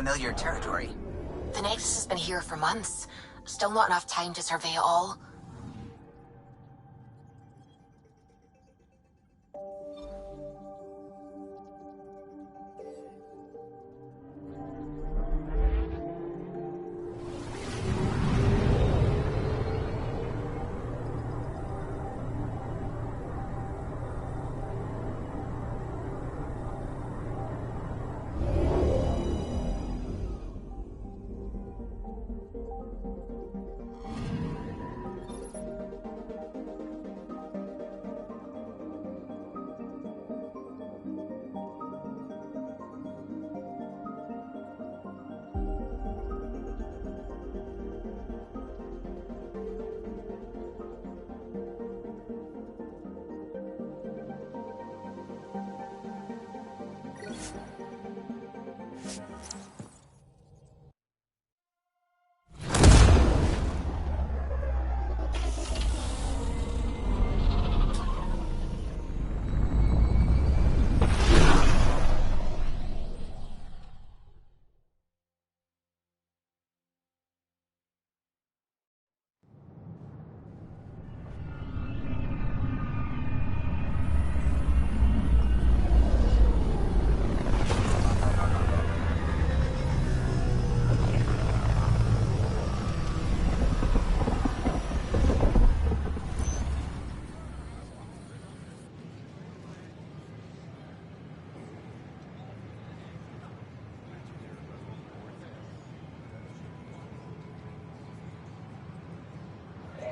unfamiliar territory. The Nexus has been here for months. Still not enough time to survey it all.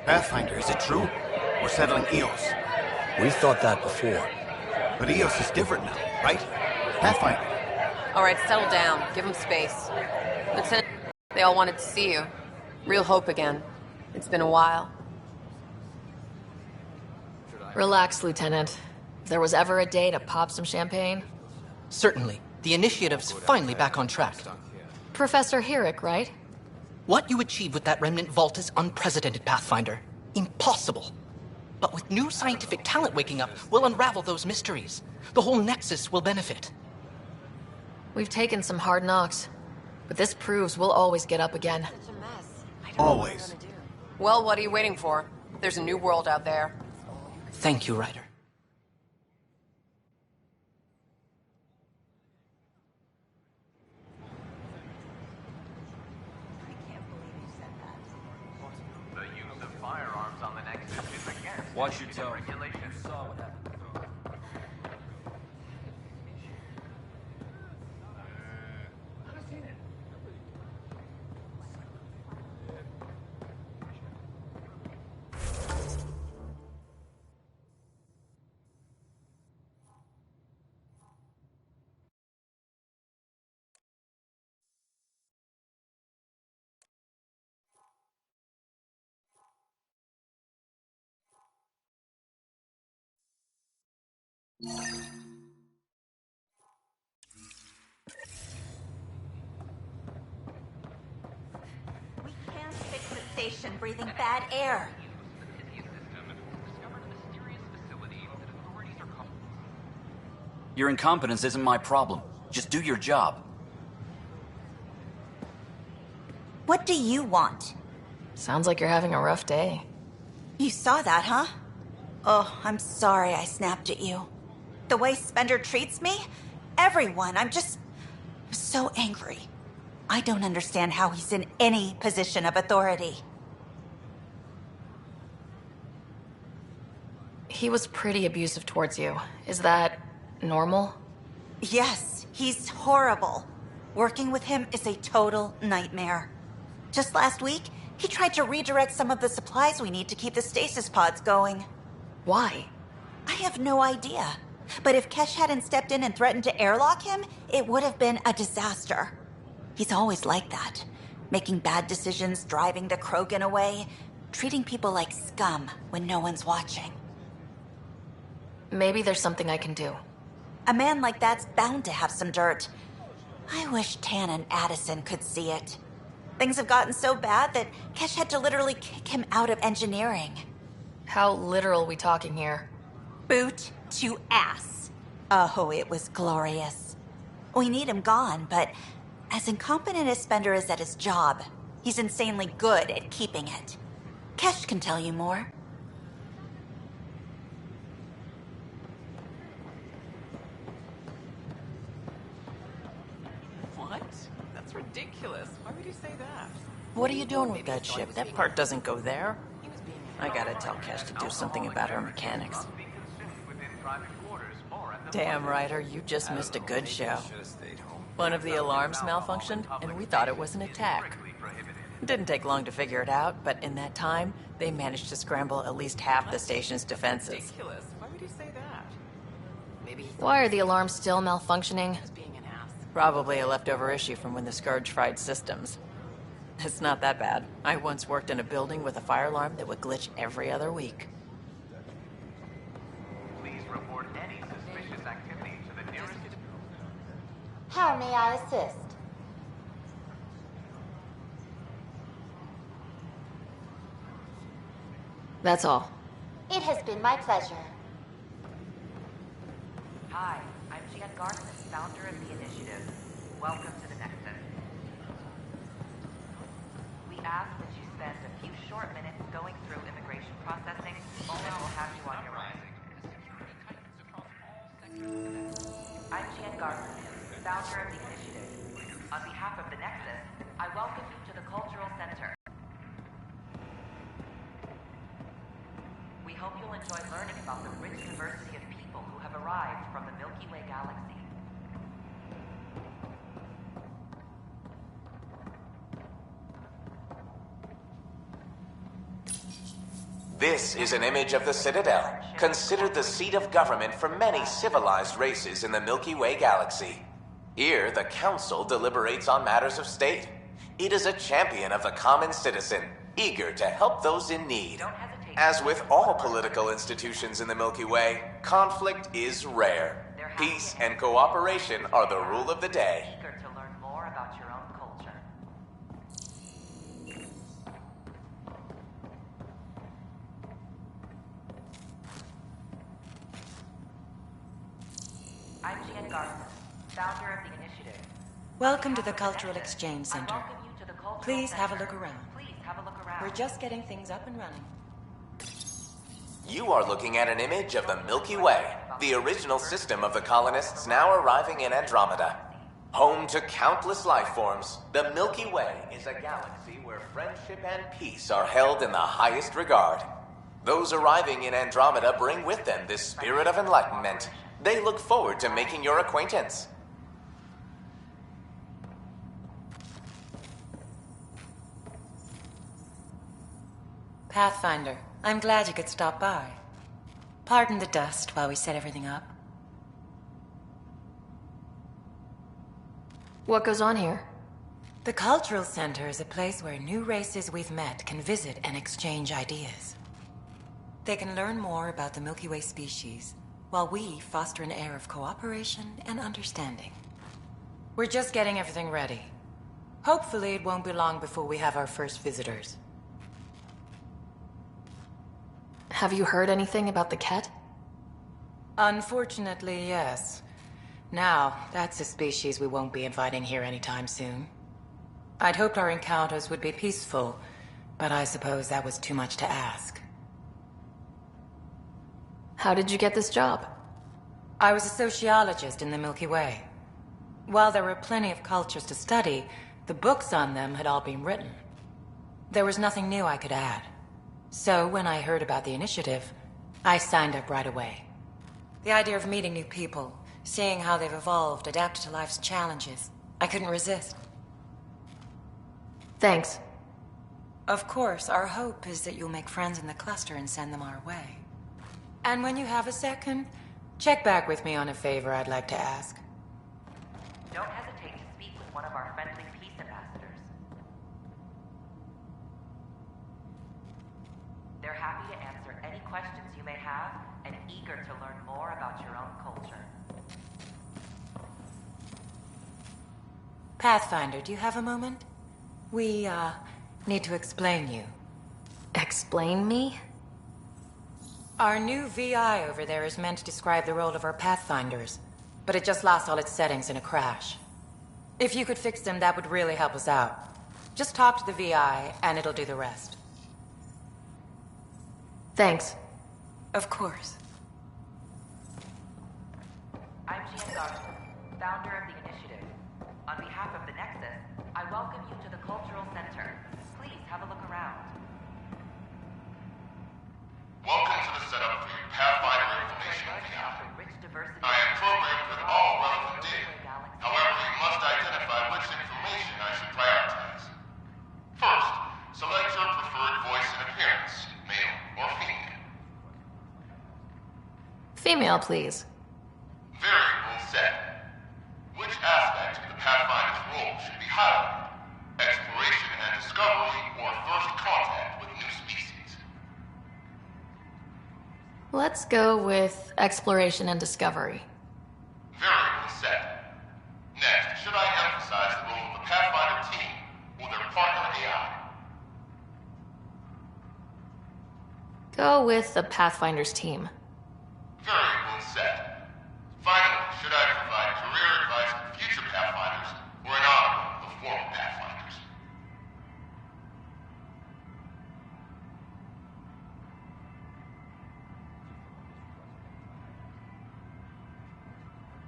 Pathfinder, is it true? We're settling Eos. We thought that before. But Eos is different now, right? Pathfinder. All right, settle down. Give them space. Lieutenant, they all wanted to see you. Real hope again. It's been a while. Relax, Lieutenant. If there was ever a day to pop some champagne. Certainly. The initiative's finally back on track. Professor Herrick, right? What you achieved with that remnant vault is unprecedented, Pathfinder. Impossible. But with new scientific talent waking up, we'll unravel those mysteries. The whole Nexus will benefit. We've taken some hard knocks, but this proves we'll always get up again. Always. Well, what are you waiting for? There's a new world out there. Thank you, Ryder. Watch your tone. You saw what happened. We can't fix the station breathing bad air. Your incompetence isn't my problem. Just do your job. What do you want? Sounds like you're having a rough day. You saw that, huh? Oh, I'm sorry I snapped at you. The way Spender treats me? Everyone, I'm so angry. I don't understand how he's in any position of authority. He was pretty abusive towards you. Is that normal? Yes, he's horrible. Working with him is a total nightmare. Just last week, he tried to redirect some of the supplies we need to keep the stasis pods going. Why? I have no idea. But if Kesh hadn't stepped in and threatened to airlock him, it would have been a disaster. He's always like that. Making bad decisions, driving the Krogan away, treating people like scum when no one's watching. Maybe there's something I can do. A man like that's bound to have some dirt. I wish Tan and Addison could see it. Things have gotten so bad that Kesh had to literally kick him out of engineering. How literal we talking here? Boot to ass. Oh, it was glorious. We need him gone, but As incompetent as Spender is at his job, he's insanely good at keeping it. Kesh can tell you more. What? That's ridiculous. Why would you say that? What are you doing with that ship? That part doesn't go there. I gotta tell Kesh to do something about her mechanics. Damn, Ryder, you just missed a good show. One of the alarms malfunctioned, and we thought it was an attack. Didn't take long to figure it out, but in that time, they managed to scramble at least half the station's defenses. Why would you say that? Maybe Why are the alarms still malfunctioning? being an ass. Probably a leftover issue from when the Scourge fried systems. It's not that bad. I once worked in a building with a fire alarm that would glitch every other week. Please report any suspicious activity to the nearest... How may I assist? That's all. It has been my pleasure. Hi, I'm Jan Garson, founder of the initiative. Welcome to the Nexus. We ask that you spend a few short minutes going through immigration processing, or we'll have you on your own. I'm Jan Garson, founder of the initiative. On behalf of the Nexus, I welcome you to the Cultural Center. We hope you'll enjoy learning about the rich diversity of people who have arrived from the Milky Way galaxy. This is an image of the Citadel, considered the seat of government for many civilized races in the Milky Way galaxy. Here, the Council deliberates on matters of state. It is a champion of the common citizen, eager to help those in need. As with all political institutions in the Milky Way, conflict is rare. Peace and cooperation are the rule of the day. Eager to learn more about your own culture. I'm Jan Garson, founder of the initiative. Welcome to the Cultural Exchange I Center. welcome you to the Cultural Please have a Center. look around. Please have a look around. We're just getting things up and running. You are looking at an image of the Milky Way, the original system of the colonists now arriving in Andromeda. Home to countless life forms, the Milky Way is a galaxy where friendship and peace are held in the highest regard. Those arriving in Andromeda bring with them this spirit of enlightenment. They look forward to making your acquaintance. Pathfinder, I'm glad you could stop by. Pardon the dust while we set everything up. What goes on here? The Cultural Center is a place where new races we've met can visit and exchange ideas. They can learn more about the Milky Way species, while we foster an air of cooperation and understanding. We're just getting everything ready. Hopefully it won't be long before we have our first visitors. Have you heard anything about the Ket? Unfortunately, yes. Now, that's a species we won't be inviting here anytime soon. I'd hoped our encounters would be peaceful, but I suppose that was too much to ask. How did you get this job? I was a sociologist in the Milky Way. While there were plenty of cultures to study, the books on them had all been written. There was nothing new I could add. So when I heard about the initiative, I signed up right away. The idea of meeting new people, seeing how they've evolved, adapted to life's challenges, I couldn't resist. Thanks. Of course, our hope is that you'll make friends in the cluster and send them our way. And when you have a second, check back with me on a favor I'd like to ask. Don't hesitate to speak with one of our friendly peace ambassadors. They're happy to answer any questions you may have and eager to learn more about your own culture. Pathfinder, do you have a moment? We, need to explain you. Explain me? Our new VI over there is meant to describe the role of our Pathfinders, but it just lost all its settings in a crash. If you could fix them, that would really help us out. Just talk to the VI, and it'll do the rest. Thanks. Of course. I'm Gian Garson, founder of the initiative. On behalf of the Nexus, I welcome you to the Cultural Center. Please have a look around. Welcome to the setup for your Pathfinder information VI. I am programmed with all relevant data. However, you must identify which information I should prioritize. First, select your preferred voice and appearance, male or female. Female, please. Variable set. Which aspect of the Pathfinder's role should be highlighted? Exploration and discovery or first contact with new species? Let's go with exploration and discovery. Variable set. Next, should I emphasize the role of the Pathfinder team or their partner AI? Go with the Pathfinder's team. Variable set. Finally, should I provide career advice for future Pathfinders or an honor of former Pathfinders?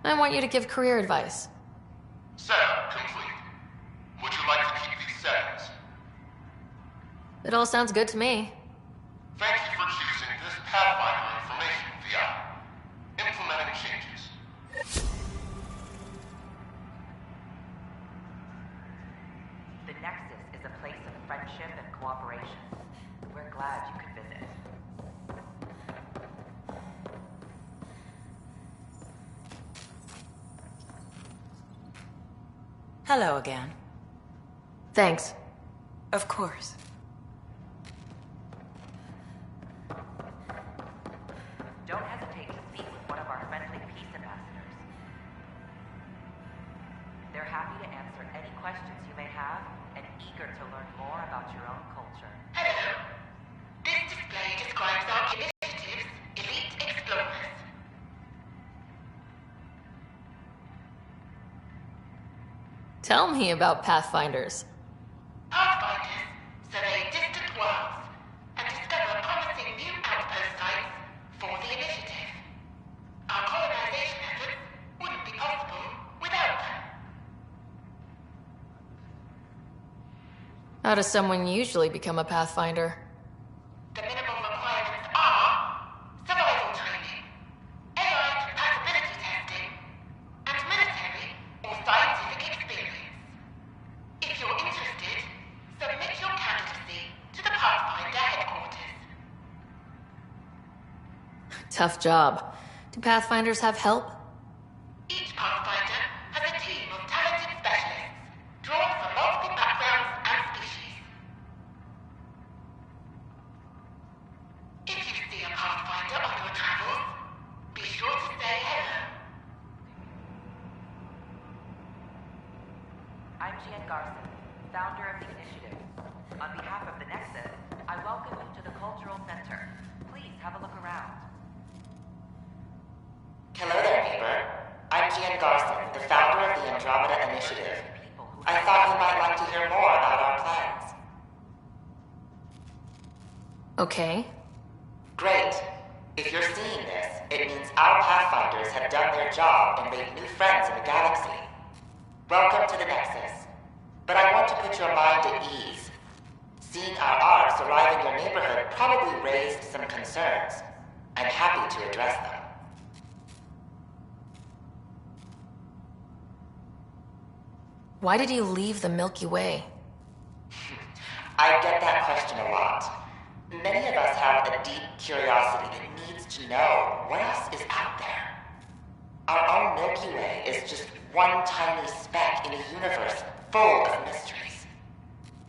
I want you to give career advice. Setup complete. Would you like to keep these settings? It all sounds good to me. Thank you for choosing this Pathfinder information VI. Implementing changes. The Nexus is a place of friendship and cooperation. We're glad you could visit. Hello again. Thanks. Of course. Don't hesitate to speak with one of our friendly peace ambassadors. They're happy to answer any questions you may have and eager to learn more about your own culture. Hello. This display describes our initiative's elite explorers. Tell me about Pathfinders. Pathfinders survey distant worlds and discover promising new outpost sites for the initiative. Our colonization efforts wouldn't be possible without them. How does someone usually become a Pathfinder? The minimum requirements are survival training, AI compatibility testing, and military or scientific experience. If you're interested, submit your candidacy to the Pathfinder headquarters. Tough job. Do Pathfinders have help? Each Pathfinder has a team of talented specialists drawn from multiple backgrounds and species. If you see a Pathfinder on your travels, be sure to say hello. I'm Gian Garson, founder of the initiative. On behalf of the Nexus, I welcome you to the Cultural Center. Please have a look around. Hello there, neighbor. I'm Gian Garson, the founder of the Andromeda Initiative. I thought you might like to hear more about our plans. Okay. Great. If you're seeing this, it means our Pathfinders have done their job and made new friends in the galaxy. Welcome to the Nexus. But I want to put your mind at ease. Seeing our arcs arrive in your neighborhood probably raised some concerns. I'm happy to address them. Why did you leave the Milky Way? I get that question a lot. Many of us have a deep curiosity that needs to know what else is out there. Our own Milky Way is just one tiny speck in a universe full of mysteries.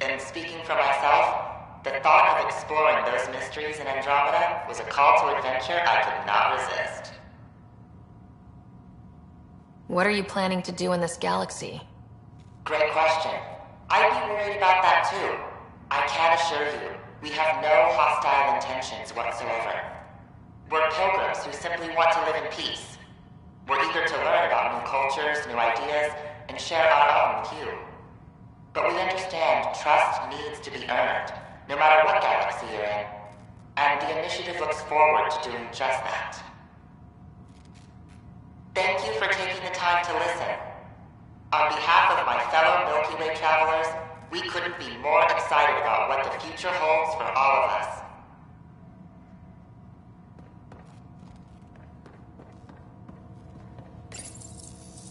And speaking for myself, the thought of exploring those mysteries in Andromeda was a call to adventure I could not resist. What are you planning to do in this galaxy? Great question. I'd be worried about that too. I can assure you, we have no hostile intentions whatsoever. We're pilgrims who simply want to live in peace. We're eager to learn about new cultures, new ideas, and share our own with you. But we understand trust needs to be earned, no matter what galaxy you're in. And the initiative looks forward to doing just that. Thank you for taking the time to listen. On behalf of my fellow Milky Way travelers, we couldn't be more excited about what the future holds for all of us.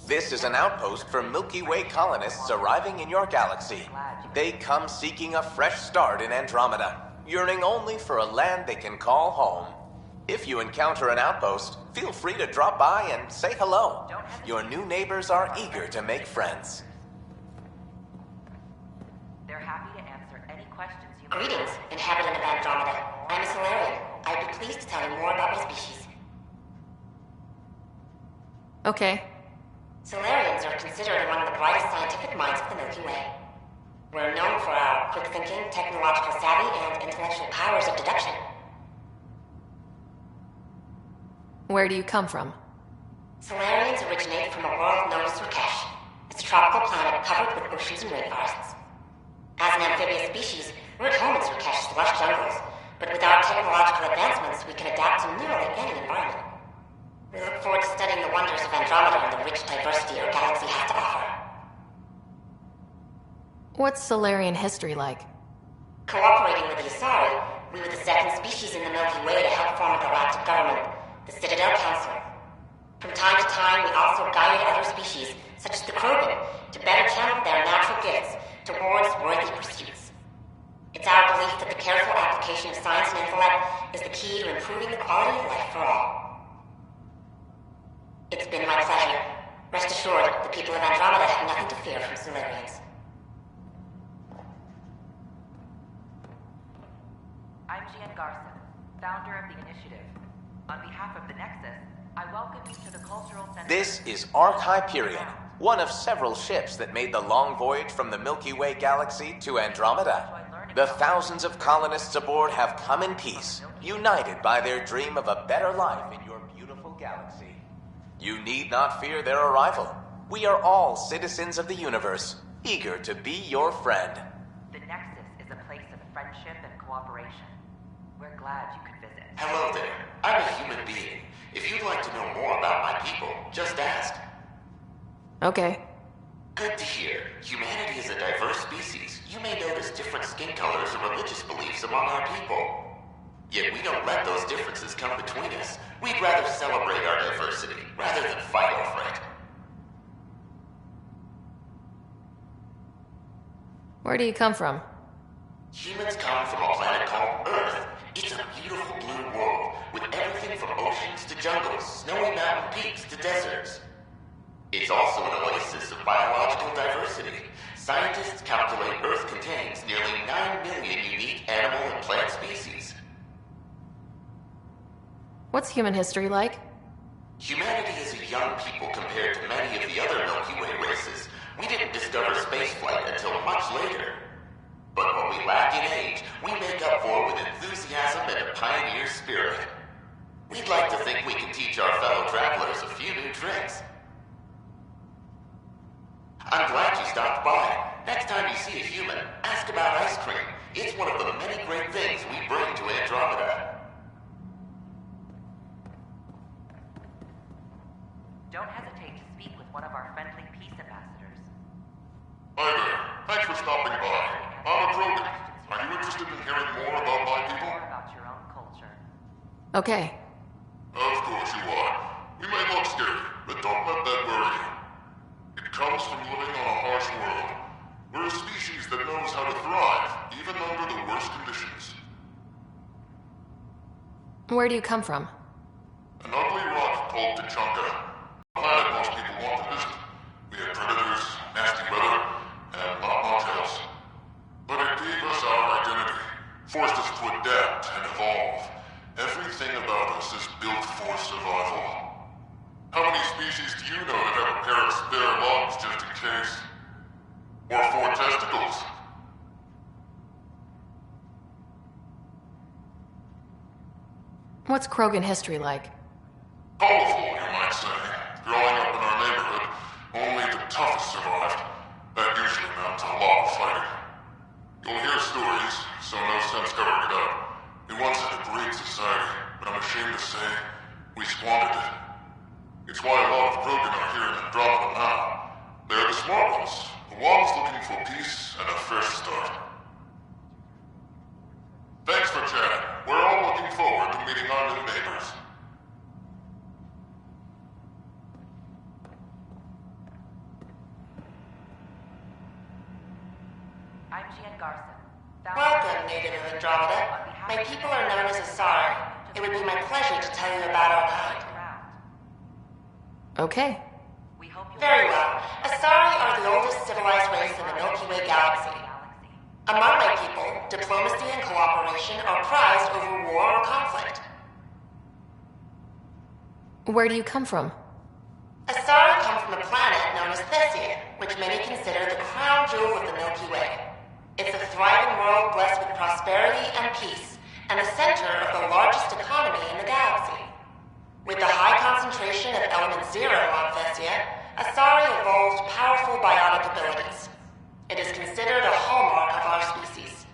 This is an outpost for Milky Way colonists arriving in your galaxy. They come seeking a fresh start in Andromeda, yearning only for a land they can call home. If you encounter an outpost, feel free to drop by and say hello. Your new neighbors are eager to make friends. They're happy to answer any questions you may Greetings, inhabitant of Andromeda. I'm a Solarian. I'd be pleased to tell you more about my species. Okay. Solarians are considered among the brightest scientific minds of the Milky Way. We're known for our quick thinking, technological savvy, and intellectual powers of deduction. Where do you come from? Solarians originate from a world known as Surkesh. It's a tropical planet covered with oceans and rainforests. As an amphibious species, we're at home in Surkesh's lush jungles, but with our technological advancements, we can adapt to nearly any environment. We look forward to studying the wonders of Andromeda and the rich diversity our galaxy has to offer. What's Solarian history like? Cooperating with the Asari, we were the second species in the Milky Way to help form a galactic government, the Citadel Council. From time to time, we also guided other species, such as the Krogan, to better channel their natural gifts towards worthy pursuits. It's our belief that the careful application of science and intellect is the key to improving the quality of life for all. It's been my pleasure. Rest assured, the people of Andromeda have nothing to fear from Solarians. I'm Gian Garson, founder of the initiative. On behalf of the Nexus, I welcome you to the Cultural Center. This is Ark Hyperion, one of several ships that made the long voyage from the Milky Way galaxy to Andromeda. The thousands of colonists aboard have come in peace, united by their dream of a better life in your beautiful galaxy. You need not fear their arrival. We are all citizens of the universe, eager to be your friend. The Nexus is a place of friendship and cooperation. We're glad you could visit. Hello there. I'm a human being. If you'd like to know more about my people, just ask. Okay. Good to hear. Humanity is a diverse species. You may notice different skin colors and religious beliefs among our people. Yet we don't let those differences come between us. We'd rather celebrate our diversity, rather than fight over it. Where do you come from? Humans come from a planet called Earth. It's a beautiful blue world, with everything from oceans to jungles, snowy mountain peaks to deserts. It's also an oasis of biological diversity. Scientists calculate Earth contains nearly 9 million unique animal and plant species. What's human history like? Humanity is a young people compared to many of the other Milky Way races. We didn't discover spaceflight until much later. But what we lack in age, we make up for with enthusiasm and a pioneer spirit. We'd like to think we can teach our fellow travelers a few new tricks. I'm glad you stopped by. Next time you see a human, ask about ice cream. It's one of the many great things we bring to Andromeda. Don't hesitate to speak with one of our friendly peace ambassadors. Hi there. Thanks for stopping by. I'm a Krogan. Are you interested in hearing more about my people? More about your own culture. Okay. Of course you are. We may look scary, but don't let that worry you. It comes from living on a harsh world. We're a species that knows how to thrive, even under the worst conditions. Where do you come from? An ugly rock called Tachanka. A planet most people want to visit. We had predators, nasty weather, and not much else. But it gave us our identity, forced us to adapt and evolve. Everything about us is built for survival. How many species do you know that have a pair of spare lungs just in case? Or 4 testicles? What's Krogan history like? Colorful, you might say. Growing up in our neighborhood, only the toughest survived. stories, so no sense covering it up. It once had a great society, but I'm ashamed to say, we squandered it. It's why a lot of Krogan are here in Andromeda now. They're the smart ones, the ones looking for peace and a fresh start. Thanks for chatting. We're all looking forward to meeting our new neighbors. I'm Jean Garson. Welcome, native of Andromeda. My people are known as Asari. It would be my pleasure to tell you about our kind. Okay. Very well. Asari are the oldest civilized race in the Milky Way galaxy. Among my people, diplomacy and cooperation are prized over war or conflict. Where do you come from? Asari come from a planet known as Thessia, which many consider the crown jewel of the Milky Way. It's a thriving world blessed with prosperity and peace, and the center of the largest economy in the galaxy. With the high concentration of element zero on Thessia, Asari evolved powerful biotic abilities. It is considered a hallmark of our species.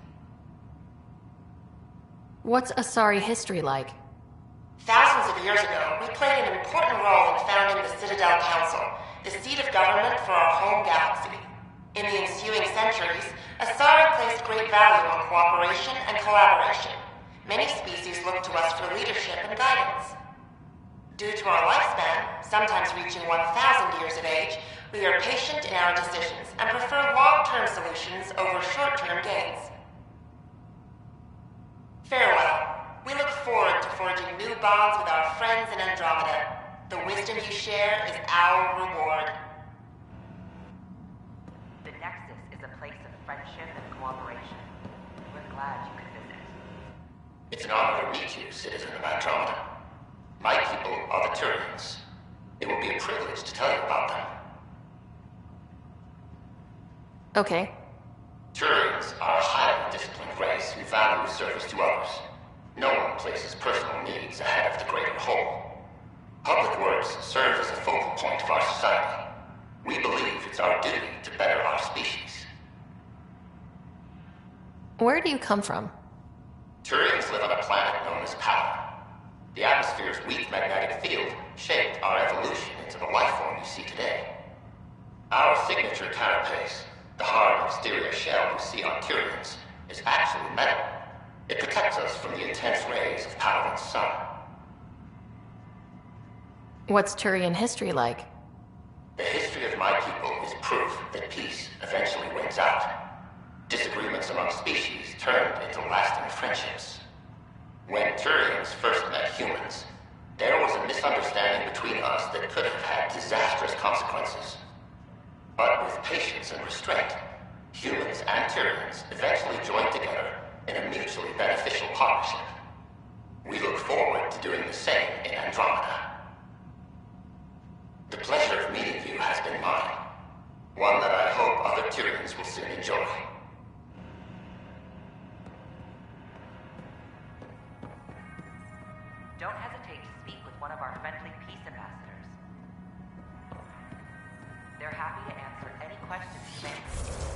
What's Asari history like? Thousands of years ago, we played an important role in founding the Citadel Council, the seat of government for our home galaxy. In the ensuing centuries, Asari placed great value on cooperation and collaboration. Many species look to us for leadership and guidance. Due to our lifespan, sometimes reaching 1,000 years of age, we are patient in our decisions and prefer long-term solutions over short-term gains. Farewell. We look forward to forging new bonds with our friends in Andromeda. The wisdom you share is our reward. The Nexus is a place of friendship and cooperation. We're glad you could visit. It's an honor to meet you, citizen of Andromeda. My people are the Turians. It will be a privilege to tell you about them. Okay. Turians are a highly disciplined race who value service to others. No one places personal needs ahead of the greater whole. Public works serve as a focal point of our society. We believe it's our duty to better our species. Where do you come from? Turians live on a planet known as Power. The atmosphere's weak magnetic field shaped our evolution into the life form you see today. Our signature carapace, the hard exterior shell you see on Turians, is actually metal. It protects us from the intense rays of Paladin's sun. What's Turian history like? The history of my people is proof that peace eventually wins out. Disagreements among species turned into lasting friendships. When Turians first met humans, there was a misunderstanding between us that could have had disastrous consequences. But with patience and restraint, humans and Turians eventually joined together in a mutually beneficial partnership. We look forward to doing the same in Andromeda. The pleasure of meeting you has been mine. One that I hope other Turians will soon enjoy. Don't hesitate to speak with one of our friendly peace ambassadors. They're happy to answer any questions you may have.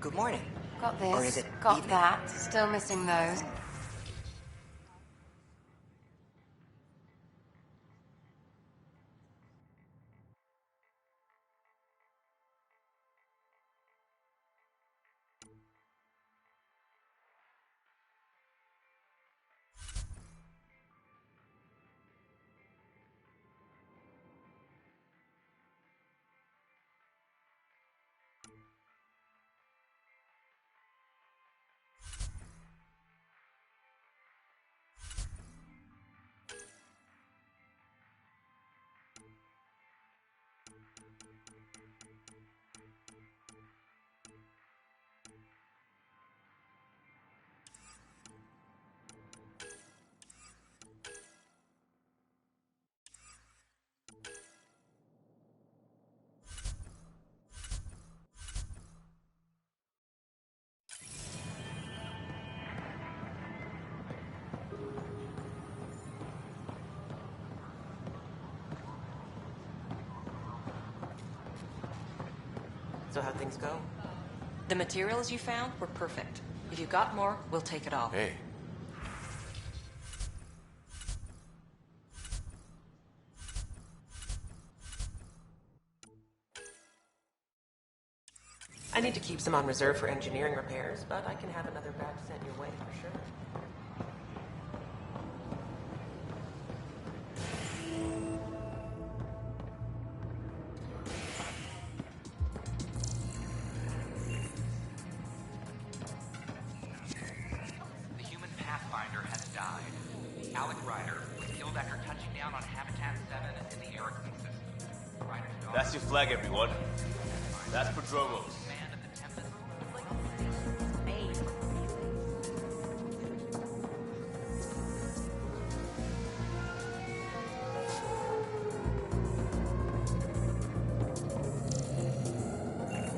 Good morning. Got this. Or is it Got evening? that. Still missing those. So how'd things go? The materials you found were perfect. If you got more, we'll take it all. Hey. I need to keep some on reserve for engineering repairs, but I can have another batch sent your way for sure. The human Pathfinder has died. Alec Ryder was killed after touching down on Habitat 7 in the Erickson system. Ryder's daughter... That's your flag, everyone. That's Prodromos.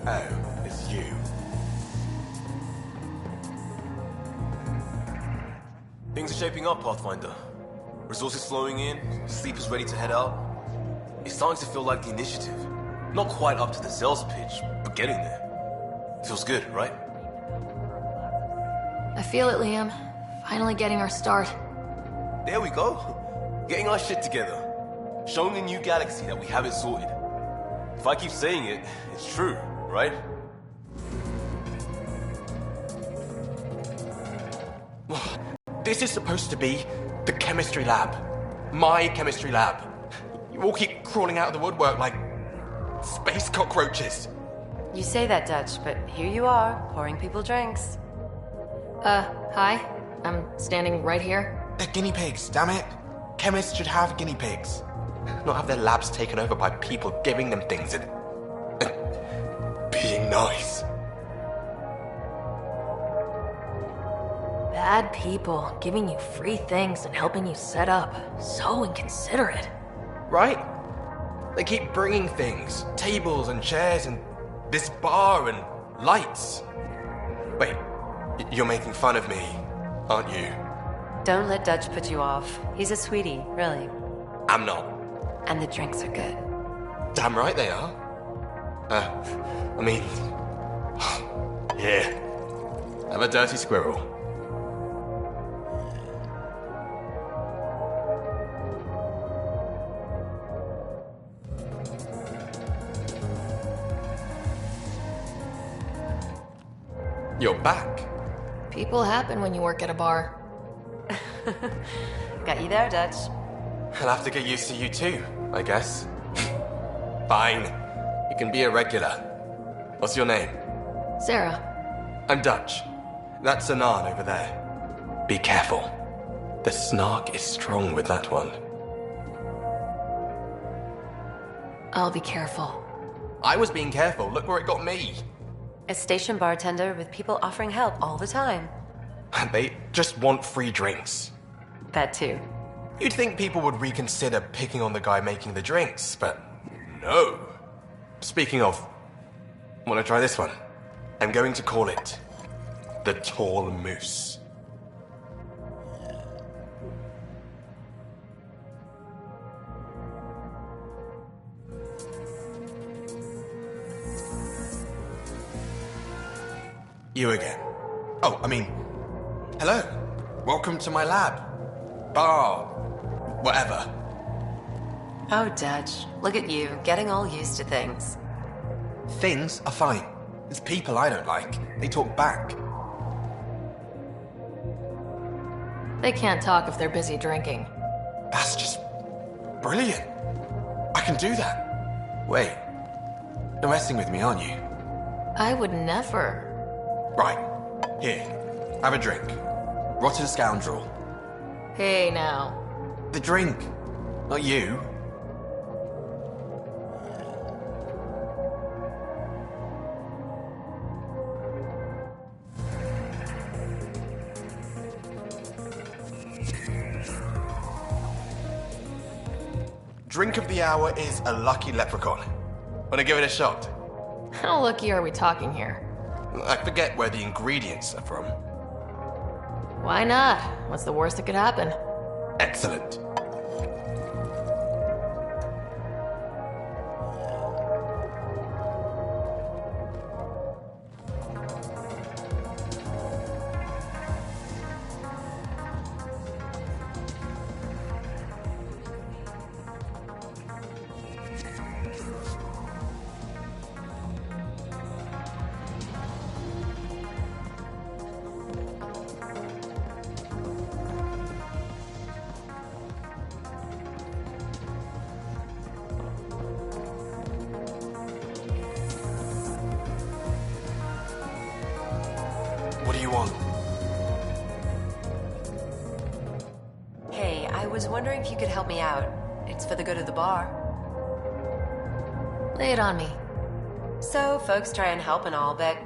Oh, it's you. Things are shaping up, Pathfinder. Resources flowing in, sleepers ready to head out. It's starting to feel like the initiative. Not quite up to the sales pitch, but getting there. Feels good, right? I feel it, Liam. Finally getting our start. There we go. Getting our shit together. Showing the new galaxy that we have it sorted. If I keep saying it, it's true, right? This is supposed to be the chemistry lab. My chemistry lab. You all keep crawling out of the woodwork like space cockroaches. You say that, Dutch, but here you are, pouring people drinks. Hi. I'm standing right here. They're guinea pigs, damn it. Chemists should have guinea pigs. Not have their labs taken over by people giving them things and being nice. Bad people giving you free things and helping you set up. So inconsiderate. Right? They keep bringing things. Tables and chairs and this bar and lights. Wait, you're making fun of me, aren't you? Don't let Dutch put you off. He's a sweetie, really. I'm not. And the drinks are good. Damn right they are. I mean... yeah. I'm a dirty squirrel. You're back. People happen when you work at a bar. Got you there, Dutch. I'll have to get used to you too, I guess. Fine. You can be a regular. What's your name? Sarah. I'm Dutch. That's Anan over there. Be careful. The snark is strong with that one. I'll be careful. I was being careful. Look where it got me. A station bartender with people offering help all the time. They just want free drinks. That too. You'd think people would reconsider picking on the guy making the drinks, but no. Speaking of, want to try this one? I'm going to call it the Tall Moose. You again. Oh, I mean, hello. Welcome to my lab. Bar. Whatever. Oh, Dutch. Look at you, getting all used to things. Things are fine. It's people I don't like. They talk back. They can't talk if they're busy drinking. That's just brilliant. I can do that. Wait. You're messing with me, aren't you? I would never. Right. Here. Have a drink. Rotten scoundrel. Hey, now. The drink. Not you. Drink of the hour is a lucky leprechaun. Wanna give it a shot? How lucky are we talking here? I forget where the ingredients are from. Why not? What's the worst that could happen? Excellent. What do you want? Hey, I was wondering if you could help me out. It's for the good of the bar. Lay it on me. So, folks try and help and all, but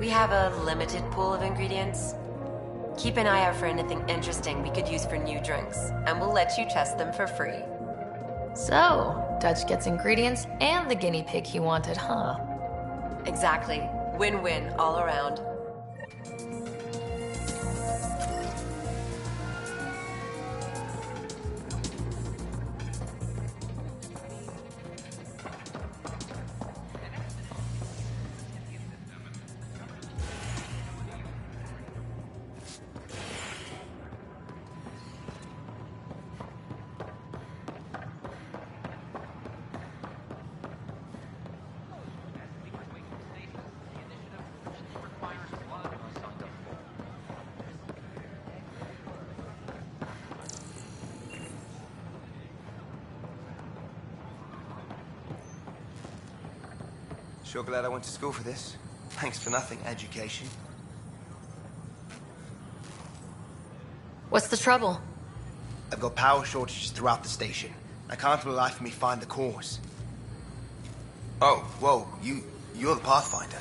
we have a limited pool of ingredients. Keep an eye out for anything interesting we could use for new drinks, and we'll let you test them for free. So, Dutch gets ingredients and the guinea pig he wanted, huh? Exactly. Win-win all around. Sure glad I went to school for this. Thanks for nothing, education. What's the trouble? I've got power shortages throughout the station. I can't for the life of me find the cause. Oh, whoa, you're the Pathfinder.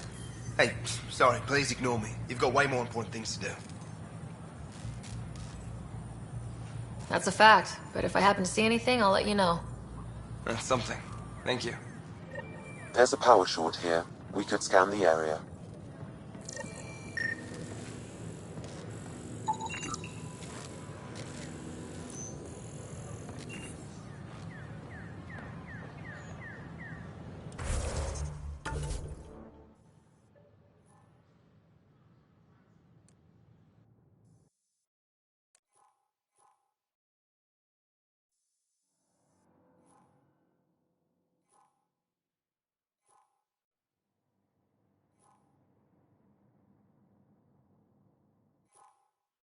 Hey, sorry, please ignore me. You've got way more important things to do. That's a fact, but if I happen to see anything, I'll let you know. That's something. Thank you. There's a power short here. We could scan the area.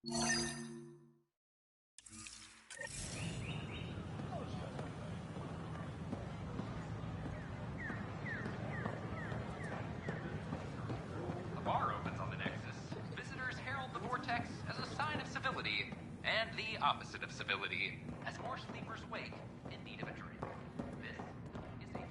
The bar opens on the Nexus. Visitors herald the vortex as a sign of civility, and the opposite of civility, as more sleepers wake in need of a drink. This is a...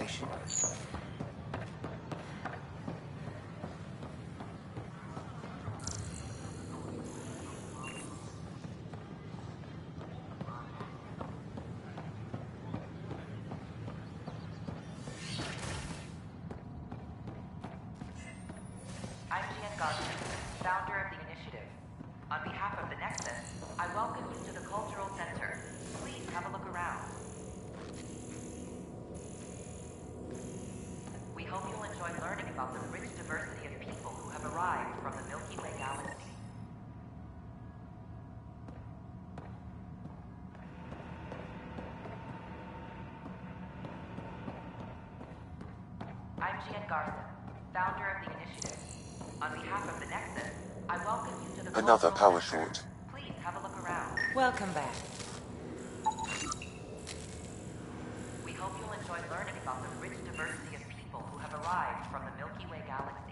station. I'm Jan Garson, founder of the initiative. On behalf of the Nexus, I welcome you to the Cultural Center. Please have a look around. We hope you'll enjoy learning about the rich diversity of people who have arrived from the Milky Way galaxy. I'm Jan Garson, founder of the initiative. On behalf of the Nexus, I welcome you to the Another Cultural power Center. short. Please have a look around. Welcome back. We hope you'll enjoy learning about the rich diversity of people who have arrived from the Milky Way galaxy.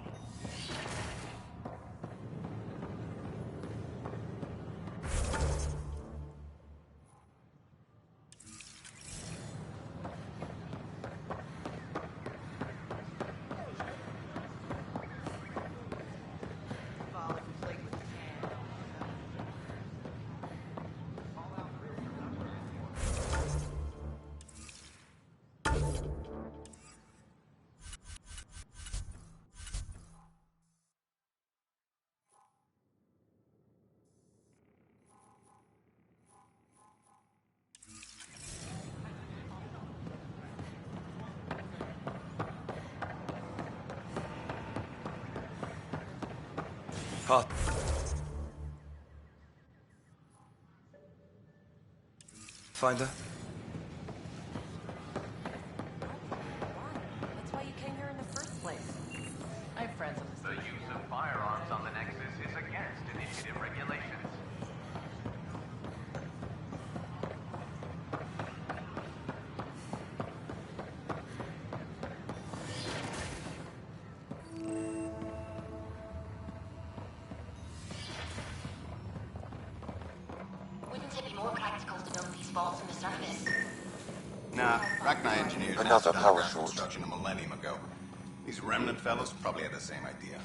Pathfinder? That's why you came here in the first place. I have friends on The use of firearms on the Nexus is against initiative regulations. Wouldn't it be more practical to build these vaults from the surface? Nah, Rachni engineers Another mastered power underground short. construction a millennium ago. These remnant fellows probably had the same idea.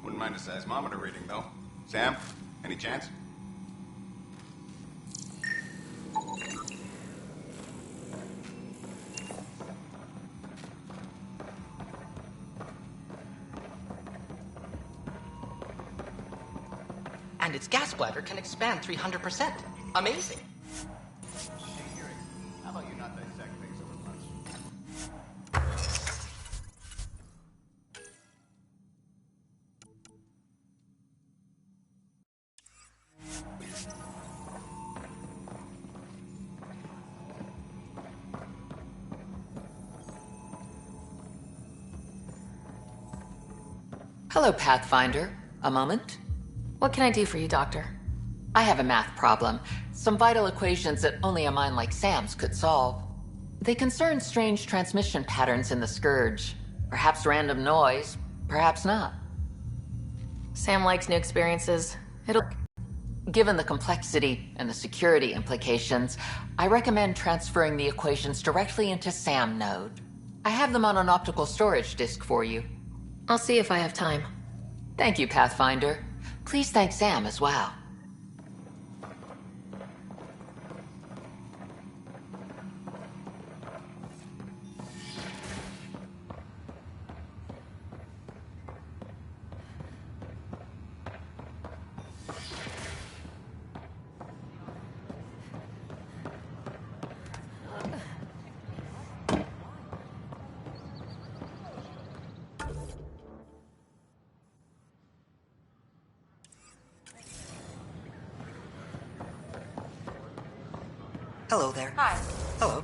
Wouldn't mind a seismometer reading, though. Sam, any chance? And its gas bladder can expand 300%. Amazing. How about you not dissect things over lunch? Hello, Pathfinder. A moment? What can I do for you, Doctor? I have a math problem. Some vital equations that only a mind like Sam's could solve. They concern strange transmission patterns in the Scourge. Perhaps random noise, perhaps not. Sam likes new experiences. Given the complexity and the security implications, I recommend transferring the equations directly into SAM node. I have them on an optical storage disk for you. I'll see if I have time. Thank you, Pathfinder. Please thank Sam as well. Hello there. Hi. Hello.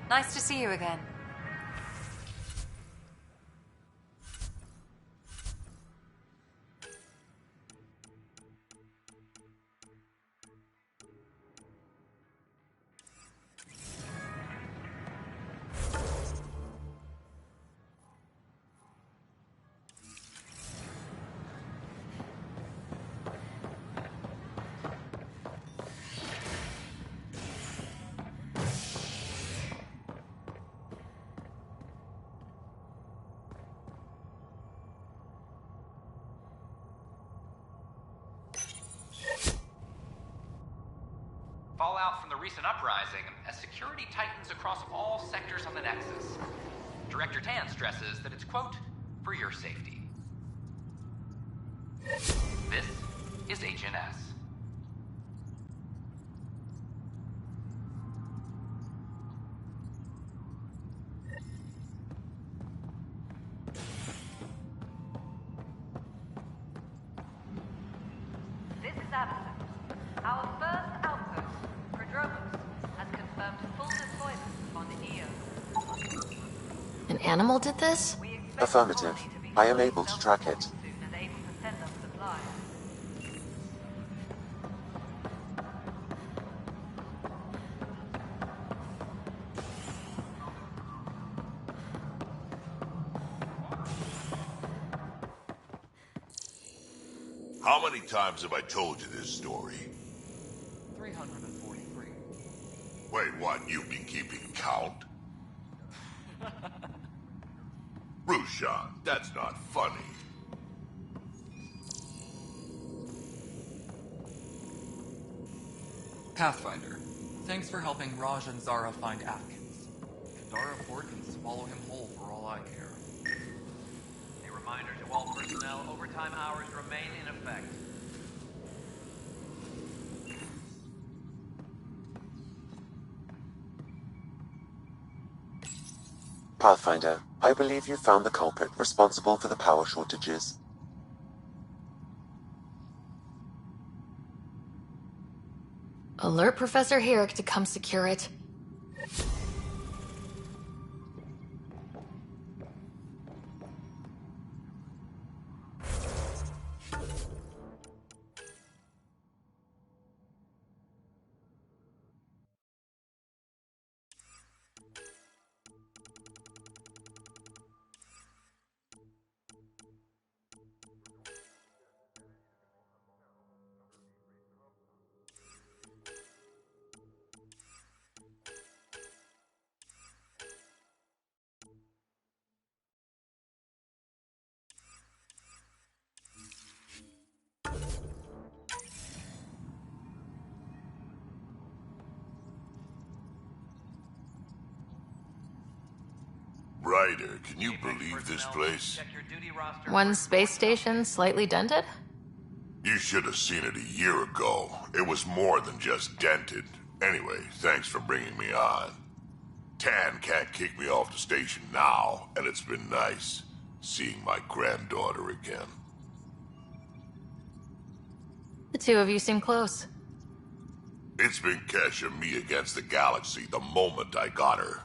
Nice to see you again. Fallout from the recent uprising as security tightens across all sectors on the Nexus. Director Tan stresses that it's, quote, for your safety. This is HNS. This is Addison. Our first outpost, Prodromos, has confirmed full deployment on EO. An animal did this? Affirmative. I am able to track it. And able to send us supplies. How many times have I told you this story? 343. Wait, what? You've been keeping count? Rushan, that's not funny. Pathfinder, thanks for helping Raj and Zara find Atkins. Kadara Fort can swallow him whole for all I care. A reminder to all personnel, overtime hours remain in effect. Pathfinder, I believe you found the culprit responsible for the power shortages. Alert Professor Herrick to come secure it. Ryder, can you believe this place? One space station slightly dented? You should have seen it a year ago. It was more than just dented. Anyway, thanks for bringing me on. Tan can't kick me off the station now, and it's been nice seeing my granddaughter again. The two of you seem close. It's been Kesh and me against the galaxy the moment I got her.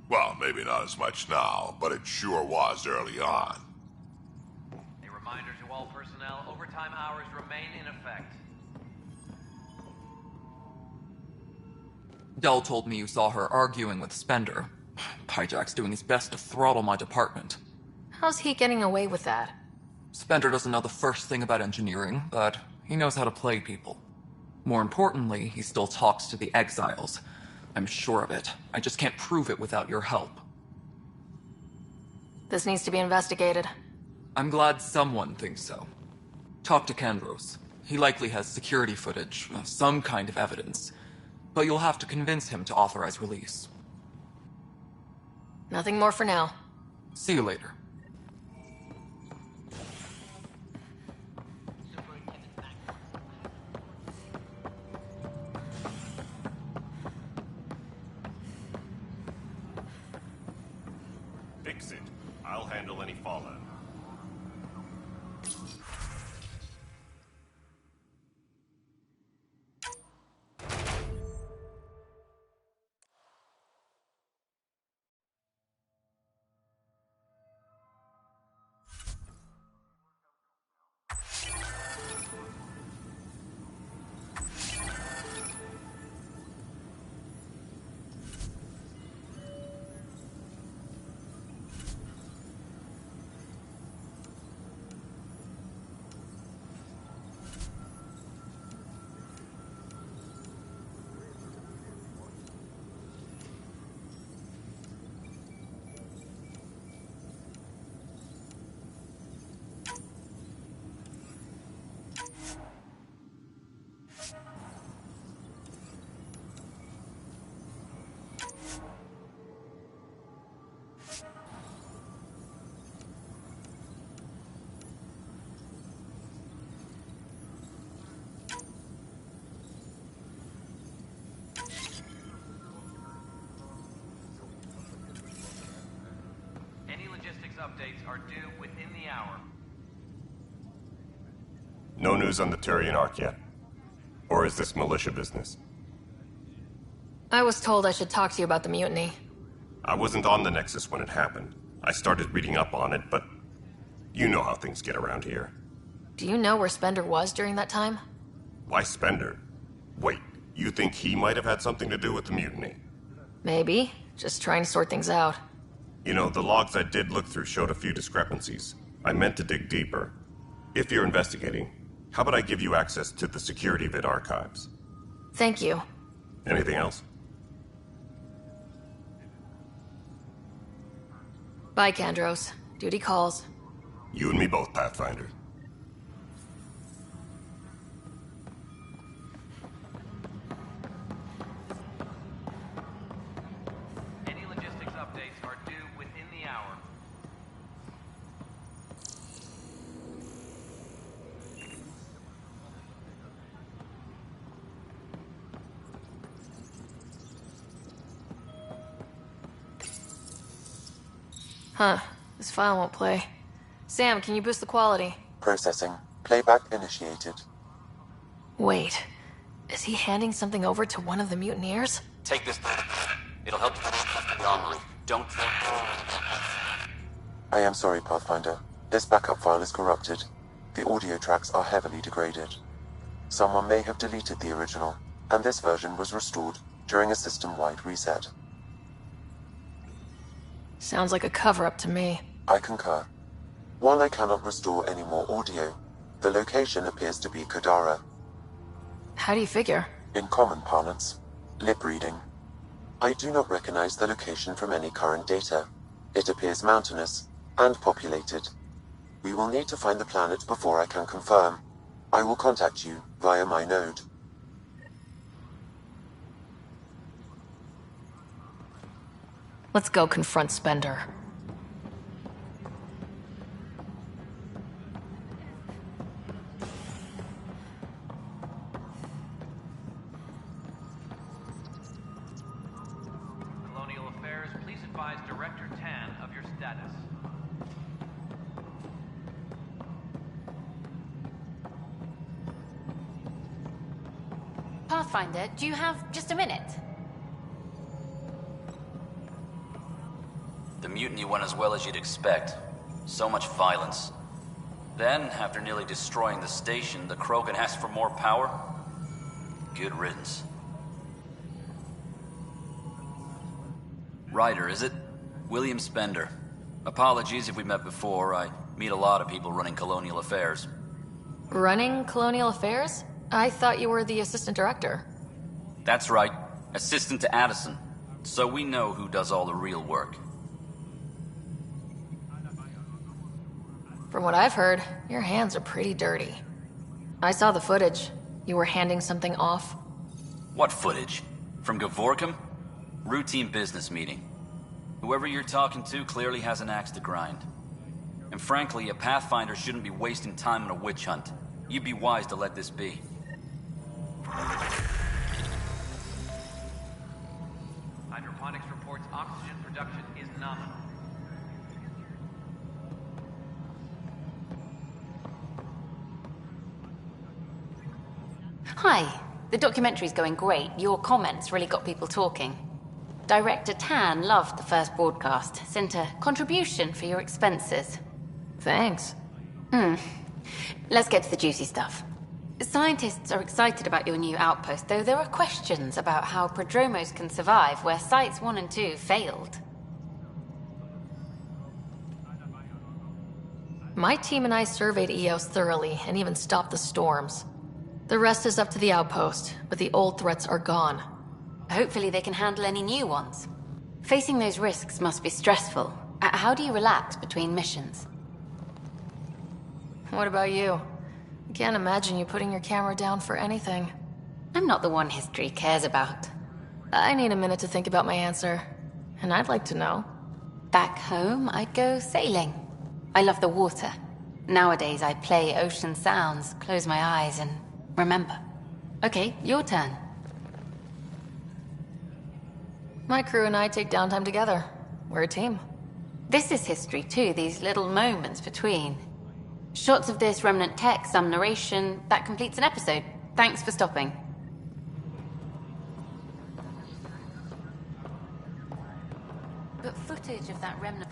Well, maybe not as much now, but it sure was early on. A reminder to all personnel, overtime hours remain in effect. Dell told me you saw her arguing with Spender. Pyjack's doing his best to throttle my department. How's he getting away with that? Spender doesn't know the first thing about engineering, but he knows how to play people. More importantly, he still talks to the exiles. I'm sure of it. I just can't prove it without your help. This needs to be investigated. I'm glad someone thinks so. Talk to Kandros. He likely has security footage, some kind of evidence. But you'll have to convince him to authorize release. Nothing more for now. See you later. Fix it. I'll handle any fallout. are due within the hour. No news on the Turian Ark yet? Or is this militia business? I was told I should talk to you about the mutiny. I wasn't on the Nexus when it happened. I started reading up on it, but you know how things get around here. Do you know where Spender was during that time? Why Spender? Wait, you think he might have had something to do with the mutiny? Maybe. Just trying to sort things out. You know, the logs I did look through showed a few discrepancies. I meant to dig deeper. If you're investigating, how about I give you access to the security vid archives? Thank you. Anything else? Bye, Kandros. Duty calls. You and me both, Pathfinder. Any logistics updates are due within the hour. Huh. This file won't play. Sam, can you boost the quality? Processing. Playback initiated. Wait. Is he handing something over to one of the mutineers? Take this. It'll help you the armory. Don't... I am sorry, Pathfinder. This backup file is corrupted. The audio tracks are heavily degraded. Someone may have deleted the original, and this version was restored during a system-wide reset. Sounds like a cover-up to me. I concur. While I cannot restore any more audio, the location appears to be Kadara. How do you figure? In common parlance, lip reading. I do not recognize the location from any current data. It appears mountainous and populated. We will need to find the planet before I can confirm. I will contact you via my node. Let's go confront Spender. Colonial Affairs, please advise Director Tan of your status. Pathfinder, do you have just a minute? The mutiny went as well as you'd expect. So much violence. Then, after nearly destroying the station, the Krogan asked for more power? Good riddance. Ryder, is it? William Spender. Apologies if we met before. I meet a lot of people running Colonial Affairs. Running Colonial Affairs? I thought you were the assistant director. That's right. Assistant to Addison. So we know who does all the real work. From what I've heard, your hands are pretty dirty. I saw the footage. You were handing something off. What footage? From Gavorkum? Routine business meeting. Whoever you're talking to clearly has an axe to grind. And frankly, a Pathfinder shouldn't be wasting time on a witch hunt. You'd be wise to let this be. Hydroponics reports oxygen production is nominal. Hi. The documentary's going great. Your comments really got people talking. Director Tan loved the first broadcast. Sent a contribution for your expenses. Thanks. Let's get to the juicy stuff. Scientists are excited about your new outpost, though there are questions about how prodromos can survive where Sites 1 and 2 failed. My team and I surveyed EOS thoroughly and even stopped the storms. The rest is up to the outpost, but the old threats are gone. Hopefully they can handle any new ones. Facing those risks must be stressful. How do you relax between missions? What about you? I can't imagine you putting your camera down for anything. I'm not the one history cares about. I need a minute to think about my answer. And I'd like to know. Back home, I'd go sailing. I love the water. Nowadays, I play ocean sounds, close my eyes, and remember. Okay, your turn. My crew and I take downtime together. We're a team. This is history too, these little moments between. Shots of this remnant tech, some narration, that completes an episode. Thanks for stopping. But footage of that remnant...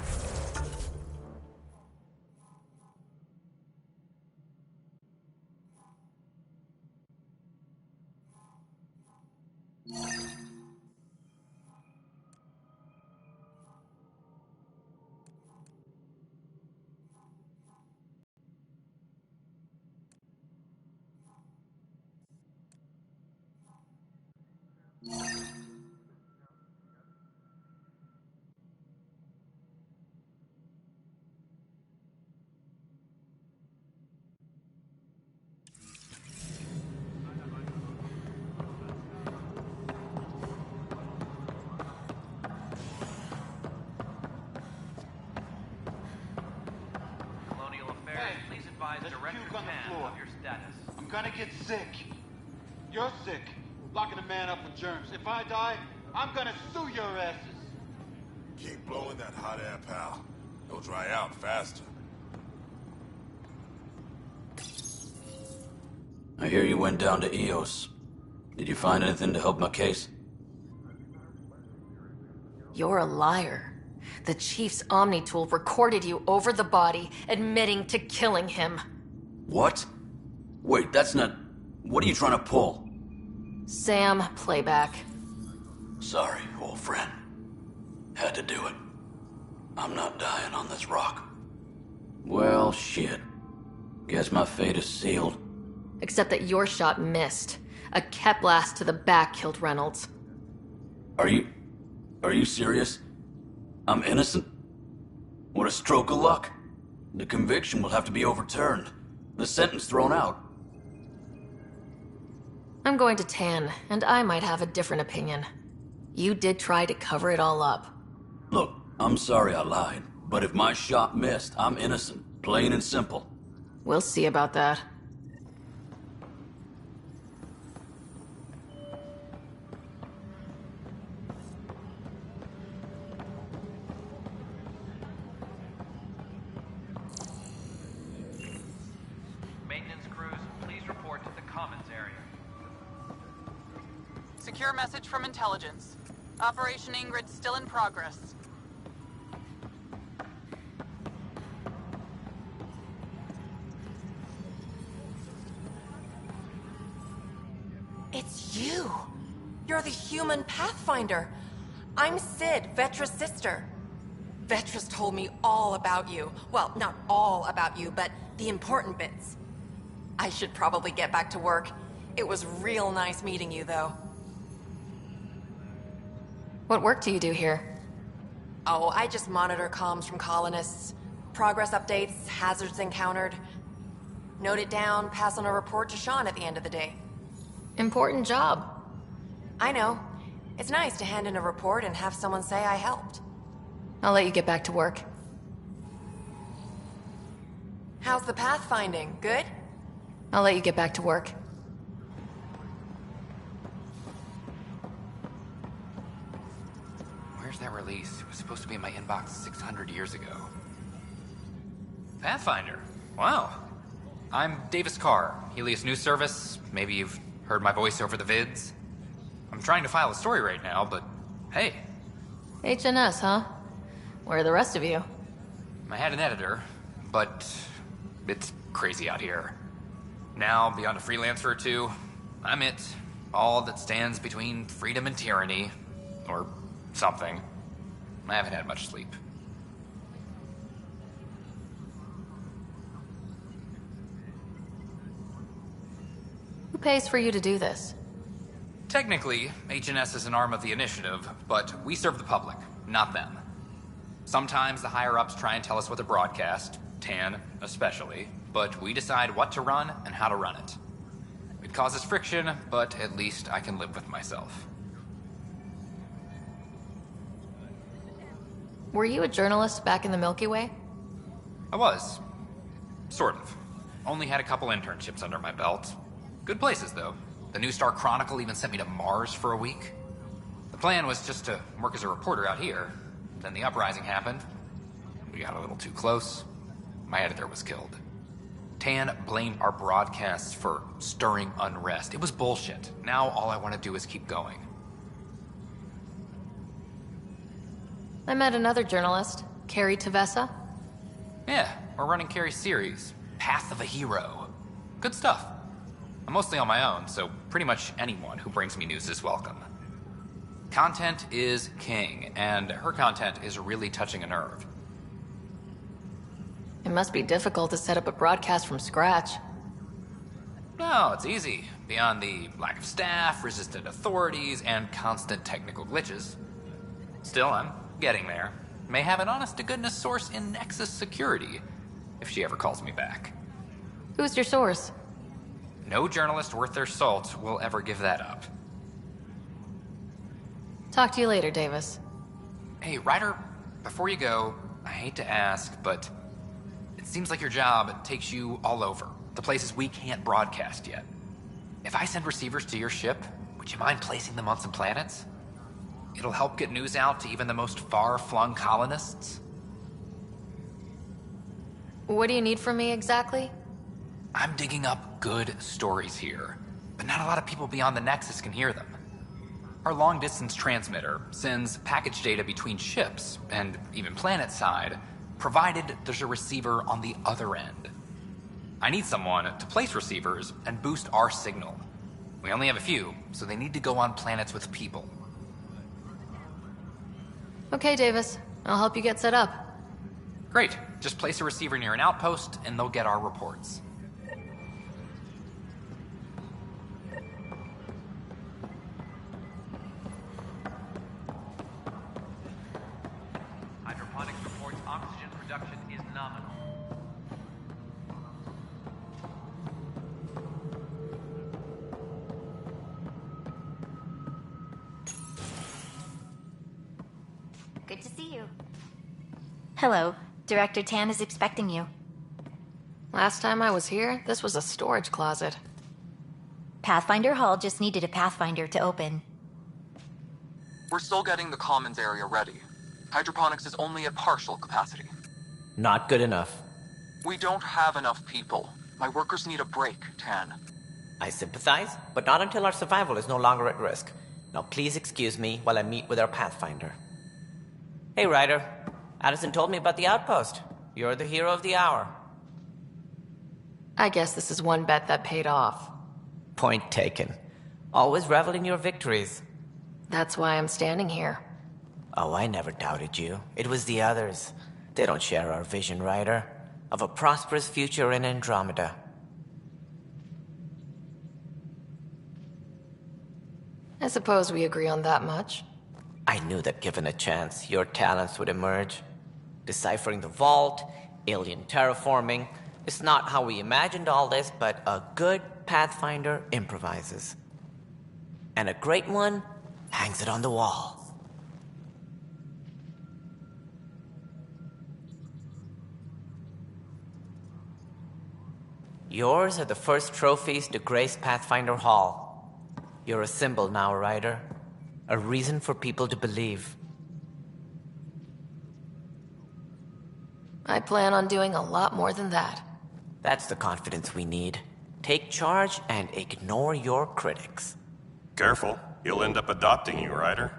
I'm gonna get sick. You're sick. Locking a man up with germs. If I die, I'm gonna sue your asses. Keep blowing that hot air, pal. It'll dry out faster. I hear you went down to EOS. Did you find anything to help my case? You're a liar. The Chief's Omni tool recorded you over the body, admitting to killing him. What? Wait, that's not... What are you trying to pull? Sam, playback. Sorry, old friend. Had to do it. I'm not dying on this rock. Well, shit. Guess my fate is sealed. Except that your shot missed. A Kep blast to the back killed Reynolds. Are you serious? I'm innocent? What a stroke of luck. The conviction will have to be overturned. The sentence thrown out. I'm going to Tan, and I might have a different opinion. You did try to cover it all up. Look, I'm sorry I lied, but if my shot missed, I'm innocent. Plain and simple. We'll see about that. Maintenance crews, please report to the commons area. Secure message from intelligence. Operation Ingrid's still in progress. It's you! You're the human Pathfinder. I'm Sid, Vetra's sister. Vetra's told me all about you. Well, not all about you, but the important bits. I should probably get back to work. It was real nice meeting you, though. What work do you do here? Oh, I just monitor comms from colonists. Progress updates, hazards encountered. Note it down, pass on a report to Sean at the end of the day. Important job. I know. It's nice to hand in a report and have someone say I helped. I'll let you get back to work. How's the pathfinding? Good? I'll let you get back to work. Where's that release? It was supposed to be in my inbox 600 years ago. Pathfinder. Wow. I'm Davis Carr, Helios News Service. Maybe you've heard my voice over the vids. I'm trying to file a story right now, but hey. HNS, huh? Where are the rest of you? I had an editor, but it's crazy out here. Now, beyond a freelancer or two, I'm it. All that stands between freedom and tyranny. Or something. I haven't had much sleep. Who pays for you to do this? Technically, HNS is an arm of the initiative, but we serve the public, not them. Sometimes the higher-ups try and tell us what to broadcast, Tan especially, but we decide what to run and how to run it. It causes friction, but at least I can live with myself. Were you a journalist back in the Milky Way? I was. Sort of. Only had a couple internships under my belt. Good places, though. The New Star Chronicle even sent me to Mars for a week. The plan was just to work as a reporter out here. Then the uprising happened. we got a little too close. My editor was killed. Tan blamed our broadcasts for stirring unrest. It was bullshit. Now all I want to do is keep going. I met another journalist, Carrie Tavessa. Yeah, we're running Carrie's series, Path of a Hero. Good stuff. I'm mostly on my own, so pretty much anyone who brings me news is welcome. Content is king, and her content is really touching a nerve. It must be difficult to set up a broadcast from scratch. No, it's easy. Beyond the lack of staff, resistant authorities, and constant technical glitches. Still, I'm getting there. May have an honest-to-goodness source in Nexus security, if she ever calls me back. Who's your source? No journalist worth their salt will ever give that up. Talk to you later, Davis. Hey, Ryder, before you go, I hate to ask, but it seems like your job takes you all over, the places we can't broadcast yet. If I send receivers to your ship, would you mind placing them on some planets? It'll help get news out to even the most far-flung colonists. What do you need from me exactly? I'm digging up good stories here, but not a lot of people beyond the Nexus can hear them. Our long-distance transmitter sends package data between ships, and even planet-side, provided there's a receiver on the other end. I need someone to place receivers and boost our signal. We only have a few, so they need to go on planets with people. Okay, Davis. I'll help you get set up. Great. Just place a receiver near an outpost, and they'll get our reports. Hydroponics reports oxygen production is nominal. Good to see you. Hello. Director Tan is expecting you. Last time I was here, this was a storage closet. Pathfinder Hall just needed a Pathfinder to open. We're still getting the commons area ready. Hydroponics is only at partial capacity. Not good enough. We don't have enough people. My workers need a break, Tan. I sympathize, but not until our survival is no longer at risk. Now please excuse me while I meet with our Pathfinder. Hey, Ryder. Addison told me about the outpost. You're the hero of the hour. I guess this is one bet that paid off. Point taken. Always revel in your victories. That's why I'm standing here. Oh, I never doubted you. It was the others. They don't share our vision, Ryder, of a prosperous future in Andromeda. I suppose we agree on that much. I knew that given a chance, your talents would emerge. Deciphering the vault, alien terraforming. It's not how we imagined all this, but a good Pathfinder improvises. And a great one hangs it on the wall. Yours are the first trophies to grace Pathfinder Hall. You're a symbol now, Ryder. A reason for people to believe. I plan on doing a lot more than that. That's the confidence we need. Take charge and ignore your critics. Careful, he'll end up adopting you, Ryder.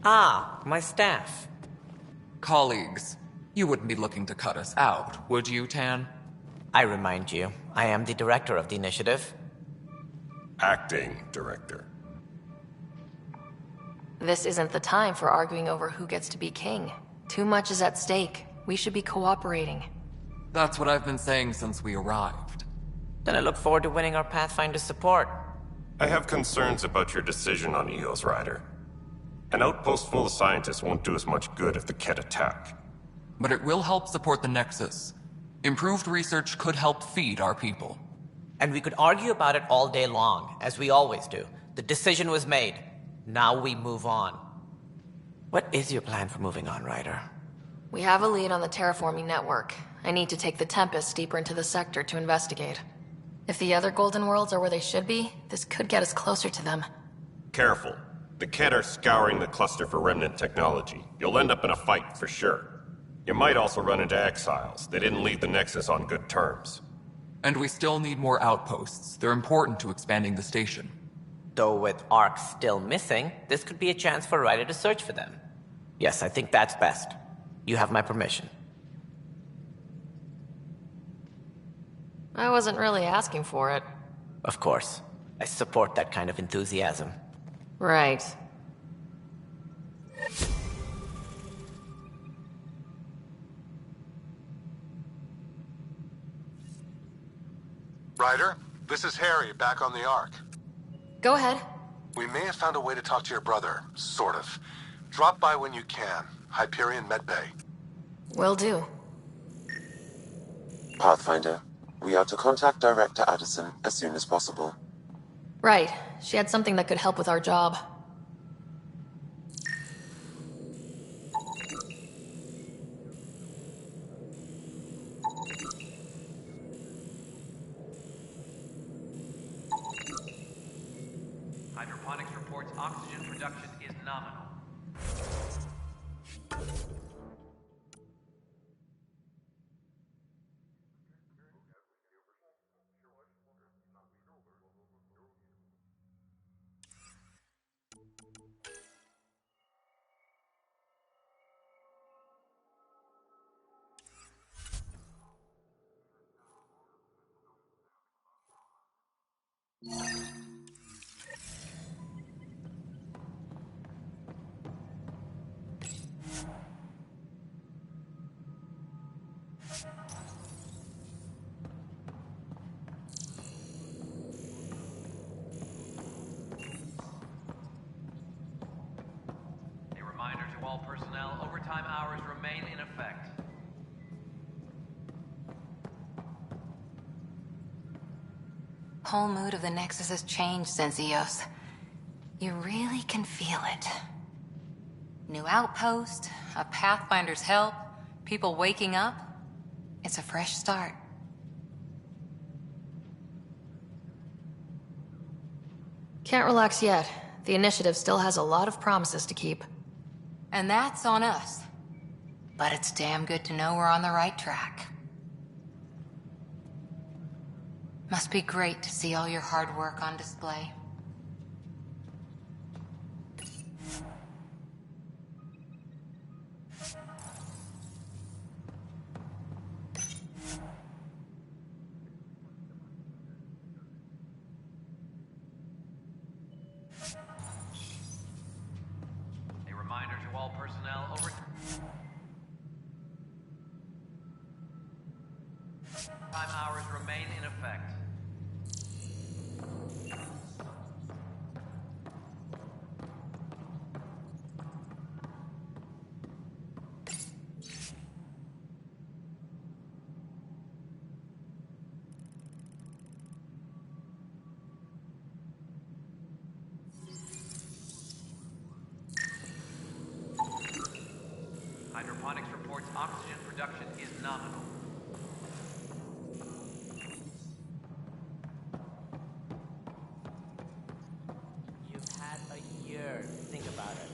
Ah, my staff. Colleagues, you wouldn't be looking to cut us out, would you, Tan? I remind you, I am the director of the initiative. Acting director. This isn't the time for arguing over who gets to be king. Too much is at stake. We should be cooperating. That's what I've been saying since we arrived. Then I look forward to winning our Pathfinder support. I have concerns about your decision on Eos, Ryder. An outpost full of scientists won't do as much good if the Kett attack. But it will help support the Nexus. Improved research could help feed our people. And we could argue about it all day long, as we always do. The decision was made. Now we move on. What is your plan for moving on, Ryder? We have a lead on the terraforming network. I need to take the Tempest deeper into the sector to investigate. If the other Golden Worlds are where they should be, this could get us closer to them. Careful. The Kett are scouring the cluster for remnant technology. You'll end up in a fight for sure. You might also run into exiles. They didn't leave the Nexus on good terms. And we still need more outposts. They're important to expanding the station. Though with Ark still missing, this could be a chance for Ryder to search for them. Yes, I think that's best. You have my permission. I wasn't really asking for it. Of course. I support that kind of enthusiasm. Right. Ryder, this is Harry, back on the Ark. Go ahead. We may have found a way to talk to your brother, sort of. Drop by when you can. Hyperion Medbay. Will do. Pathfinder, we are to contact Director Addison as soon as possible. Right. She had something that could help with our job. Hydroponics reports oxygen production is nominal. A reminder to all personnel, overtime hours remain in effect. Whole mood of the Nexus has changed since EOS. You really can feel it. New outpost, a Pathfinder's help, people waking up. It's a fresh start. Can't relax yet. The initiative still has a lot of promises to keep. And that's on us. But it's damn good to know we're on the right track. Must be great to see all your hard work on display. A reminder to all personnel, overtime hours remain in effect. Hydroponics reports oxygen production is nominal. You've had a year to think about it.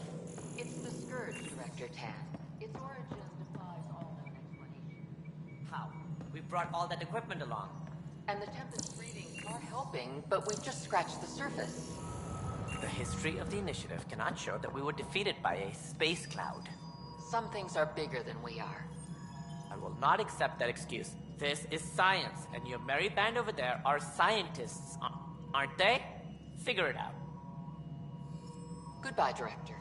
It's the Scourge, Director Tan. Its origin defies all known explanation. How? We brought all that equipment along. And the Tempest readings are helping, but we've just scratched the surface. The history of the initiative cannot show that we were defeated by a space cloud. Some things are bigger than we are. I will not accept that excuse. This is science, and your merry band over there are scientists, aren't they? Figure it out. Goodbye, Director.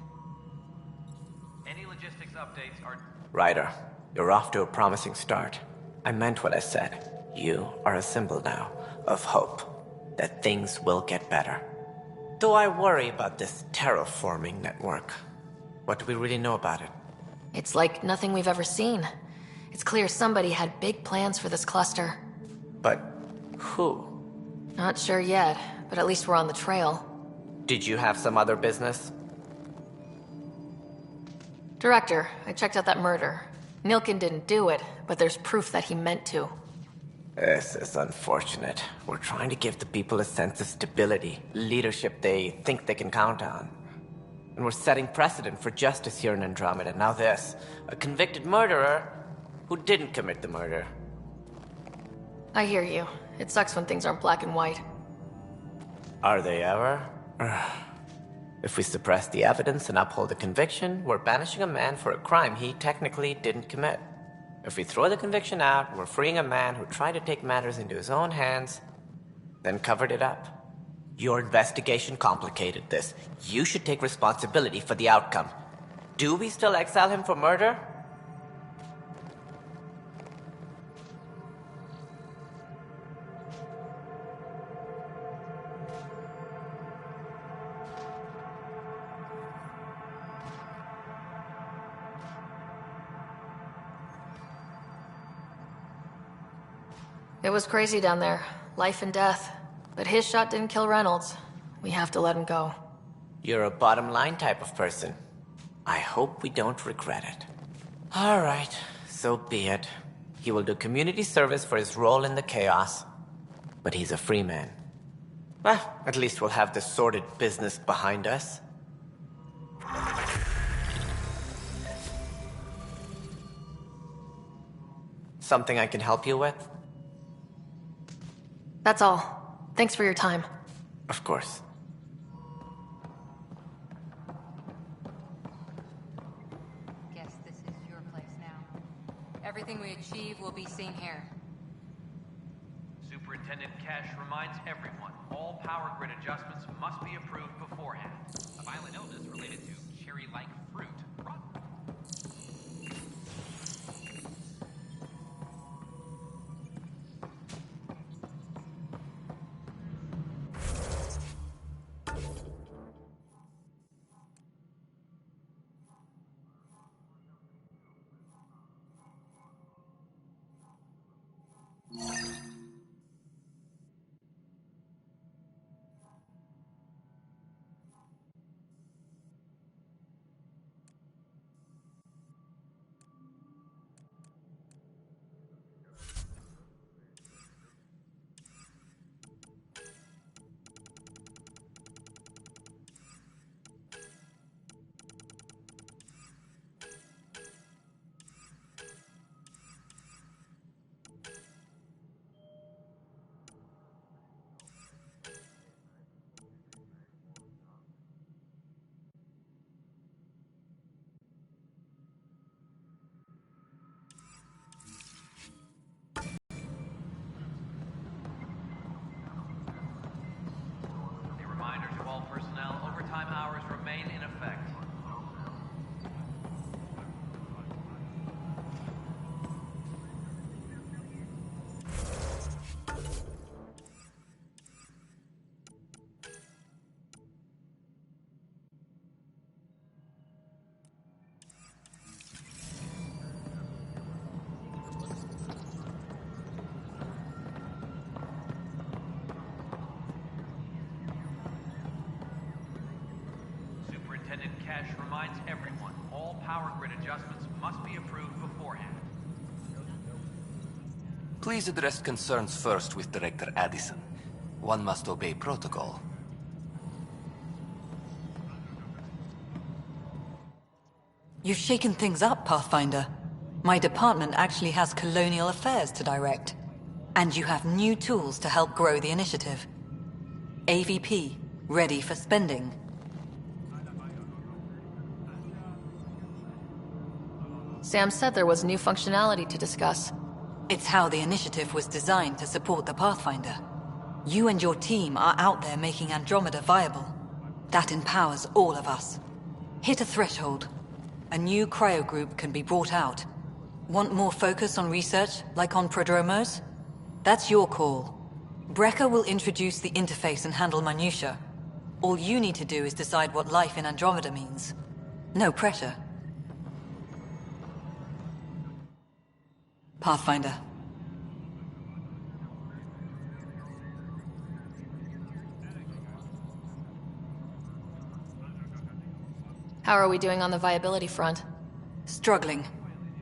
Any logistics updates are... Ryder, you're off to a promising start. I meant what I said. You are a symbol now of hope that things will get better. Though I worry about this terraforming network. What do we really know about it? It's like nothing we've ever seen. It's clear somebody had big plans for this cluster. But who? Not sure yet, but at least we're on the trail. Did you have some other business? Director, I checked out that murder. Nilkin didn't do it, but there's proof that he meant to. This is unfortunate. We're trying to give the people a sense of stability, leadership they think they can count on. And we're setting precedent for justice here in Andromeda. Now this. A convicted murderer who didn't commit the murder. I hear you. It sucks when things aren't black and white. Are they ever? If we suppress the evidence and uphold the conviction, we're banishing a man for a crime he technically didn't commit. If we throw the conviction out, we're freeing a man who tried to take matters into his own hands, then covered it up. Your investigation complicated this. You should take responsibility for the outcome. Do we still exile him for murder? It was crazy down there. Life and death. But his shot didn't kill Reynolds. We have to let him go. You're a bottom line type of person. I hope we don't regret it. All right, so be it. He will do community service for his role in the chaos. But he's a free man. Well, at least we'll have the sordid business behind us. Something I can help you with? That's all. Thanks for your time. Of course. Guess this is your place now. Everything we achieve will be seen here. Superintendent Cash reminds everyone all power grid adjustments must be approved beforehand. A violent illness related to cherry-like fruit. Personnel overtime hours remain in effect. Cash reminds everyone all power grid adjustments must be approved beforehand. Please address concerns first with Director Addison. One must obey protocol. You've shaken things up, Pathfinder. My department actually has colonial affairs to direct. And you have new tools to help grow the initiative. AVP, ready for spending. Sam said there was new functionality to discuss. It's how the initiative was designed to support the Pathfinder. You and your team are out there making Andromeda viable. That empowers all of us. Hit a threshold. A new cryo group can be brought out. Want more focus on research, like on Prodromos? That's your call. Brecker will introduce the interface and handle minutiae. All you need to do is decide what life in Andromeda means. No pressure. Pathfinder. How are we doing on the viability front? Struggling.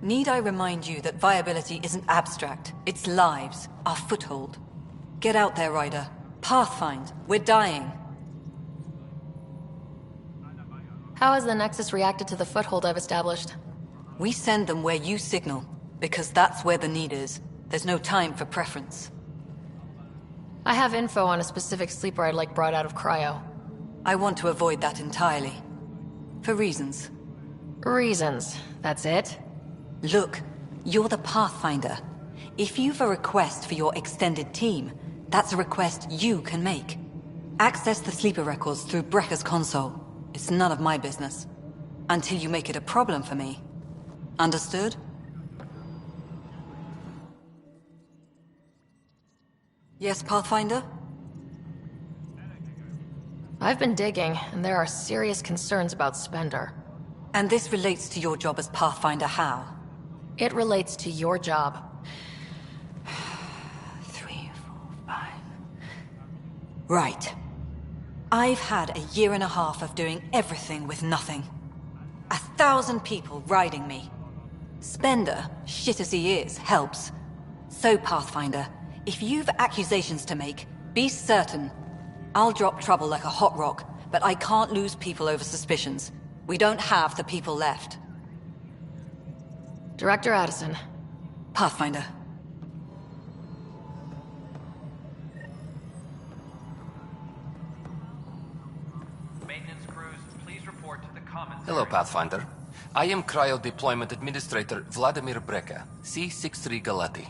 Need I remind you that viability isn't abstract? It's lives, our foothold. Get out there, Ryder. Pathfind. We're dying. How has the Nexus reacted to the foothold I've established? We send them where you signal. Because that's where the need is. There's no time for preference. I have info on a specific sleeper I'd like brought out of cryo. I want to avoid that entirely. For reasons. Reasons, that's it? Look, you're the Pathfinder. If you've a request for your extended team, that's a request you can make. Access the sleeper records through Brekker's console. It's none of my business. Until you make it a problem for me. Understood? Yes, Pathfinder? I've been digging, and there are serious concerns about Spender. And this relates to your job as Pathfinder how? It relates to your job. 3, 4, 5... Right. I've had a year and a half of doing everything with nothing. 1,000 people riding me. Spender, shit as he is, helps. So, Pathfinder, if you've accusations to make, be certain. I'll drop trouble like a hot rock, but I can't lose people over suspicions. We don't have the people left. Director Addison. Pathfinder. Maintenance crews, please report to the commissary. Hello, Pathfinder. I am Cryo Deployment Administrator Vladimir Breca, C-63 Galati.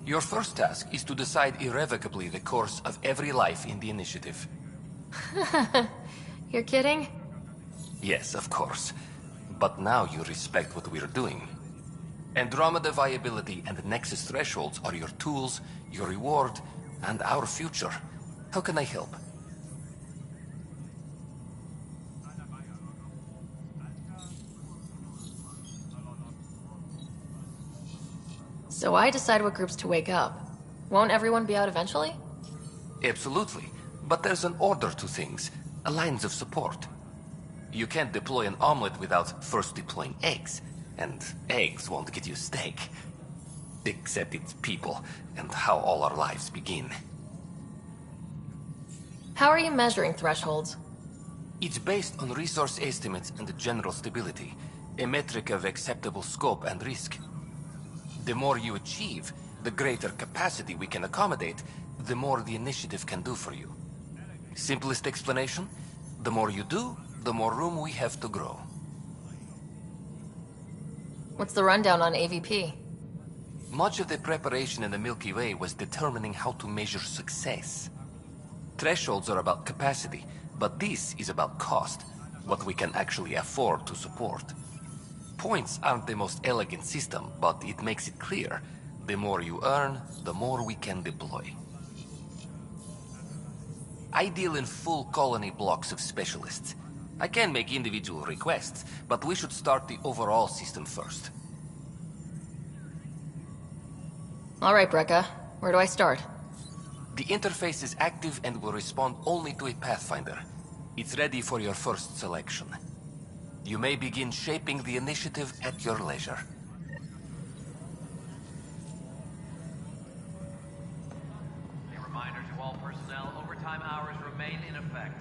Your first task is to decide irrevocably the course of every life in the initiative. You're kidding? Yes, of course. But now you respect what we're doing. Andromeda viability and Nexus thresholds are your tools, your reward, and our future. How can I help? So I decide what groups to wake up. Won't everyone be out eventually? Absolutely. But there's an order to things, lines of support. You can't deploy an omelet without first deploying eggs. And eggs won't get you steak. Except it's people, and how all our lives begin. How are you measuring thresholds? It's based on resource estimates and general stability, a metric of acceptable scope and risk. The more you achieve, the greater capacity we can accommodate, the more the initiative can do for you. Simplest explanation, the more you do, the more room we have to grow. What's the rundown on AVP? Much of the preparation in the Milky Way was determining how to measure success. Thresholds are about capacity, but this is about cost, what we can actually afford to support. Points aren't the most elegant system, but it makes it clear. The more you earn, the more we can deploy. I deal in full colony blocks of specialists. I can make individual requests, but we should start the overall system first. All right, Brekka. Where do I start? The interface is active and will respond only to a Pathfinder. It's ready for your first selection. You may begin shaping the initiative at your leisure. A reminder to all personnel, overtime hours remain in effect.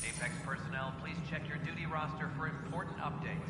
Apex personnel, please check your duty roster for important updates.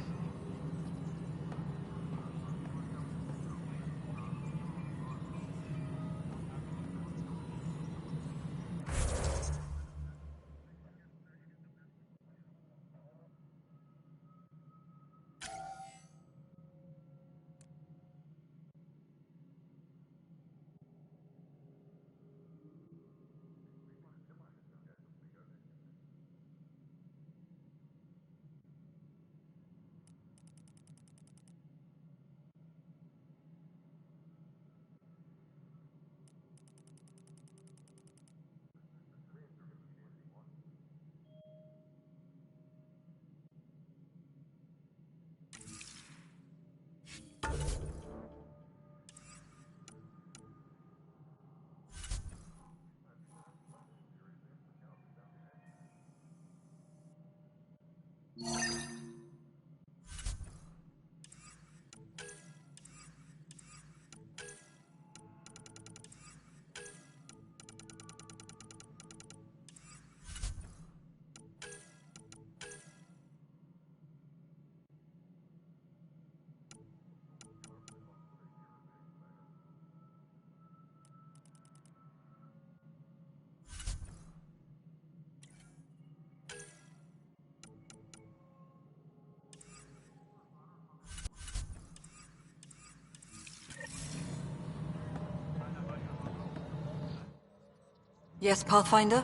Yes, Pathfinder?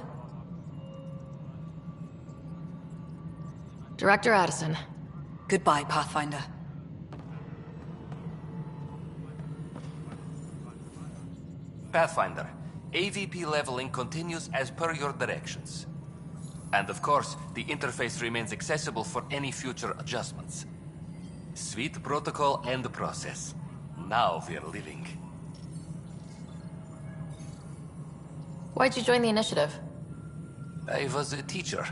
Director Addison. Goodbye, Pathfinder. Pathfinder, AVP leveling continues as per your directions. And of course, the interface remains accessible for any future adjustments. Sweet protocol and process. Now we're living. Why'd you join the initiative? I was a teacher.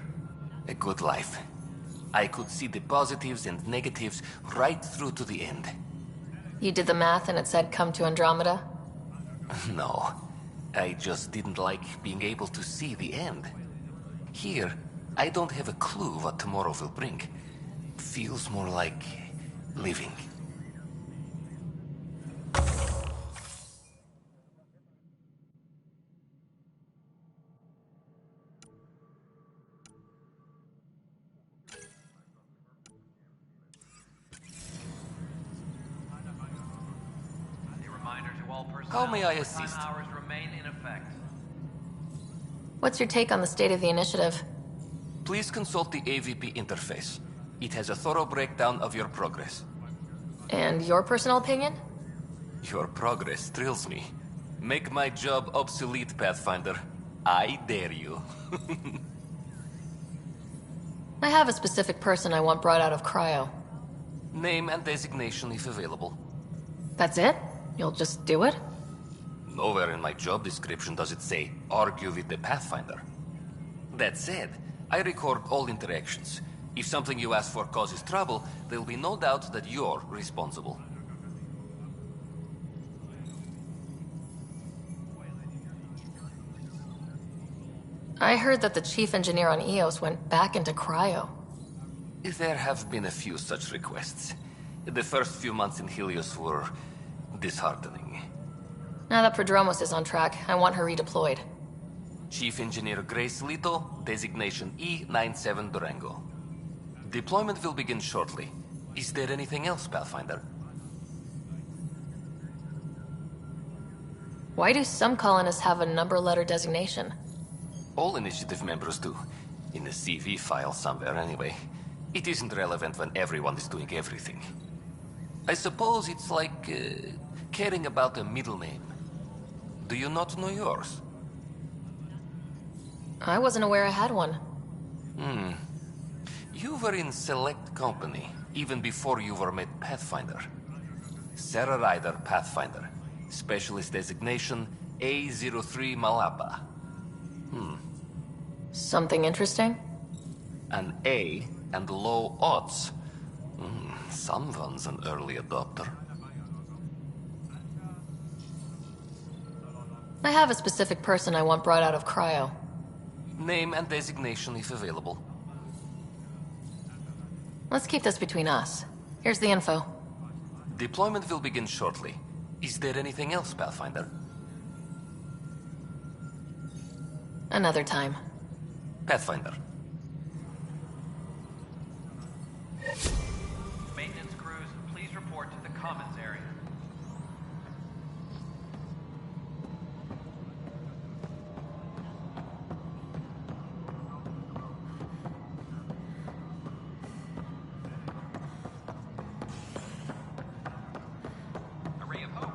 A good life. I could see the positives and negatives right through to the end. You did the math and it said come to Andromeda? No. I just didn't like being able to see the end. Here, I don't have a clue what tomorrow will bring. Feels more like living. How may I assist? Hours remain in effect. What's your take on the state of the initiative? Please consult the AVP interface. It has a thorough breakdown of your progress. And your personal opinion? Your progress thrills me. Make my job obsolete, Pathfinder. I dare you. I have a specific person I want brought out of cryo. Name and designation if available. That's it? You'll just do it? Nowhere in my job description does it say, argue with the Pathfinder. That said, I record all interactions. If something you ask for causes trouble, there'll be no doubt that you're responsible. I heard that the chief engineer on Eos went back into cryo. There have been a few such requests. The first few months in Helios were disheartening. Now that Prodromos is on track, I want her redeployed. Chief Engineer Grace Lito, designation E97 Durango. Deployment will begin shortly. Is there anything else, Pathfinder? Why do some colonists have a number letter designation? All initiative members do. In a CV file somewhere anyway. It isn't relevant when everyone is doing everything. I suppose it's like caring about a middle name. Do you not know yours? I wasn't aware I had one. You were in select company, even before you were made Pathfinder. Sarah Ryder, Pathfinder. Specialist designation A03 Malapa. Something interesting? An A and low odds. Someone's an early adopter. I have a specific person I want brought out of cryo. Name and designation if available. Let's keep this between us. Here's the info. Deployment will begin shortly. Is there anything else, Pathfinder? Another time. Pathfinder. Maintenance crews, please report to the commons area. A ray of hope.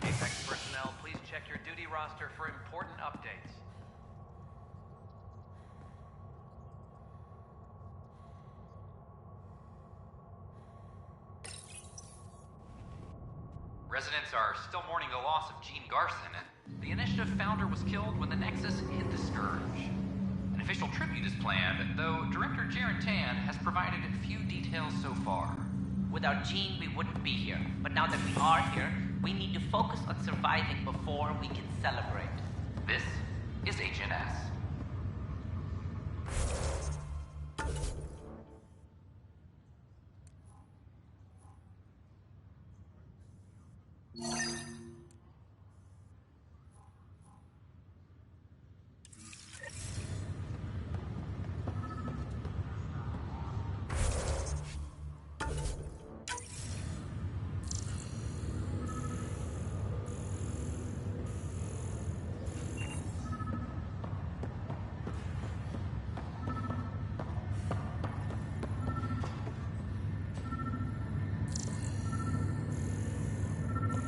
Apex personnel, please check your duty roster for important updates. Residents are still mourning the loss of Gene Garson. The Initiative founder was killed when the Nexus hit the Scourge. An official tribute is planned, though Director Jaren Tan has provided few details so far. Without Gene, we wouldn't be here. But now that we are here, we need to focus on surviving before we can celebrate. This is HNS.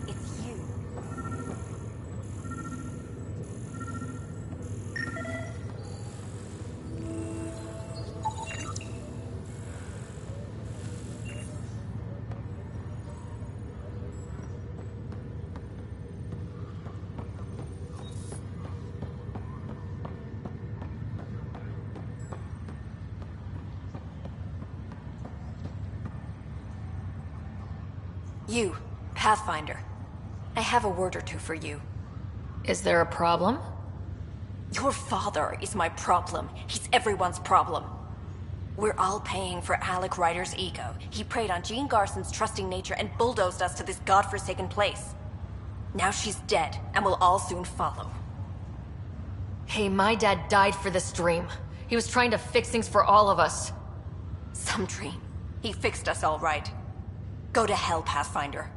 It's you. You, Pathfinder. I have a word or two for you. Is there a problem? Your father is my problem. He's everyone's problem. We're all paying for Alec Ryder's ego. He preyed on Jean Garson's trusting nature and bulldozed us to this godforsaken place. Now she's dead, and we'll all soon follow. Hey, my dad died for this dream. He was trying to fix things for all of us. Some dream. He fixed us all right. Go to hell, Pathfinder.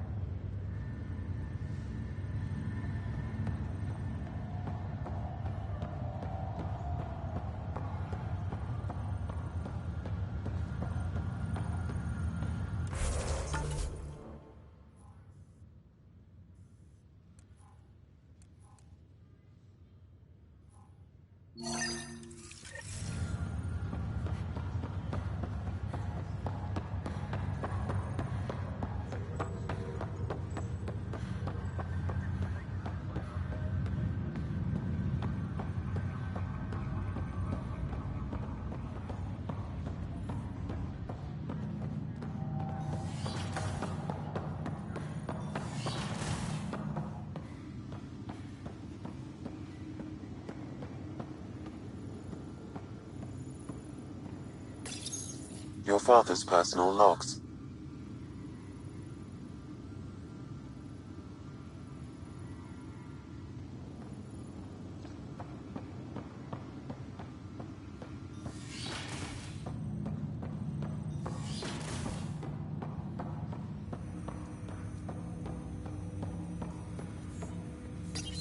Your father's personal logs.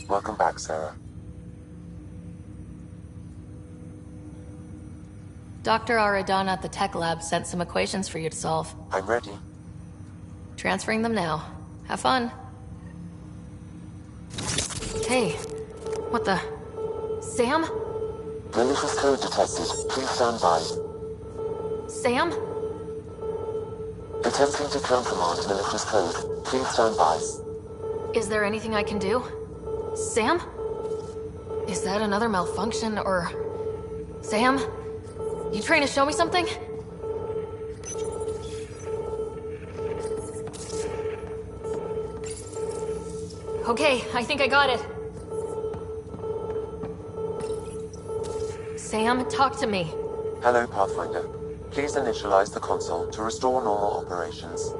Welcome back, Sarah. Dr. Aradon at the tech lab sent some equations for you to solve. I'm ready. Transferring them now. Have fun. Hey, what the... Sam? Malicious code detected. Please stand by. Sam? Attempting to countermand malicious code. Please stand by. Is there anything I can do? Sam? Is that another malfunction, or... Sam? You trying to show me something? Okay, I think I got it. Sam, talk to me. Hello, Pathfinder. Please initialize the console to restore normal operations.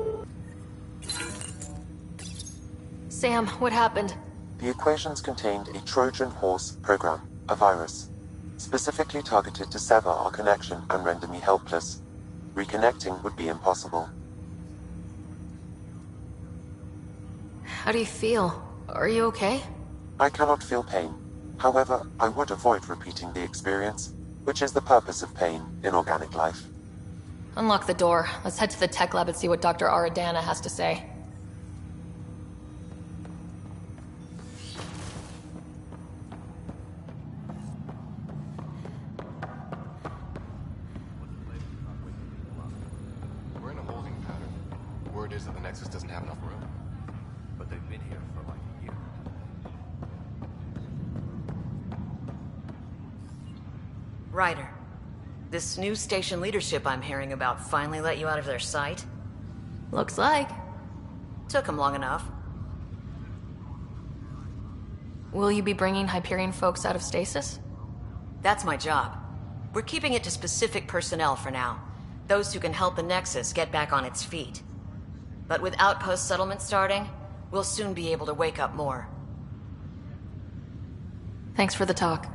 Sam, what happened? The equations contained a Trojan horse program, a virus, specifically targeted to sever our connection and render me helpless. Reconnecting would be impossible. How do you feel? Are you okay? I cannot feel pain. However, I would avoid repeating the experience, which is the purpose of pain in organic life. Unlock the door. Let's head to the tech lab and see what Dr. Aradana has to say. We're in a holding pattern. Word is that the Nexus doesn't have enough room. But they've been here for like a year. Ryder, this new station leadership I'm hearing about finally let you out of their sight? Looks like. Took them long enough. Will you be bringing Hyperion folks out of stasis? That's my job. We're keeping it to specific personnel for now. Those who can help the Nexus get back on its feet. But with outpost settlement starting, we'll soon be able to wake up more. Thanks for the talk.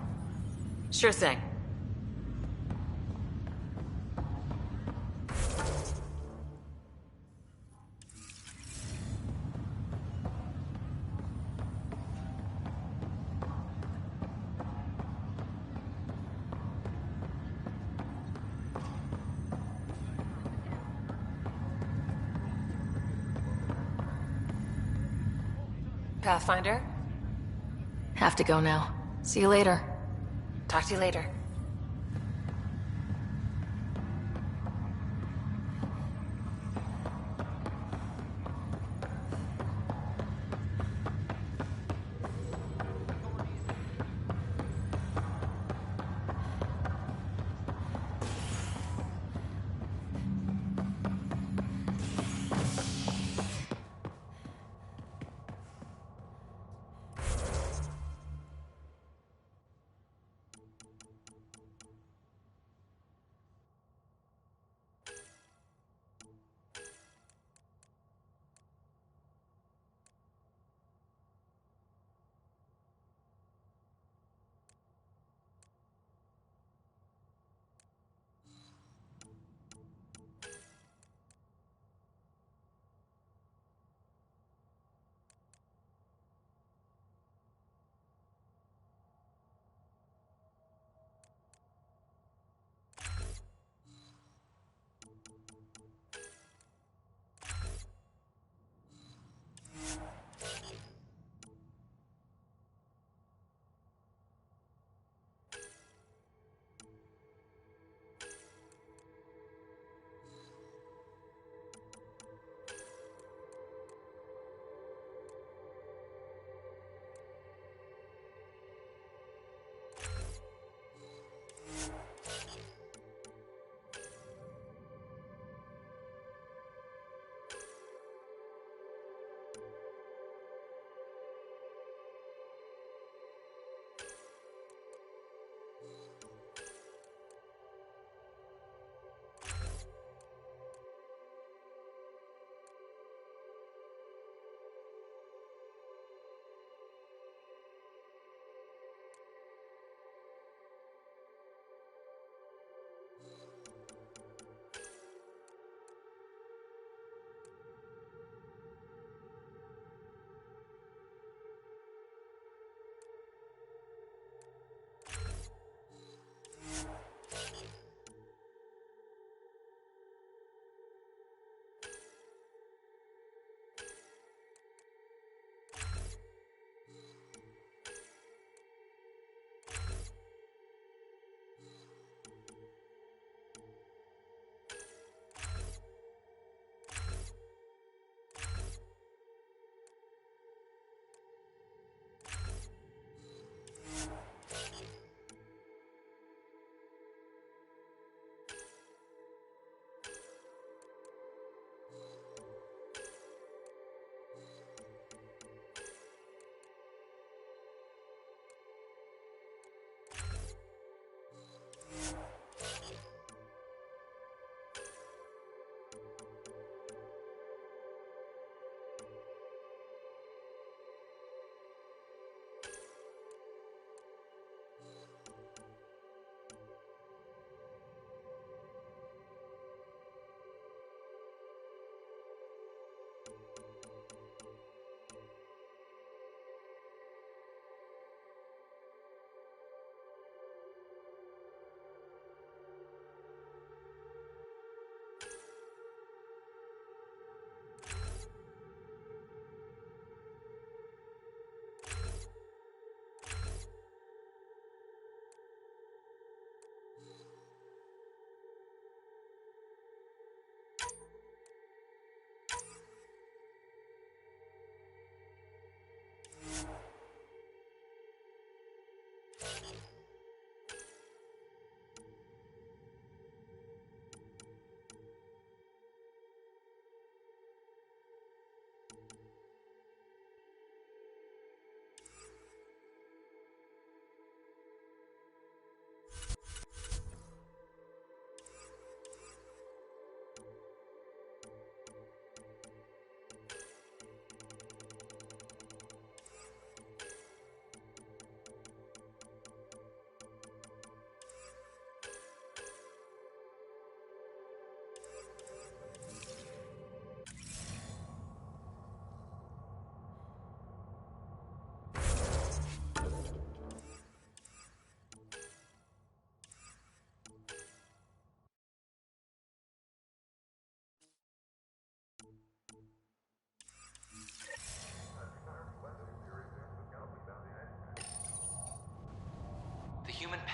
Sure thing. Pathfinder? Have to go now. See you later. Talk to you later.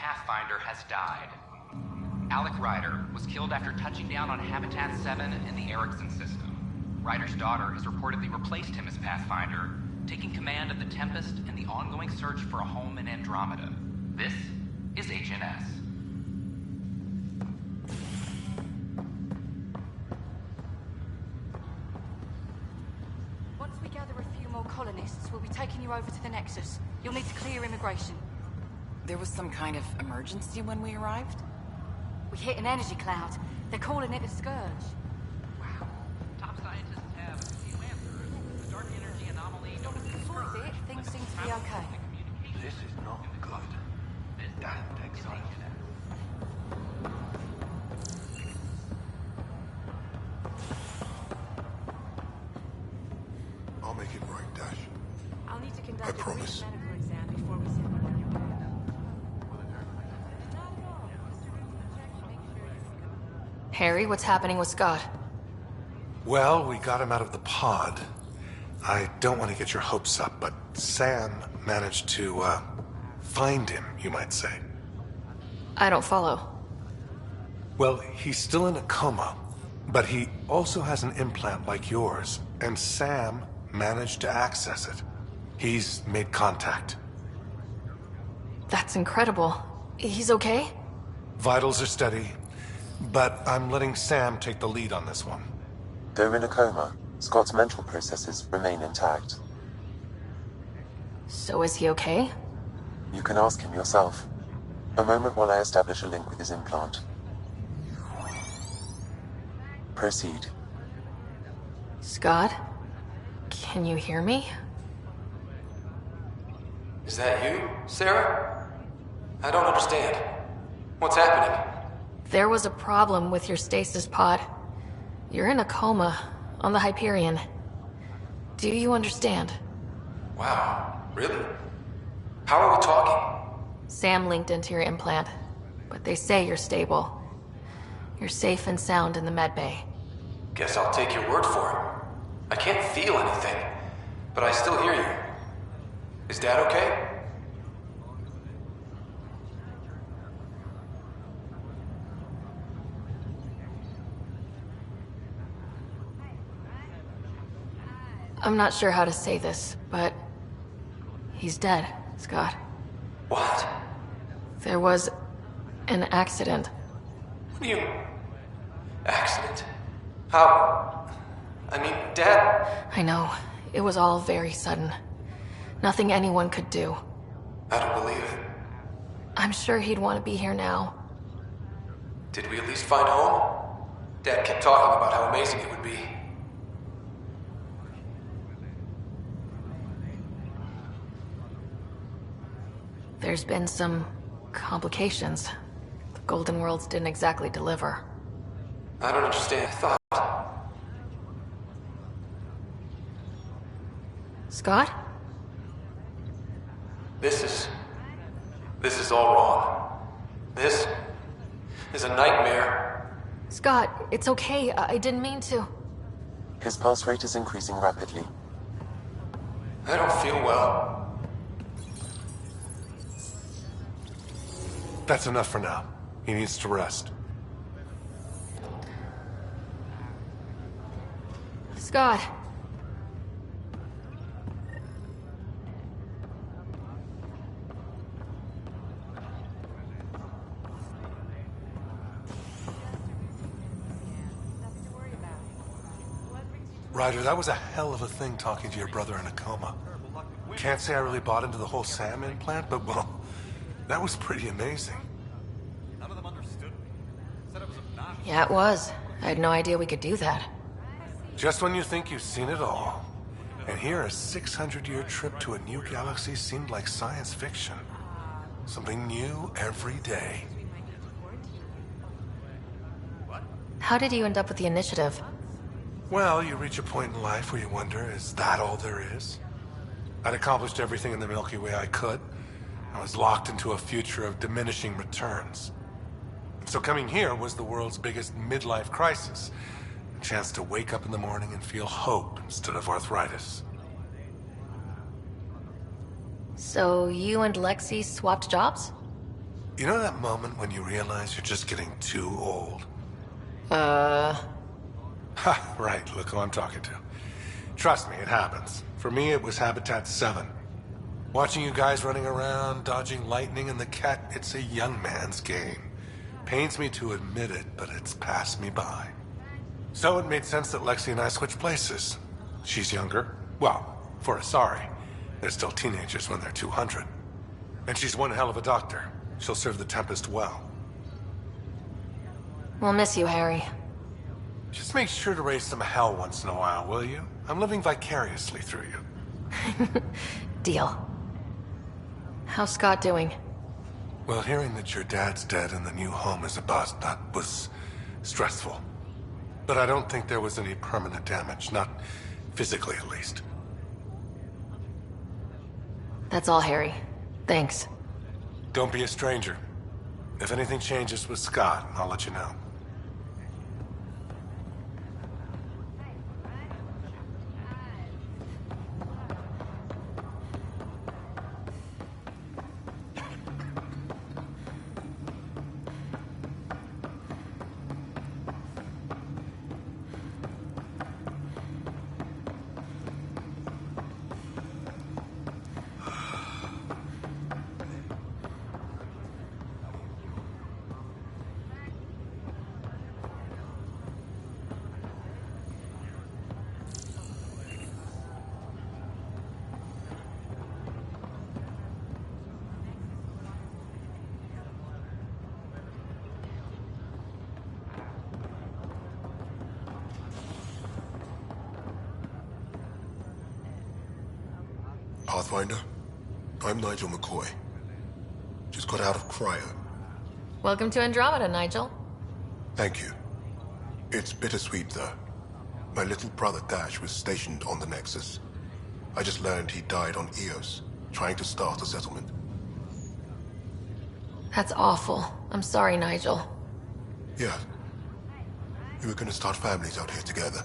Pathfinder has died. Alec Ryder was killed after touching down on Habitat 7 in the Erickson system. Ryder's daughter has reportedly replaced him as Pathfinder, taking command of the Tempest in the ongoing search for a home in Andromeda. This is HNS. Once we gather a few more colonists, we'll be taking you over to the Nexus. You'll need to clear immigration. There was some kind of emergency when we arrived? We hit an energy cloud. They're calling it a scourge. Top scientists have a few answers. The dark energy anomaly known as the Before scourge. it, things seem to be okay. This is not good. Damn exile. I'll make it right, Dash. I'll need to conduct I promise. a brief medical exam before we send you on your way. Harry, what's happening with Scott? Well, we got him out of the pod. I don't want to get your hopes up, but Sam managed to, find him, you might say. I don't follow. Well, he's still in a coma, but he also has an implant like yours, and Sam managed to access it. He's made contact. That's incredible. He's okay? Vitals are steady, but I'm letting Sam take the lead on this one. Though in a coma, Scott's mental processes remain intact. So is he okay? You can ask him yourself. A moment while I establish a link with his implant. Proceed. Scott? Can you hear me? Is that you, Sarah? I don't understand. What's happening? There was a problem with your stasis pod. You're in a coma on the Hyperion. Do you understand? Wow, really? How are we talking? Sam linked into your implant, but they say you're stable. You're safe and sound in the medbay. Guess I'll take your word for it. I can't feel anything, but I still hear you. Is Dad okay? I'm not sure how to say this, but he's dead, Scott. What? There was an accident. What do you... Accident? How... I mean, Dad... I know. It was all very sudden. Nothing anyone could do. I don't believe it. I'm sure he'd want to be here now. Did we at least find home? Dad kept talking about how amazing it would be. There's been some complications. The Golden Worlds didn't exactly deliver. I don't understand. I thought... Scott? This is all wrong. This is a nightmare. Scott, it's okay. I didn't mean to. His pulse rate is increasing rapidly. I don't feel well. That's enough for now. He needs to rest. Scott. Ryder, that was a hell of a thing talking to your brother in a coma. Can't say I really bought into the whole Sam implant, but well, that was pretty amazing. None of them understood me. Said it was obnoxious. Yeah, it was. I had no idea we could do that. Just when you think you've seen it all. And here, a 600-year trip to a new galaxy seemed like science fiction. Something new every day. How did you end up with the initiative? Well, you reach a point in life where you wonder, is that all there is? I'd accomplished everything in the Milky Way I could. I was locked into a future of diminishing returns. So coming here was the world's biggest midlife crisis. A chance to wake up in the morning and feel hope instead of arthritis. So you and Lexi swapped jobs? You know that moment when you realize you're just getting too old? Ha, right, look who I'm talking to. Trust me, it happens. For me, it was Habitat 7. Watching you guys running around, dodging lightning and the cat, it's a young man's game. Pains me to admit it, but it's passed me by. So it made sense that Lexi and I switched places. She's younger. Well, for Asari. They're still teenagers when they're 200. And she's one hell of a doctor. She'll serve the Tempest well. We'll miss you, Harry. Just make sure to raise some hell once in a while, will you? I'm living vicariously through you. Deal. How's Scott doing? Well, hearing that your dad's dead and the new home is a bust, that was stressful. But I don't think there was any permanent damage, not physically at least. That's all, Harry. Thanks. Don't be a stranger. If anything changes with Scott, I'll let you know. Pathfinder, I'm Nigel McCoy. Just got out of cryo. Welcome to Andromeda, Nigel. Thank you. It's bittersweet, though. My little brother Dash was stationed on the Nexus. I just learned he died on Eos, trying to start a settlement. That's awful. I'm sorry, Nigel. Yeah. We were gonna start families out here together.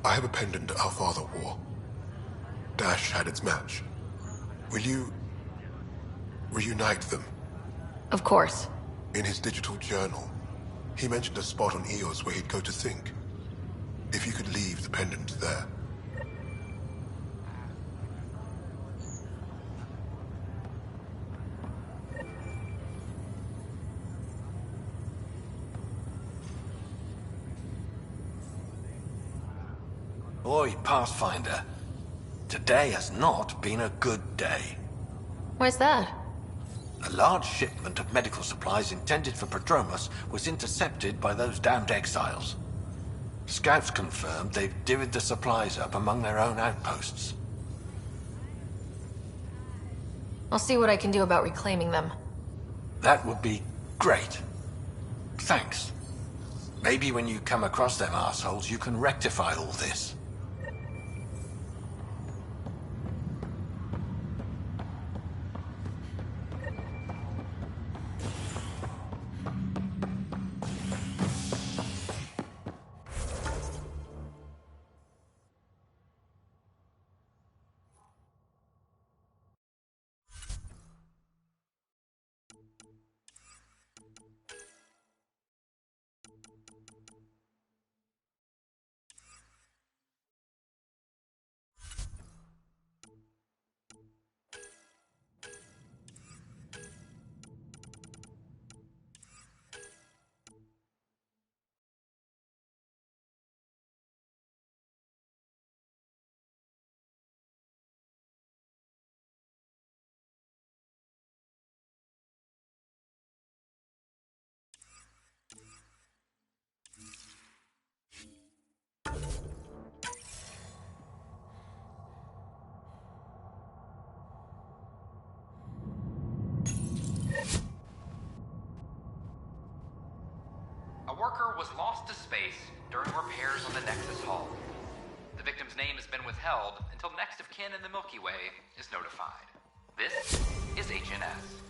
I have a pendant our father wore. Dash had its match. Will you reunite them? Of course. In his digital journal, he mentioned a spot on Eos where he'd go to think. If you could leave the pendant there. Oi, Pathfinder. Today has not been a good day. Why's that? A large shipment of medical supplies intended for Prodromos was intercepted by those damned exiles. Scouts confirmed they've divvied the supplies up among their own outposts. I'll see what I can do about reclaiming them. That would be great. Thanks. Maybe when you come across them assholes, you can rectify all this. A worker was lost to space during repairs on the Nexus hull. The victim's name has been withheld until next of kin in the Milky Way is notified. This is HNS.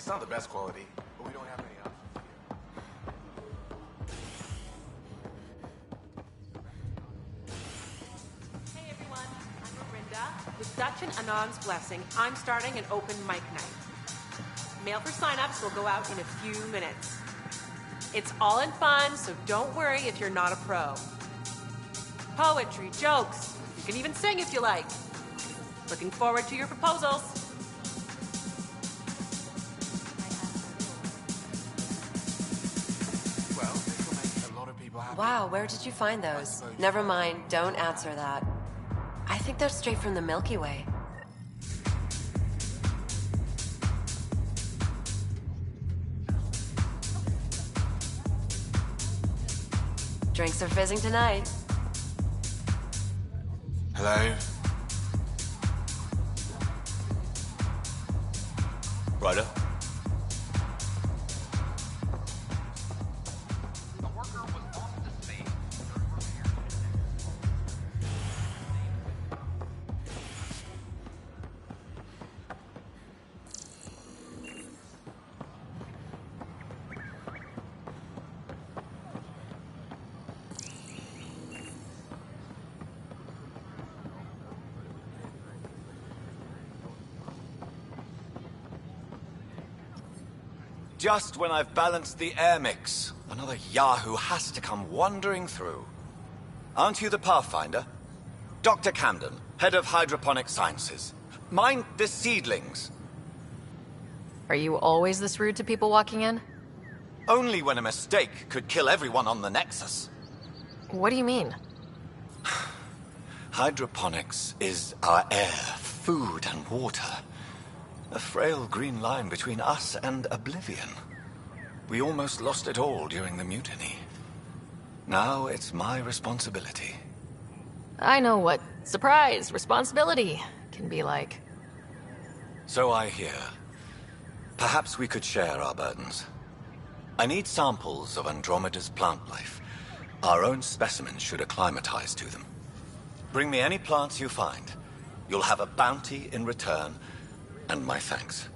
It's not the best quality, but we don't have any options. Hey everyone, I'm Marinda. With Dutch and Anon's blessing, I'm starting an open mic night. Mail for signups will go out in a few minutes. It's all in fun, so don't worry if you're not a pro. Poetry, jokes, you can even sing if you like. Looking forward to your proposals. Well, this will make a lot of people happy. Wow, where did you find those? Never mind, don't answer that. I think they're straight from the Milky Way. Drinks are fizzing tonight. Hello? Ryder? Just when I've balanced the air mix, another Yahoo has to come wandering through. Aren't you the Pathfinder? Dr. Camden, head of hydroponic sciences. Mind the seedlings. Are you always this rude to people walking in? Only when a mistake could kill everyone on the Nexus. What do you mean? Hydroponics is our air, food, and water. A frail green line between us and oblivion. We almost lost it all during the mutiny. Now it's my responsibility. I know what surprise, responsibility can be like. So I hear. Perhaps we could share our burdens. I need samples of Andromeda's plant life. Our own specimens should acclimatize to them. Bring me any plants you find. You'll have a bounty in return, and my thanks.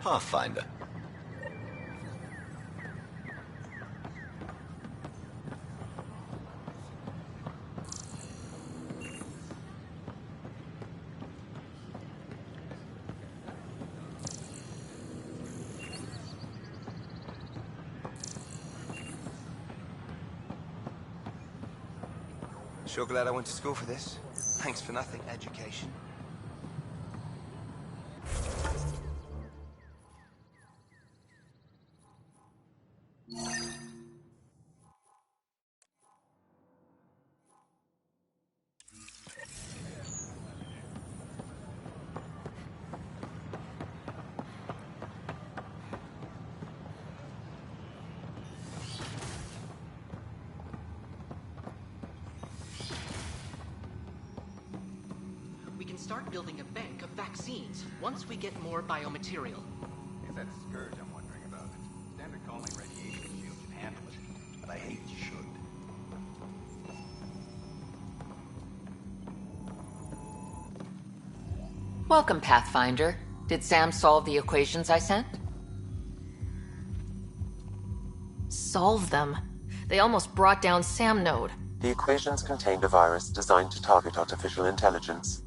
Pathfinder. Sure glad I went to school for this. Thanks for nothing, education. We can start building a bank of vaccines once we get more biomaterial. It's that scourge I'm wondering about. Standard calling radiation shield can handle it, but I hate should. Welcome, Pathfinder. Did Sam solve the equations I sent? Solve them? They almost brought down Sam Node. The equations contained a virus designed to target artificial intelligence.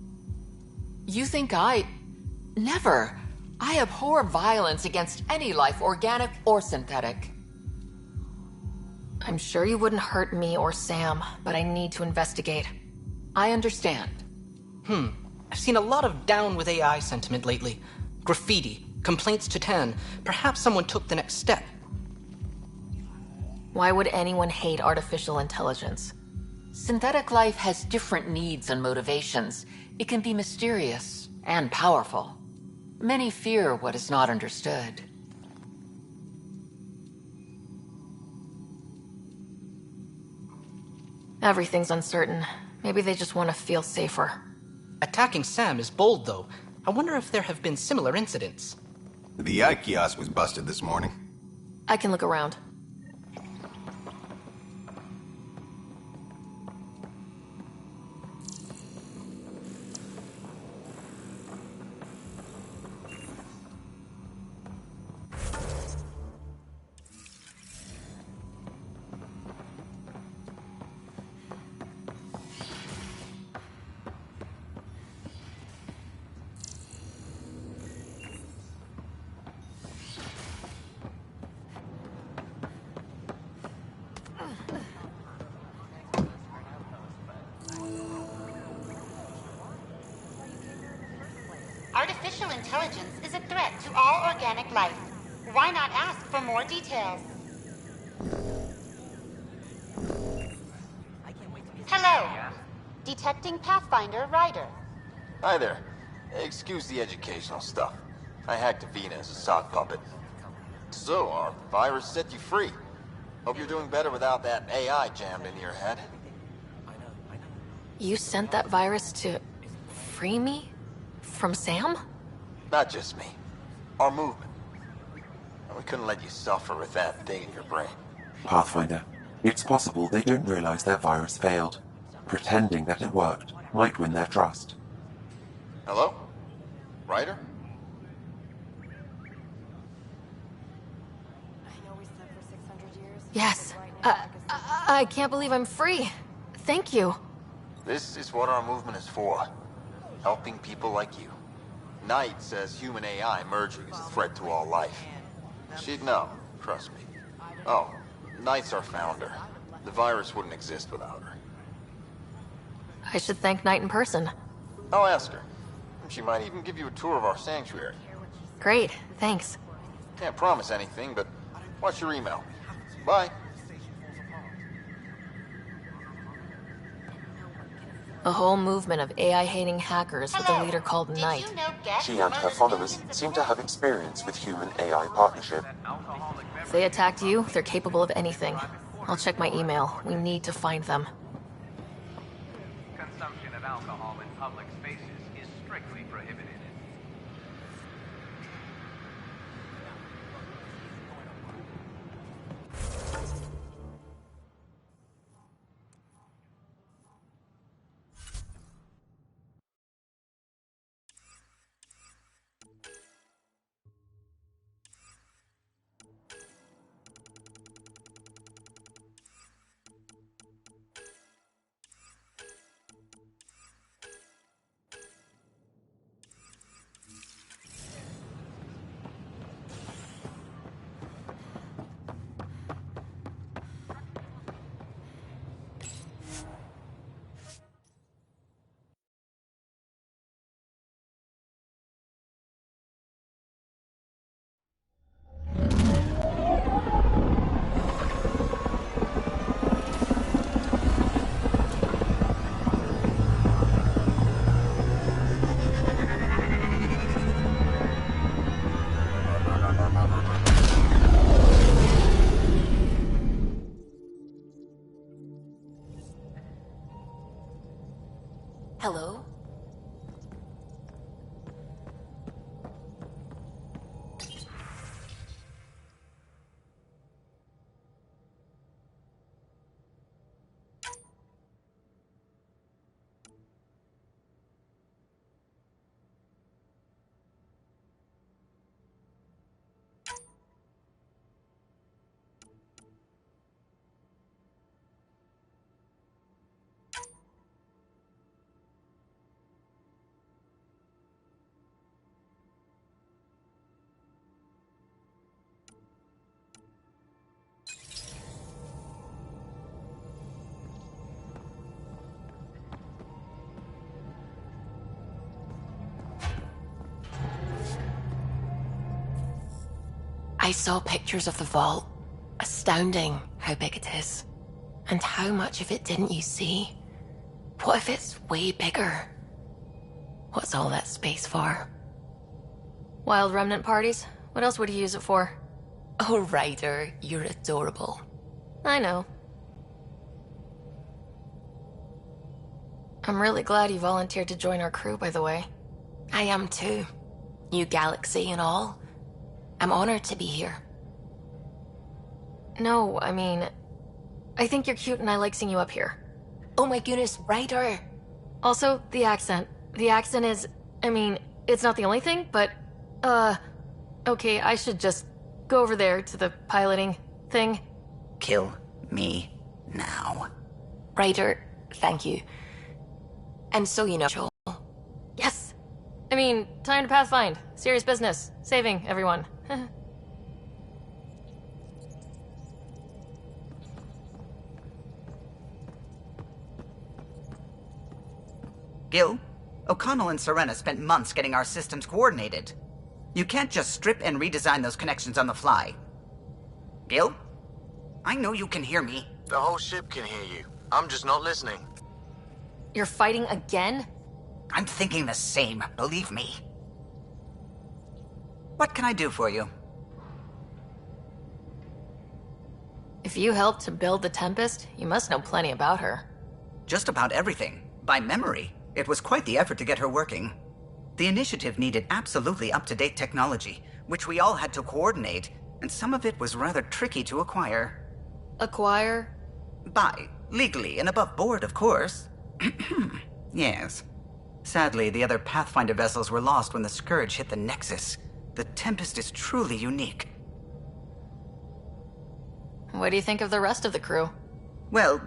You think Never. I abhor violence against any life, organic or synthetic. I'm sure you wouldn't hurt me or Sam, but I need to investigate. I understand. I've seen a lot of down with AI sentiment lately. Graffiti, complaints to 10. Perhaps someone took the next step. Why would anyone hate artificial intelligence? Synthetic life has different needs and motivations. It can be mysterious and powerful. Many fear what is not understood. Everything's uncertain. Maybe they just want to feel safer. Attacking Sam is bold, though. I wonder if there have been similar incidents. The AI kiosk was busted this morning. I can look around. artificial intelligence is a threat to all organic life. Why not ask for more details? Hello. Detecting Pathfinder Ryder. Hi there. Excuse the educational stuff. I hacked Avina as a sock puppet. So, our virus set you free. Hope you're doing better without that AI jammed into your head. You sent that virus to free me? From Sam? Not just me. Our movement. We couldn't let you suffer with that thing in your brain. Pathfinder, it's possible they don't realize their virus failed. Pretending that it worked might win their trust. Hello? Ryder? Yes. I can't believe I'm free. Thank you. This is what our movement is for. Helping people like you. Knight says human AI merging is a threat to all life. She'd know, trust me. Oh, Knight's our founder. The virus wouldn't exist without her. I should thank Knight in person. I'll ask her. She might even give you a tour of our sanctuary. Great, thanks. Can't promise anything, but watch your email. Bye. A whole movement of AI-hating hackers with a leader called Knight. She and her followers seem to have experience with human-AI partnership. If they attacked you, they're capable of anything. I'll check my email. We need to find them. Consumption of alcohol in public spaces is strictly prohibited. Hello? I saw pictures of the vault. Astounding how big it is. And how much of it didn't you see? What if it's way bigger? What's all that space for? Wild remnant parties? What else would you use it for? Oh, Ryder, you're adorable. I know. I'm really glad you volunteered to join our crew, by the way. I am too. New galaxy and all. I'm honored to be here. No, I mean, I think you're cute and I like seeing you up here. Oh my goodness, Ryder! Also, the accent. The accent is, I mean, it's not the only thing, but, okay, I should just go over there to the piloting thing. Kill me now. Ryder, thank you. And so you know, Joel. Yes! I mean, time to Pathfind. Serious business. Saving everyone. Gil, O'Connell and Serena spent months getting our systems coordinated. You can't just strip and redesign those connections on the fly. Gil? I know you can hear me. The whole ship can hear you. I'm just not listening. You're fighting again? I'm thinking the same, believe me. What can I do for you? If you helped to build the Tempest, you must know plenty about her. Just about everything. By memory. It was quite the effort to get her working. The initiative needed absolutely up-to-date technology, which we all had to coordinate, and some of it was rather tricky to acquire. Acquire? Buy. Legally and above board, of course. Yes. Sadly, the other Pathfinder vessels were lost when the Scourge hit the Nexus. The Tempest is truly unique. What do you think of the rest of the crew? Well,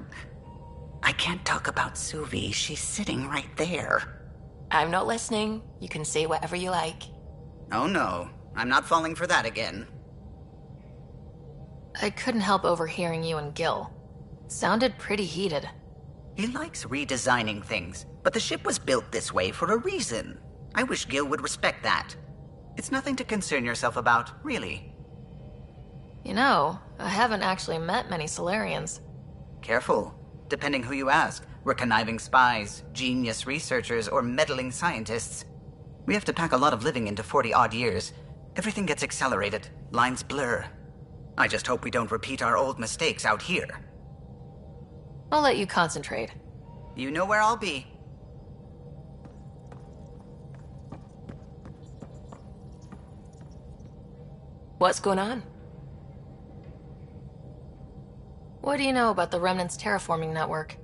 I can't talk about Suvi. She's sitting right there. I'm not listening. You can say whatever you like. Oh no, I'm not falling for that again. I couldn't help overhearing you and Gil. It sounded pretty heated. He likes redesigning things, but the ship was built this way for a reason. I wish Gil would respect that. It's nothing to concern yourself about, really. You know, I haven't actually met many Solarians. Careful. Depending who you ask, we're conniving spies, genius researchers, or meddling scientists. We have to pack a lot of living into 40-odd years. Everything gets accelerated, lines blur. I just hope we don't repeat our old mistakes out here. I'll let you concentrate. You know where I'll be. What's going on? What do you know about the Remnant's terraforming network?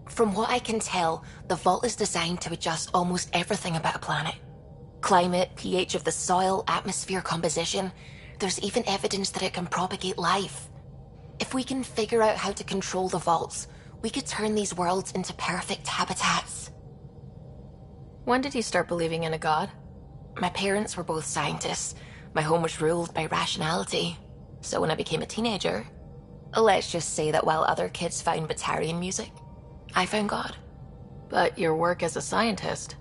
From what I can tell, the vault is designed to adjust almost everything about a planet. Climate, pH of the soil, atmosphere composition. There's even evidence that it can propagate life. If we can figure out how to control the vaults, we could turn these worlds into perfect habitats. When did you start believing in a god? My parents were both scientists. My home was ruled by rationality. So when I became a teenager, let's just say that while other kids found Batarian music, I found God. But your work as a scientist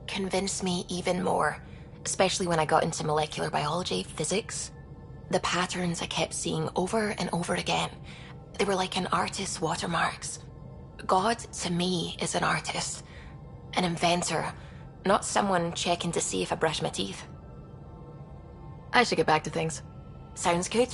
convinced me even more, especially when I got into molecular biology, physics. The patterns I kept seeing over and over again, they were like an artist's watermarks. God, to me, is an artist, an inventor, not someone checking to see if I brush my teeth. I should get back to things. Sounds good?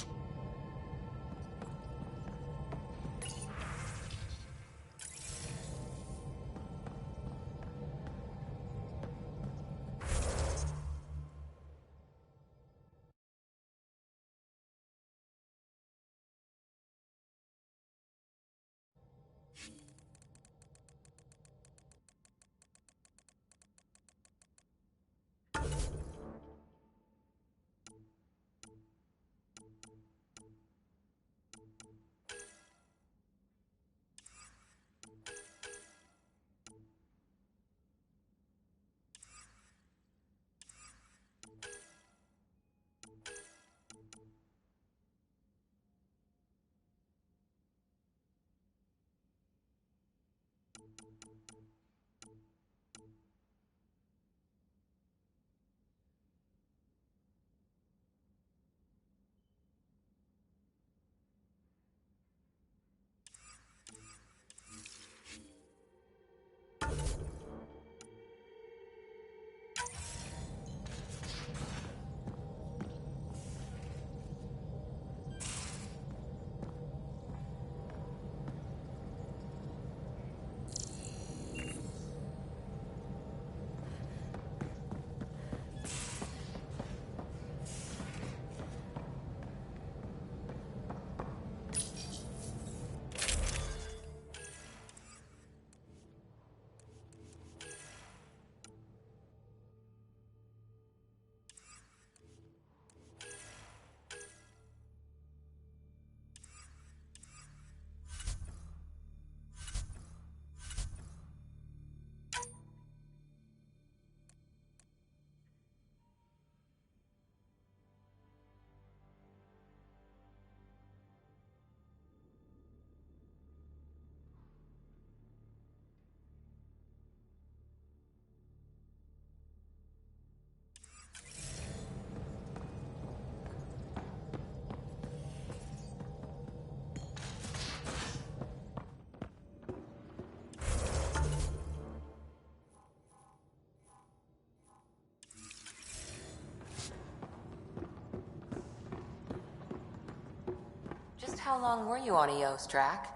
How long were you on EO's track?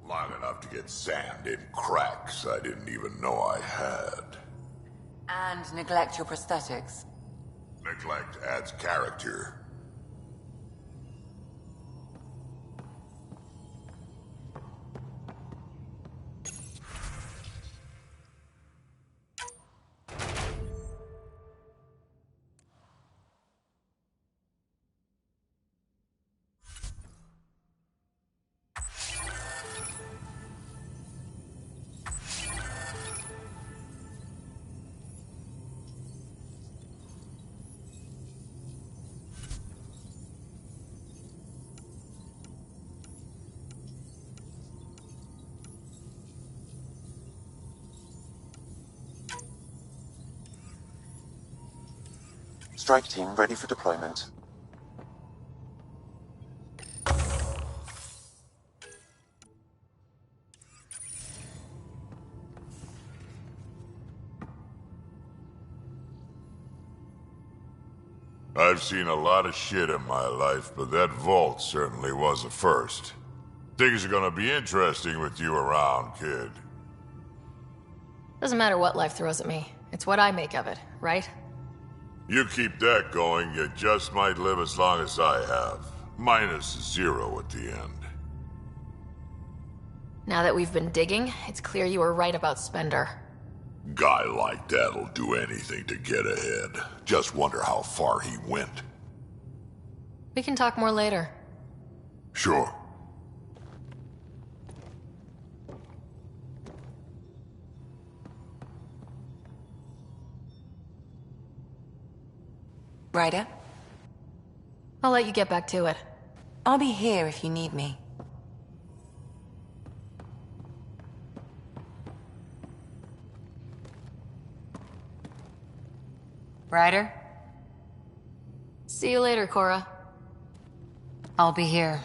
Long enough to get sand in cracks I didn't even know I had. And neglect your prosthetics. Neglect adds character. Strike team ready for deployment. I've seen a lot of shit in my life, but that vault certainly was a first. Things are gonna be interesting with you around, kid. Doesn't matter what life throws at me. It's what I make of it, right? You keep that going, you just might live as long as I have. Minus 0 at the end. Now that we've been digging, it's clear you were right about Spender. Guy like that'll do anything to get ahead. Just wonder how far he went. We can talk more later. Sure. Ryder? I'll let you get back to it. I'll be here if you need me. Ryder? See you later, Cora. I'll be here.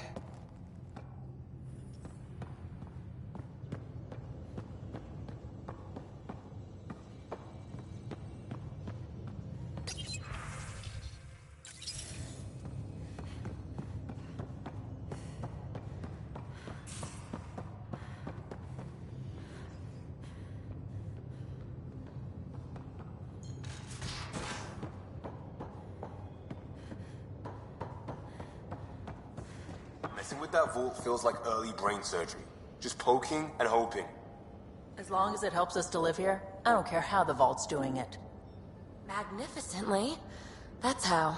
Messing with that vault feels like early brain surgery. Just poking and hoping. As long as it helps us to live here, I don't care how the vault's doing it. Magnificently. That's how.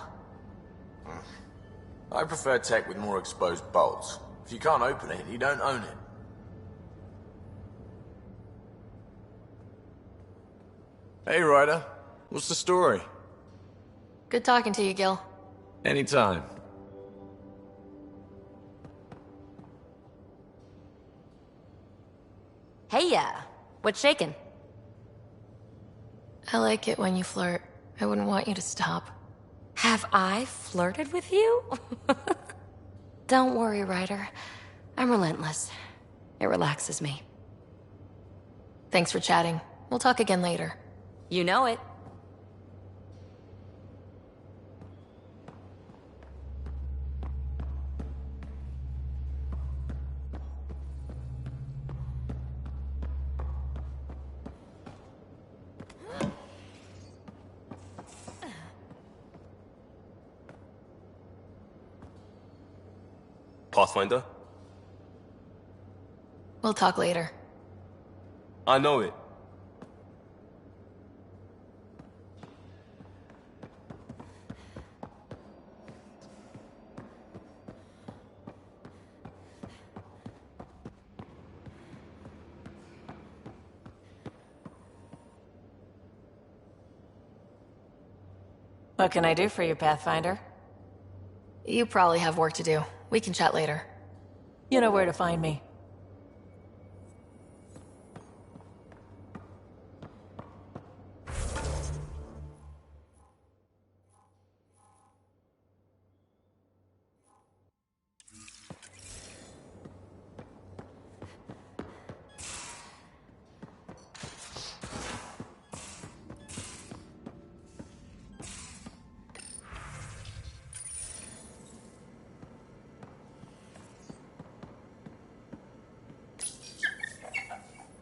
I prefer tech with more exposed bolts. If you can't open it, you don't own it. Hey, Ryder. What's the story? Good talking to you, Gil. Anytime. Hey, what's shaking? I like it when you flirt. I wouldn't want you to stop. Have I flirted with you? Don't worry, Ryder. I'm relentless. It relaxes me. Thanks for chatting. We'll talk again later. You know it. Pathfinder? We'll talk later. I know it. What can I do for you, Pathfinder? You probably have work to do. We can chat later. You know where to find me.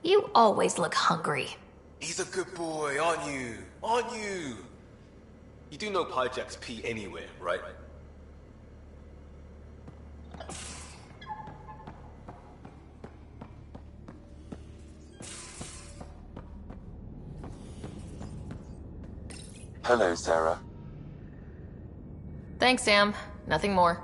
You always look hungry. He's a good boy, aren't you? Aren't you? You do know Pyjack's pee anywhere, right? Hello, Sarah. Thanks, Sam. Nothing more.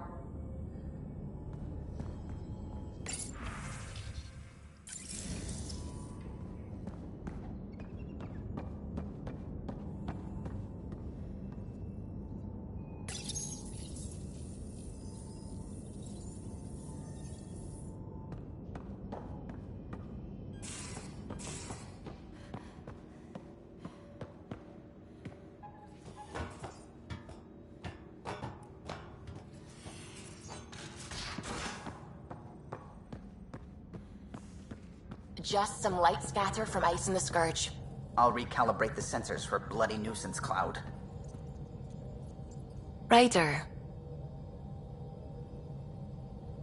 Just some light scatter from ice in the Scourge. I'll recalibrate the sensors for bloody nuisance cloud. Ryder.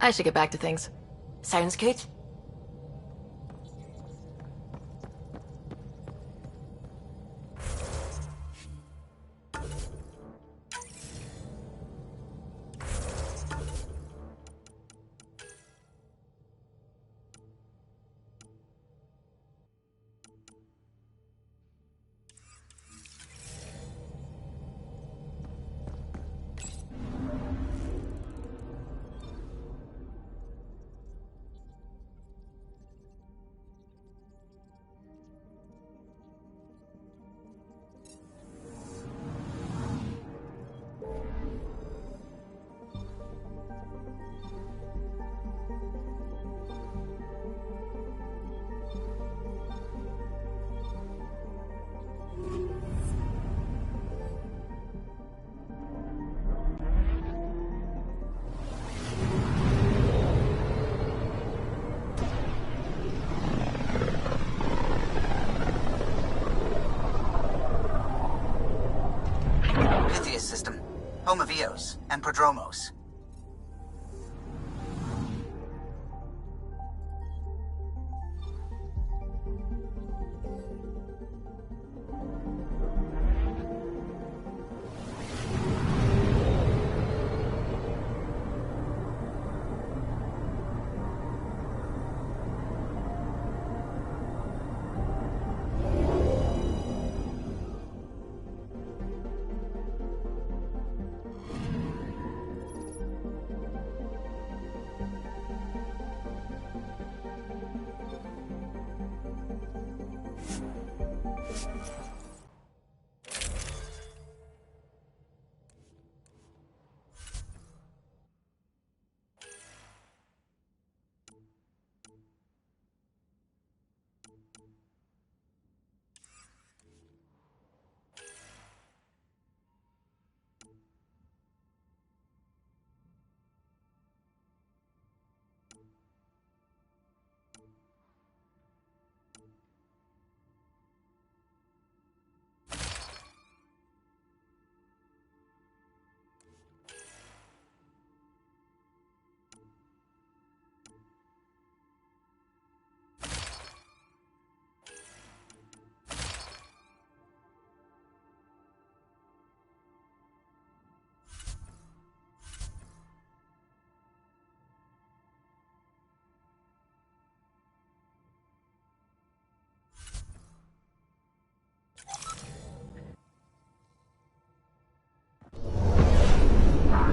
I should get back to things. Sounds good? System, home of Eos and Prodromos.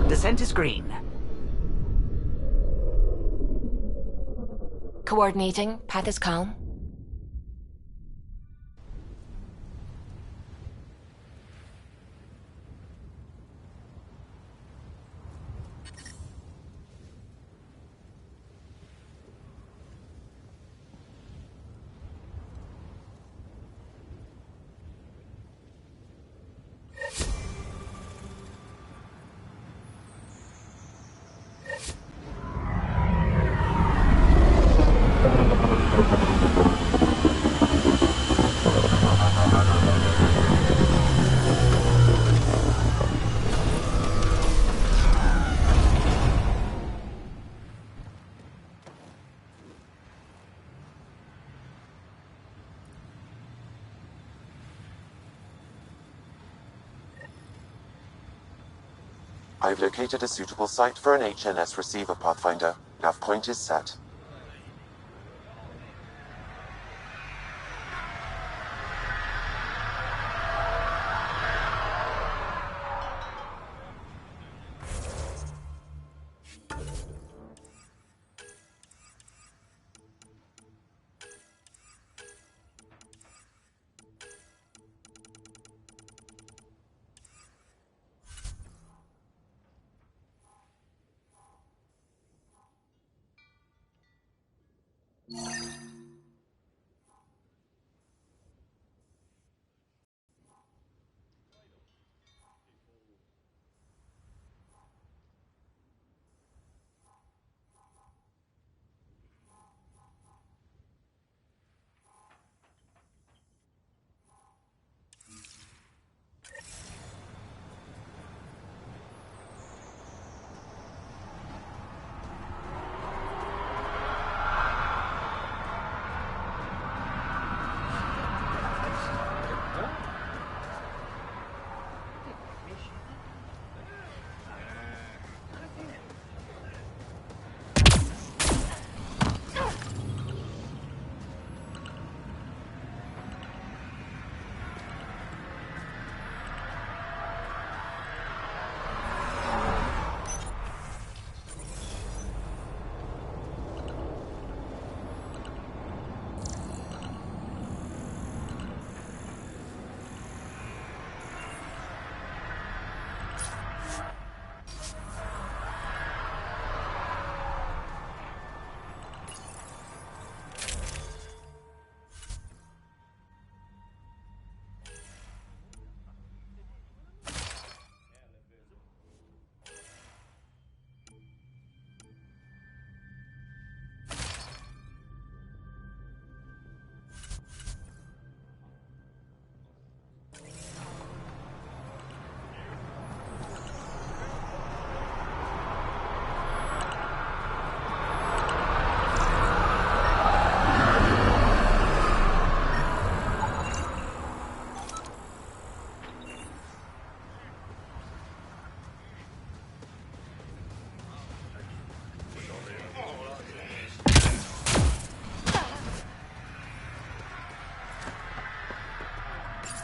Descent is green. Coordinating. Path is calm. I've located a suitable site for an HNS receiver, Pathfinder. Nav point is set.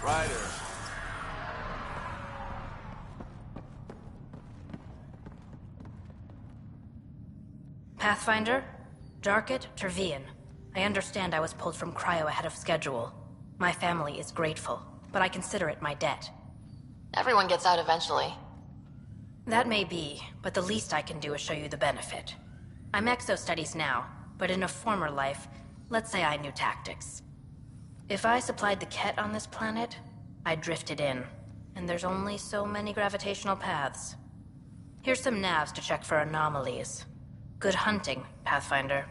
Ryder. Pathfinder? Darket, Tervian. I understand I was pulled from cryo ahead of schedule. My family is grateful, but I consider it my debt. Everyone gets out eventually. That may be, but the least I can do is show you the benefit. I'm exo-studies now, but in a former life, let's say I knew tactics. If I supplied the Ket on this planet, I drifted in, and there's only so many gravitational paths. Here's some navs to check for anomalies. Good hunting, Pathfinder.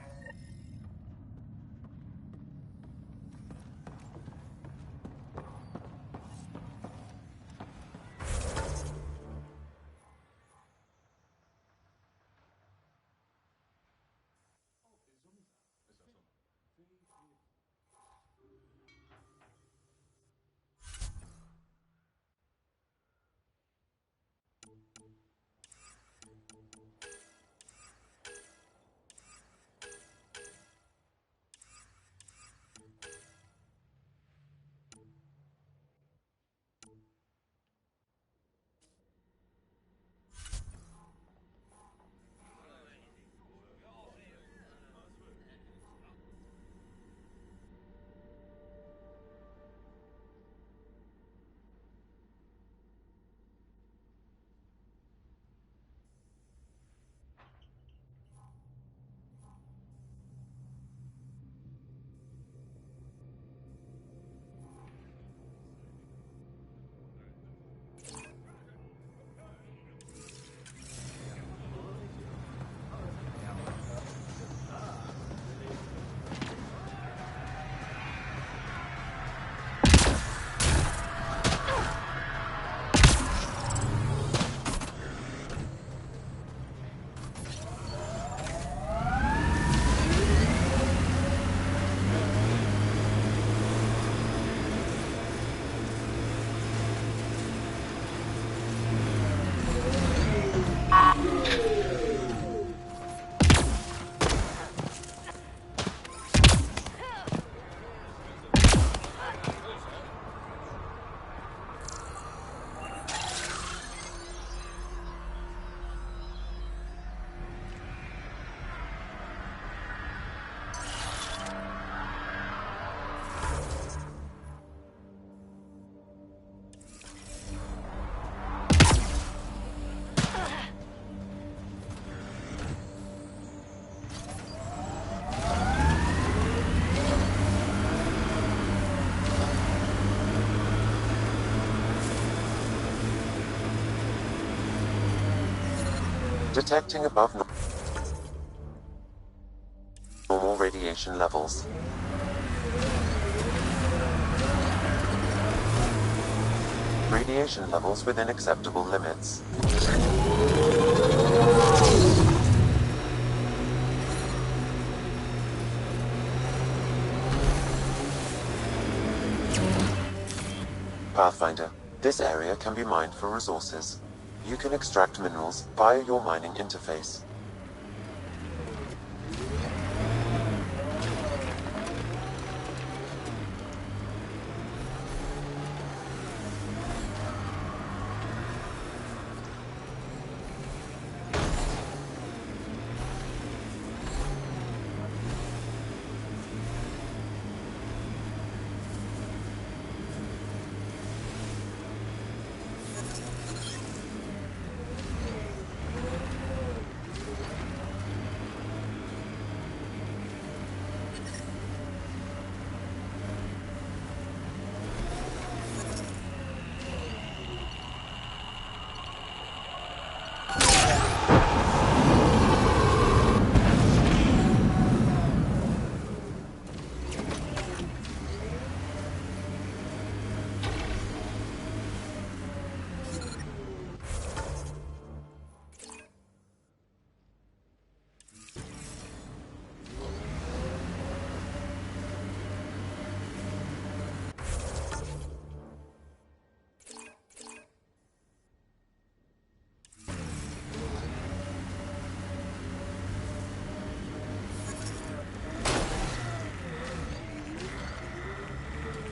Detecting above normal radiation levels. Radiation levels within acceptable limits. Pathfinder, this area can be mined for resources. You can extract minerals via your mining interface.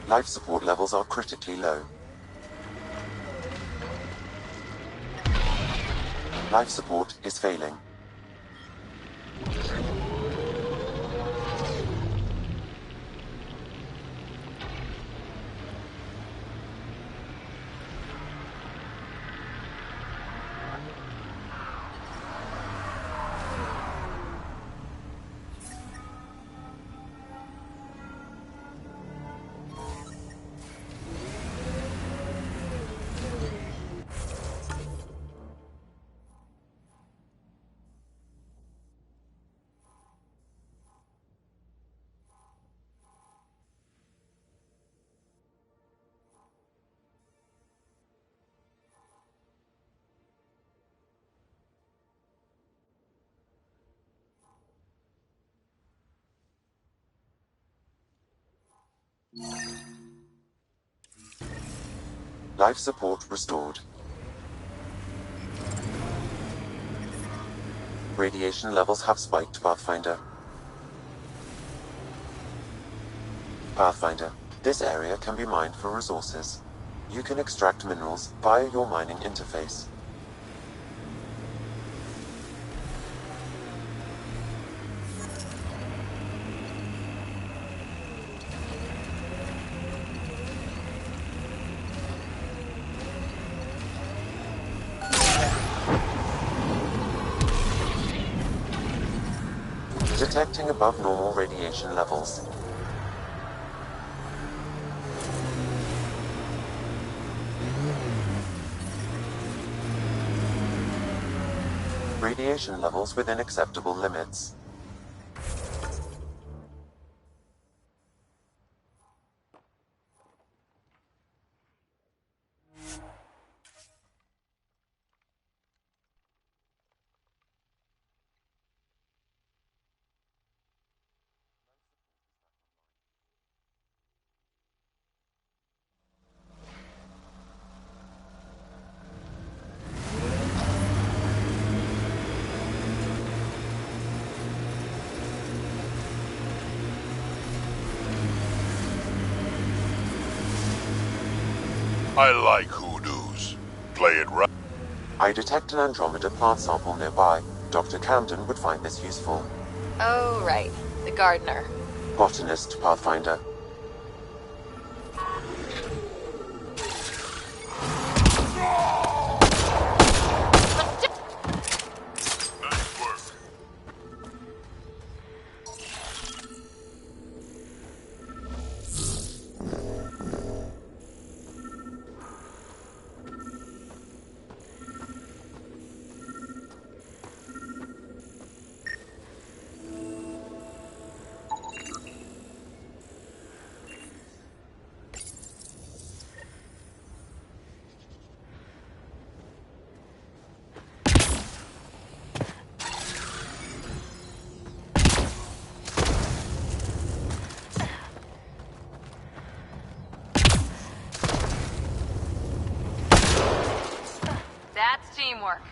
Life support levels are critically low. Life support is failing. Life support restored. Radiation levels have spiked, Pathfinder. Pathfinder, this area can be mined for resources. You can extract minerals via your mining interface. Detecting above normal radiation levels. Radiation levels within acceptable limits. I like hoodoos. Play it right. I detect an Andromeda plant sample nearby. Dr. Camden would find this useful. Oh, right. The gardener. Botanist, Pathfinder. Nice work. That's teamwork.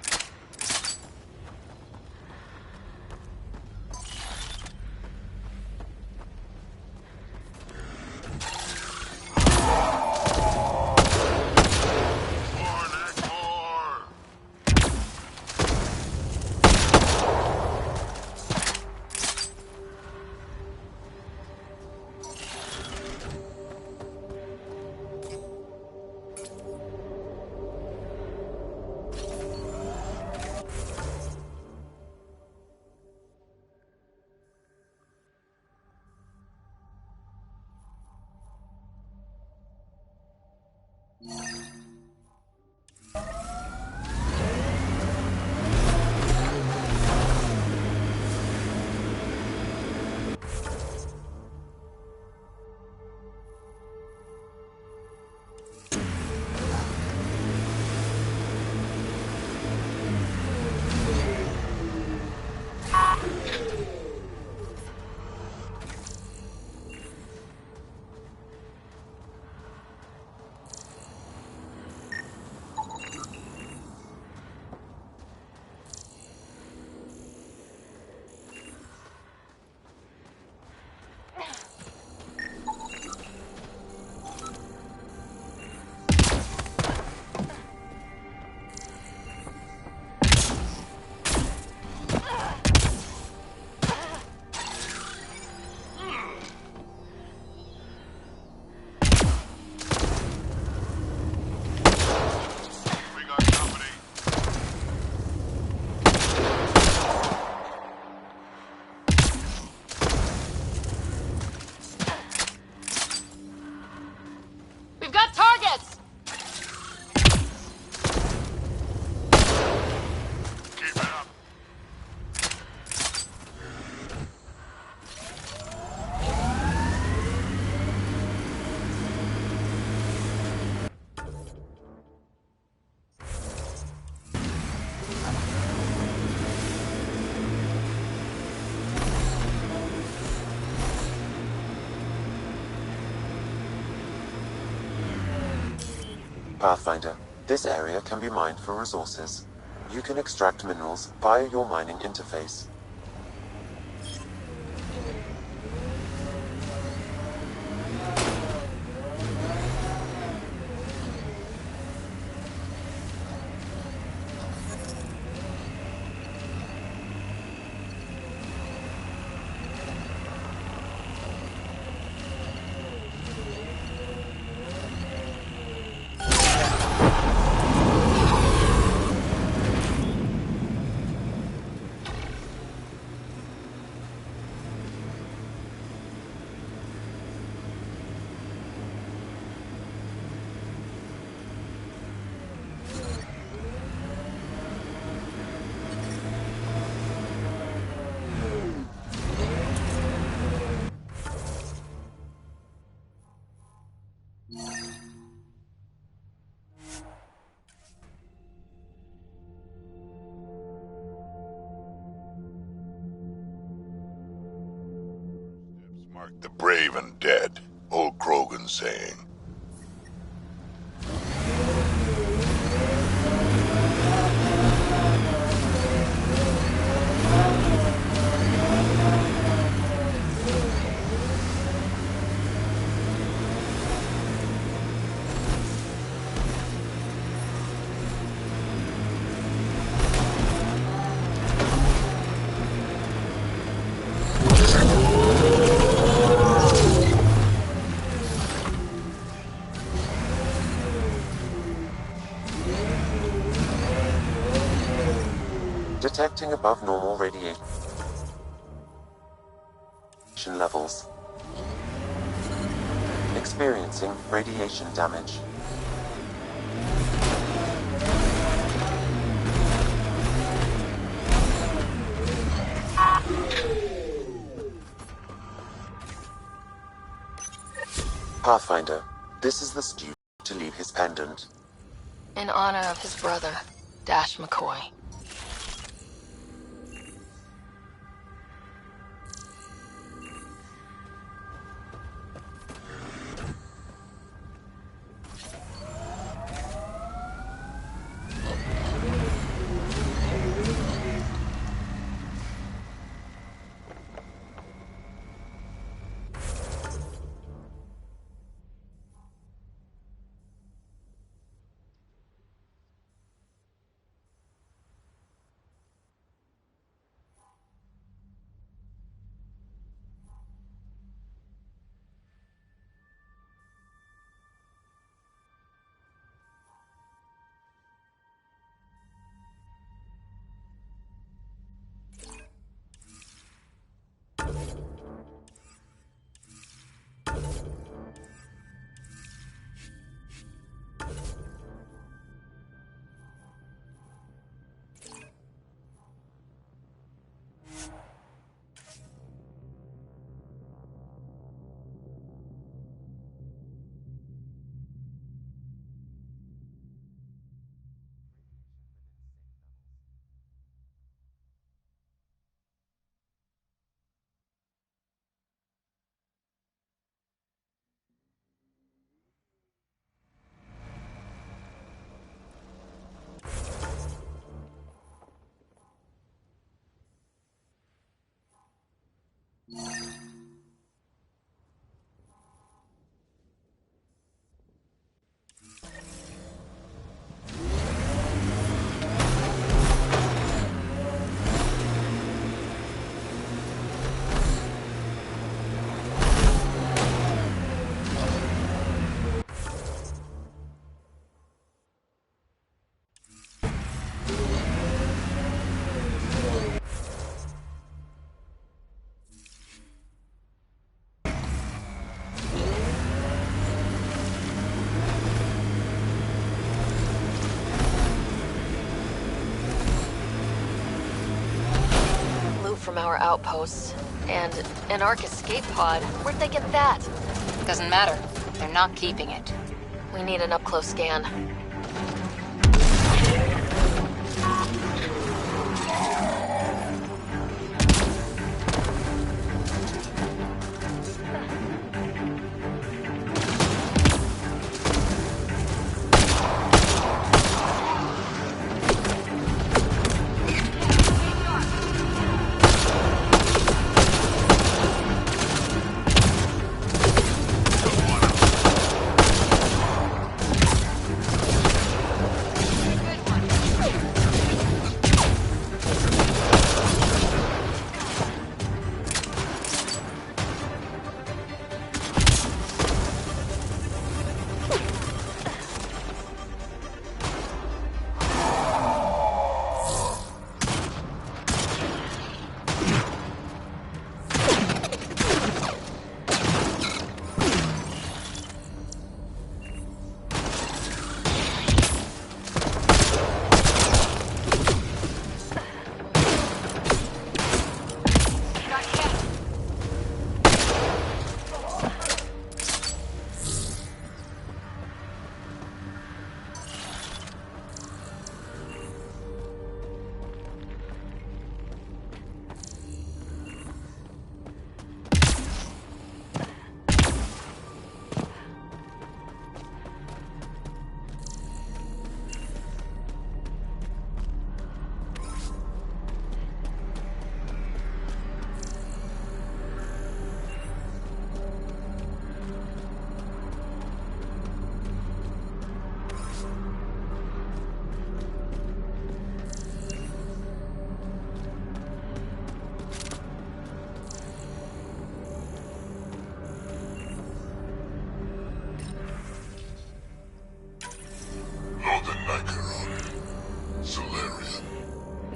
We've got targets! Keep it up. Pathfinder, this area can be mined for resources. You can extract minerals via your mining interface. Mark the brave and dead, old Krogan saying. Detecting above normal radiation levels. Experiencing radiation damage. Pathfinder, this is the student to leave his pendant. In honor of his brother, Dash McCoy. from our outposts. And an Ark escape pod. Where'd they get that? Doesn't matter. They're not keeping it. We need an up-close scan.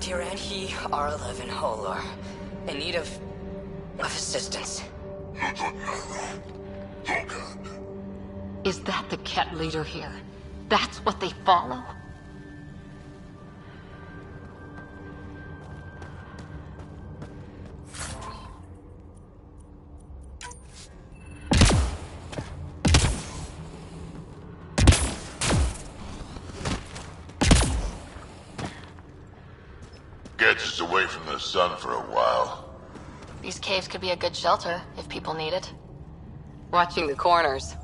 Dear and he are 11 Holor. In need of assistance. Is that the Ket leader here? That's what they follow? Gets us away from the sun for a while. These caves could be a good shelter if people need it. Watching the corners.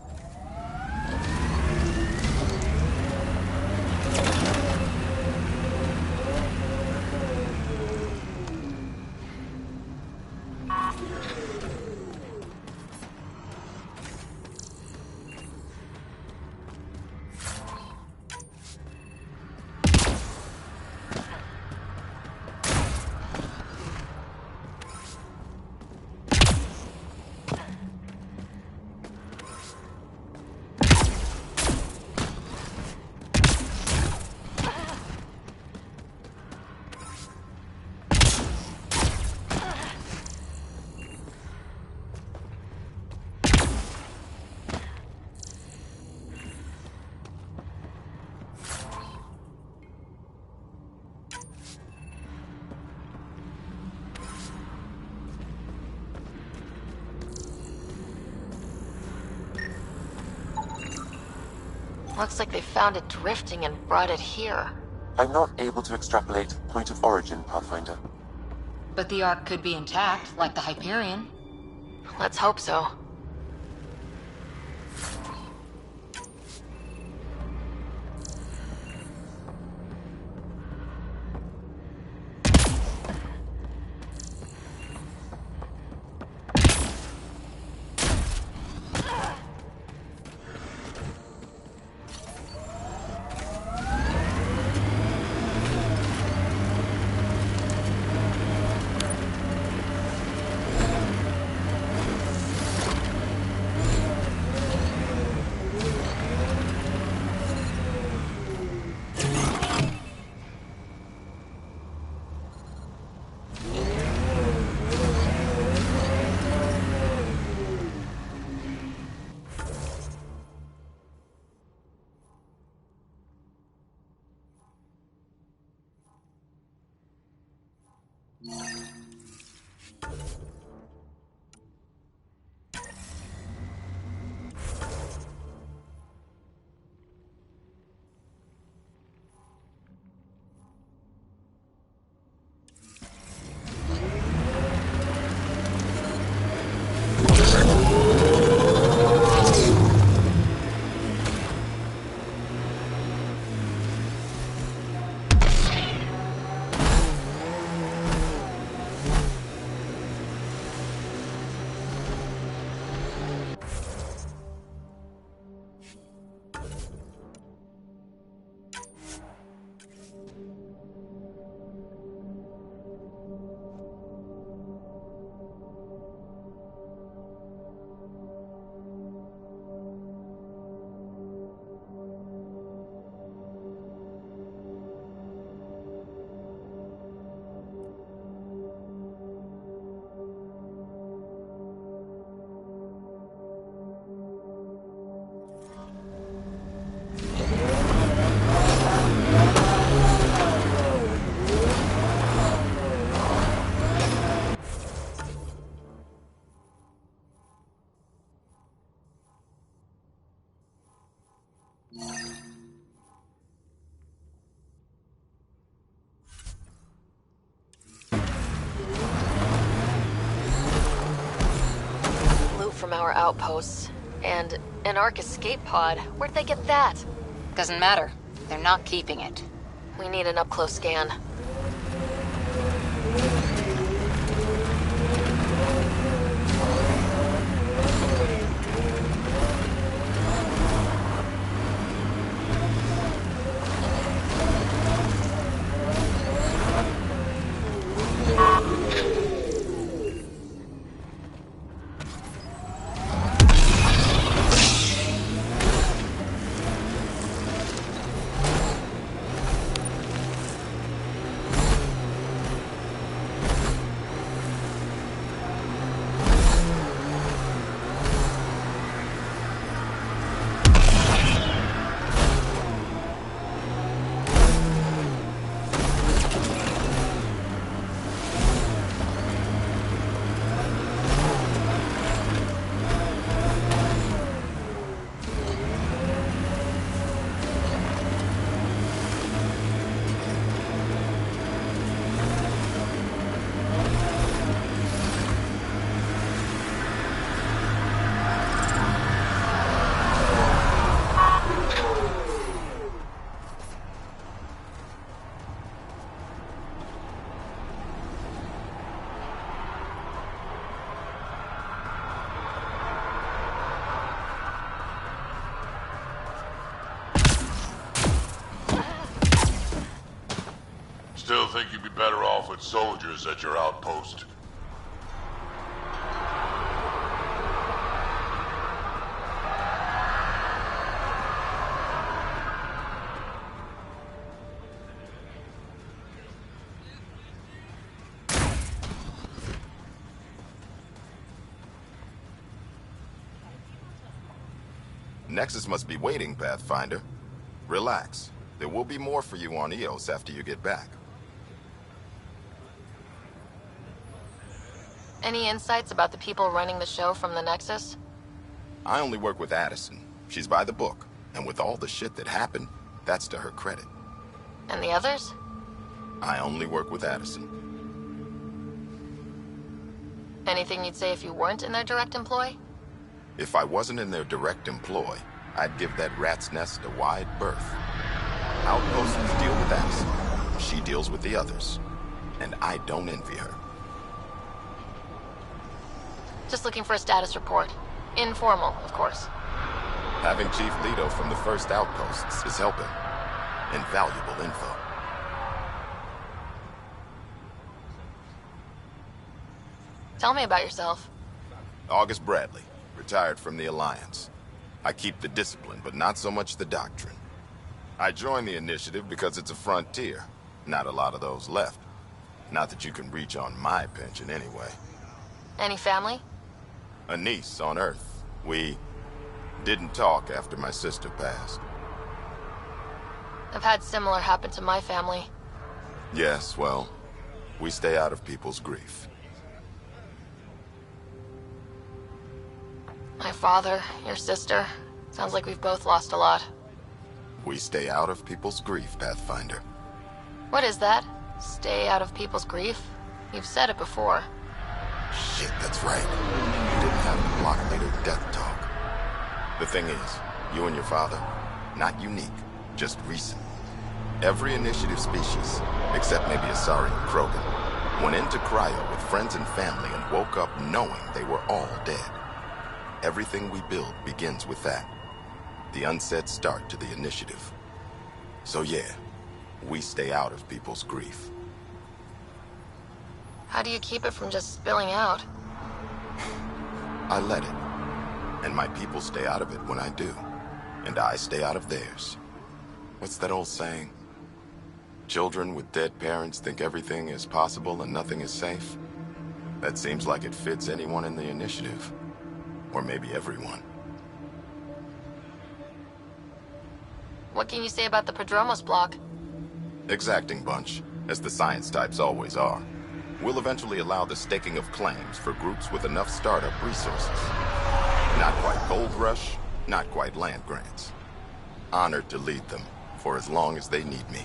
Looks like they found it drifting and brought it here. I'm not able to extrapolate point of origin, Pathfinder. But the Ark could be intact, like the Hyperion. Let's hope so. Loot from our outposts. And an Ark escape pod. Where'd they get that? Doesn't matter. They're not keeping it. We need an up-close scan. Still think you'd be better off with soldiers at your outpost. Nexus must be waiting, Pathfinder. Relax. There will be more for you on Eos after you get back. Any insights about the people running the show from the Nexus? I only work with Addison. She's by the book. And with all the shit that happened, that's to her credit. And the others? I only work with Addison. Anything you'd say if you weren't in their direct employ? If I wasn't in their direct employ, I'd give that rat's nest a wide berth. Outposts deal with Addison. She deals with the others. And I don't envy her. Just looking for a status report. Informal, of course. Having Chief Leto from the first outposts is helping. Invaluable info. Tell me about yourself. August Bradley, retired from the Alliance. I keep the discipline, but not so much the doctrine. I joined the initiative because it's a frontier. Not a lot of those left. Not that you can reach on my pension anyway. Any family? A niece on Earth. We didn't talk after my sister passed. I've had similar happen to my family. Yes, well, we stay out of people's grief. My father, your sister. Sounds like we've both lost a lot. We stay out of people's grief, Pathfinder. What is that? Stay out of people's grief? You've said it before. Shit, that's right. You didn't have the block leader death talk. The thing is, you and your father, not unique, just recent. Every initiative species, except maybe Asari and Krogan, went into cryo with friends and family and woke up knowing they were all dead. Everything we build begins with that. The unsaid start to the initiative. So yeah, we stay out of people's grief. How do you keep it from just spilling out? I let it. And my people stay out of it when I do. And I stay out of theirs. What's that old saying? Children with dead parents think everything is possible and nothing is safe? That seems like it fits anyone in the initiative. Or maybe everyone. What can you say about the Prodromos block? Exacting bunch, as the science types always are. We'll eventually allow the staking of claims for groups with enough startup resources. Not quite gold rush, not quite land grants. Honored to lead them for as long as they need me.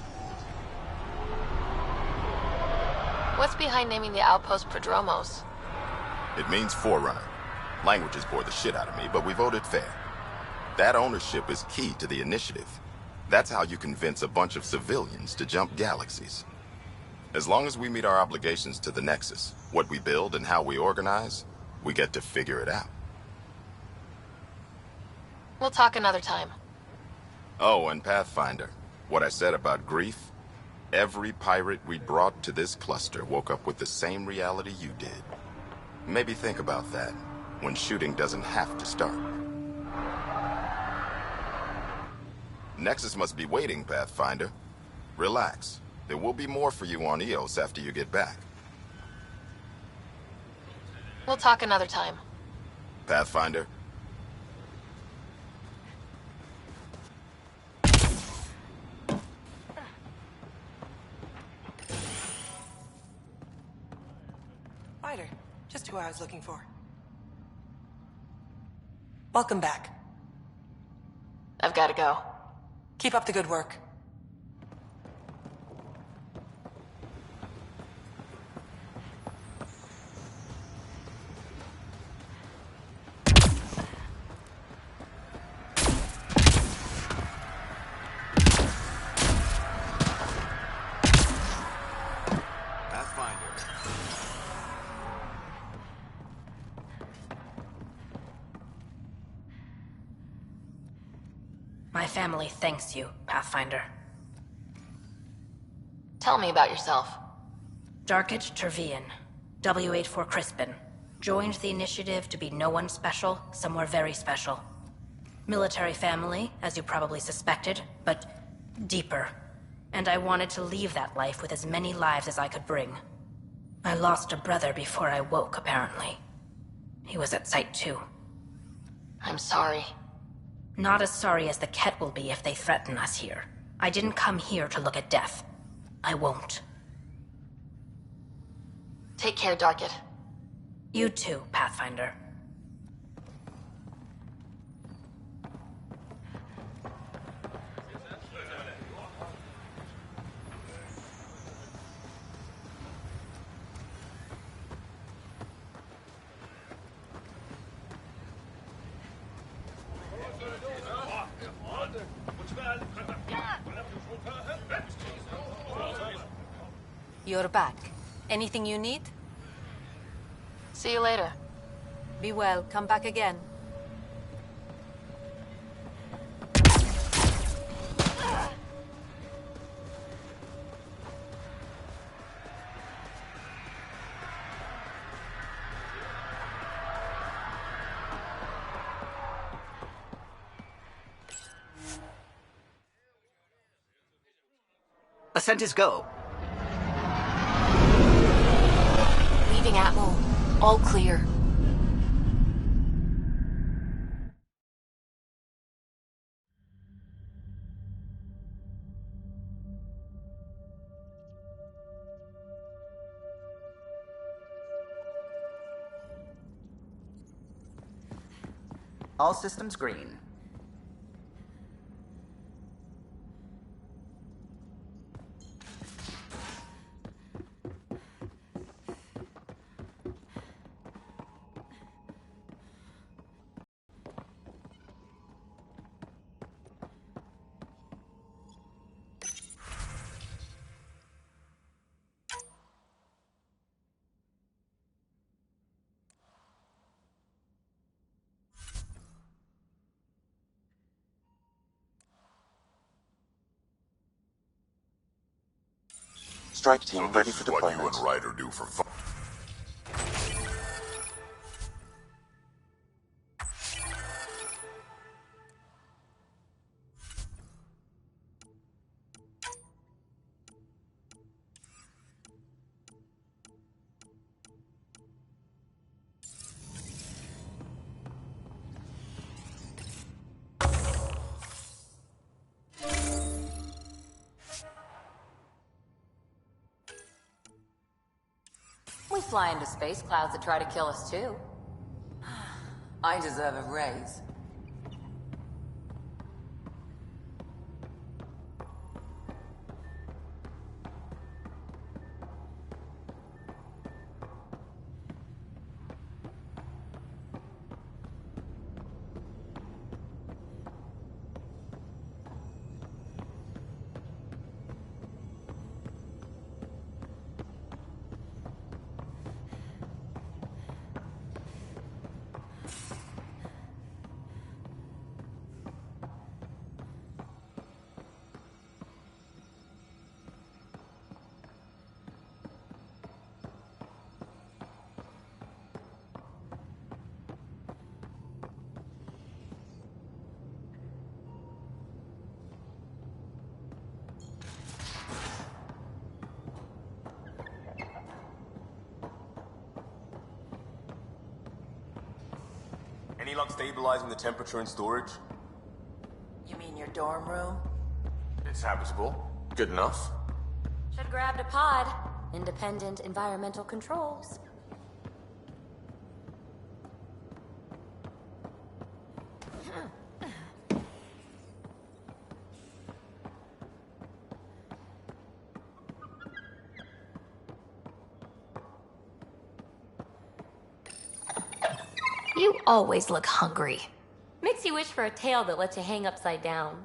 What's behind naming the outpost Prodromos? It means Forerunner. Languages bore the shit out of me, but we voted fair. That ownership is key to the initiative. That's how you convince a bunch of civilians to jump galaxies. As long as we meet our obligations to the Nexus, what we build and how we organize, we get to figure it out. We'll talk another time. Oh, and Pathfinder, what I said about grief, every pirate we brought to this cluster woke up with the same reality you did. Maybe think about that, when shooting doesn't have to start. Nexus must be waiting, Pathfinder. Relax. There will be more for you on Eos after you get back. We'll talk another time. Pathfinder? Ryder, just who I was looking for. Welcome back. I've got to go. Keep up the good work. My family thanks you, Pathfinder. Tell me about yourself. Darkage Tervian, W84 Crispin. Joined the initiative to be no one special, somewhere very special. Military family, as you probably suspected, but deeper. And I wanted to leave that life with as many lives as I could bring. I lost a brother before I woke, apparently. He was at Site 2. I'm sorry. Not as sorry as the Ket will be if they threaten us here. I didn't come here to look at death. I won't. Take care, Darkit. You too, Pathfinder. You're back. Anything you need? See you later. Be well. Come back again. Ascent is go. Leaving Atmo. All clear. All systems green. Strike team ready for What you deployment. and Ryder do for fun. We fly into space clouds that try to kill us too. I deserve a raise. Any luck stabilizing the temperature in storage? You mean your dorm room? It's habitable. Good enough. Should have grabbed a pod. Independent environmental controls. You always look hungry. Makes you wish for a tail that lets you hang upside down.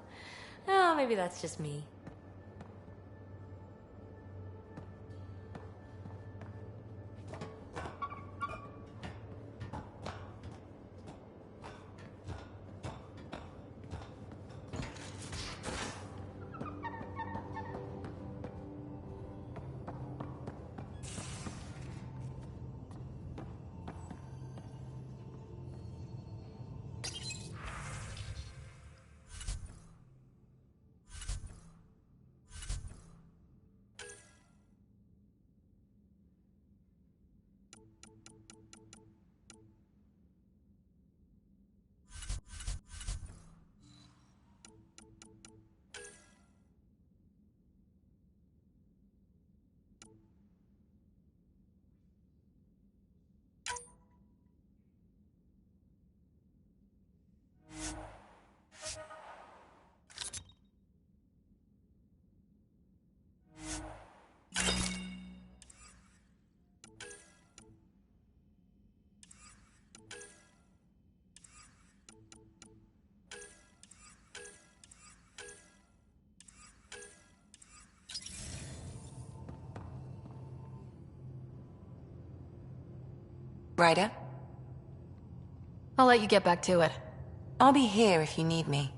Oh, maybe that's just me. Ryder? I'll let you get back to it. I'll be here if you need me.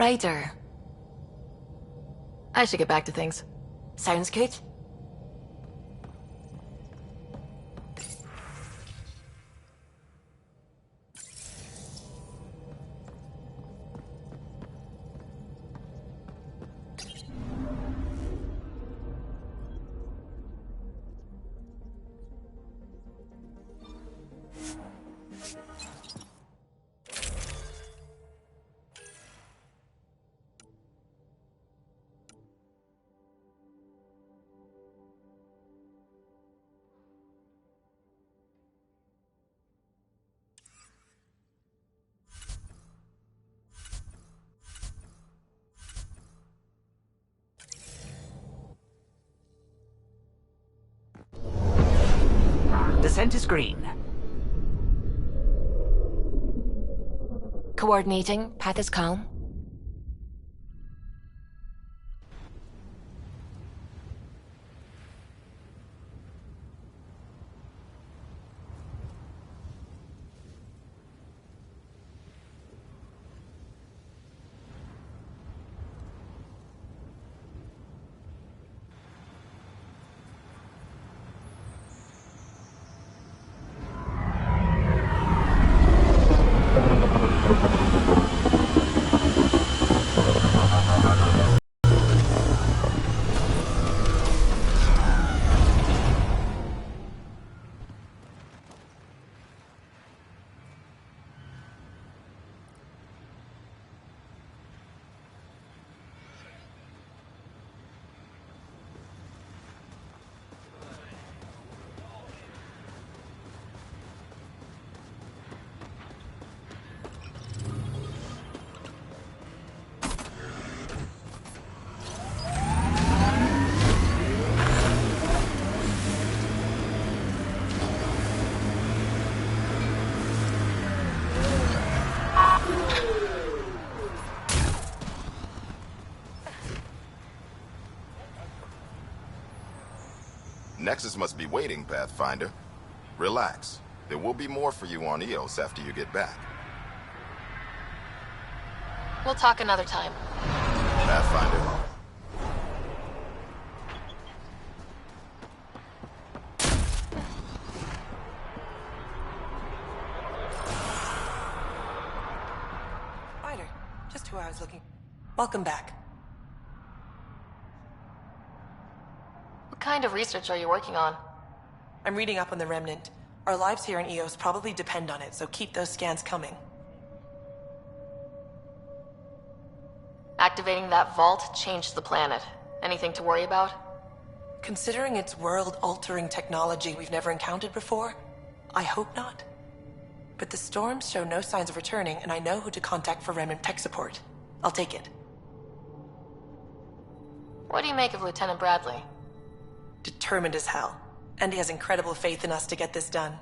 Ryder. I should get back to things. Sounds good. Descent is green. Coordinating. Path is calm. Nexus must be waiting, Pathfinder. Relax. There will be more for you on Eos after you get back. We'll talk another time. Pathfinder. Ryder, just who I was looking. Welcome back. What kind of research are you working on? I'm reading up on the Remnant. Our lives here in Eos probably depend on it, so keep those scans coming. Activating that vault changed the planet. Anything to worry about? Considering it's world-altering technology we've never encountered before, I hope not. But the storms show no signs of returning, and I know who to contact for Remnant tech support. I'll take it. What do you make of Lieutenant Bradley? Determined as hell. And he has incredible faith in us to get this done.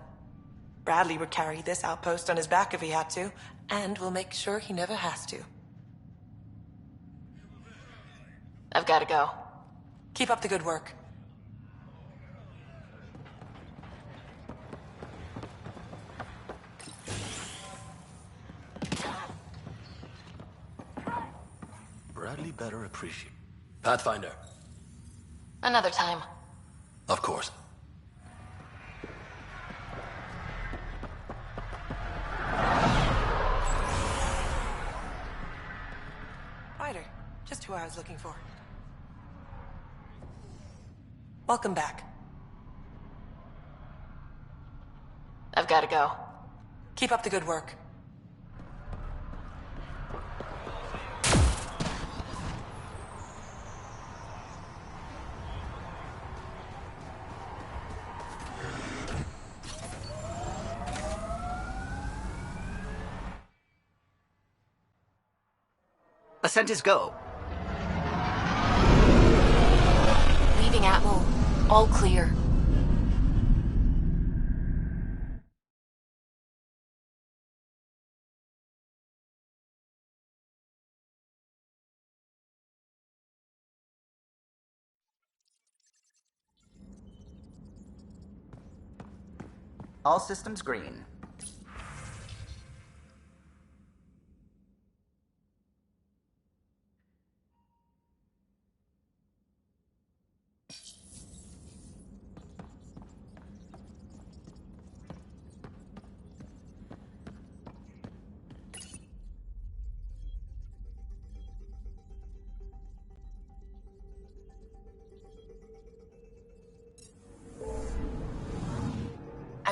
Bradley would carry this outpost on his back if he had to, and we'll make sure he never has to. I've got to go. Keep up the good work. Bradley better appreciate. Pathfinder. Another time. Of course. Ryder, just who I was looking for. Welcome back. I've got to go. Keep up the good work. Ascent is go. Leaving Atmo. All clear. All systems green.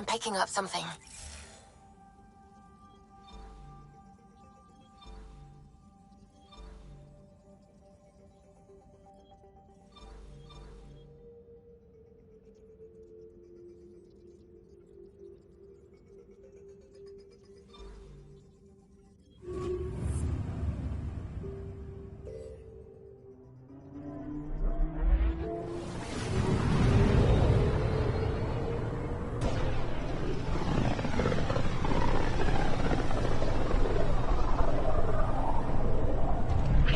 picking up something.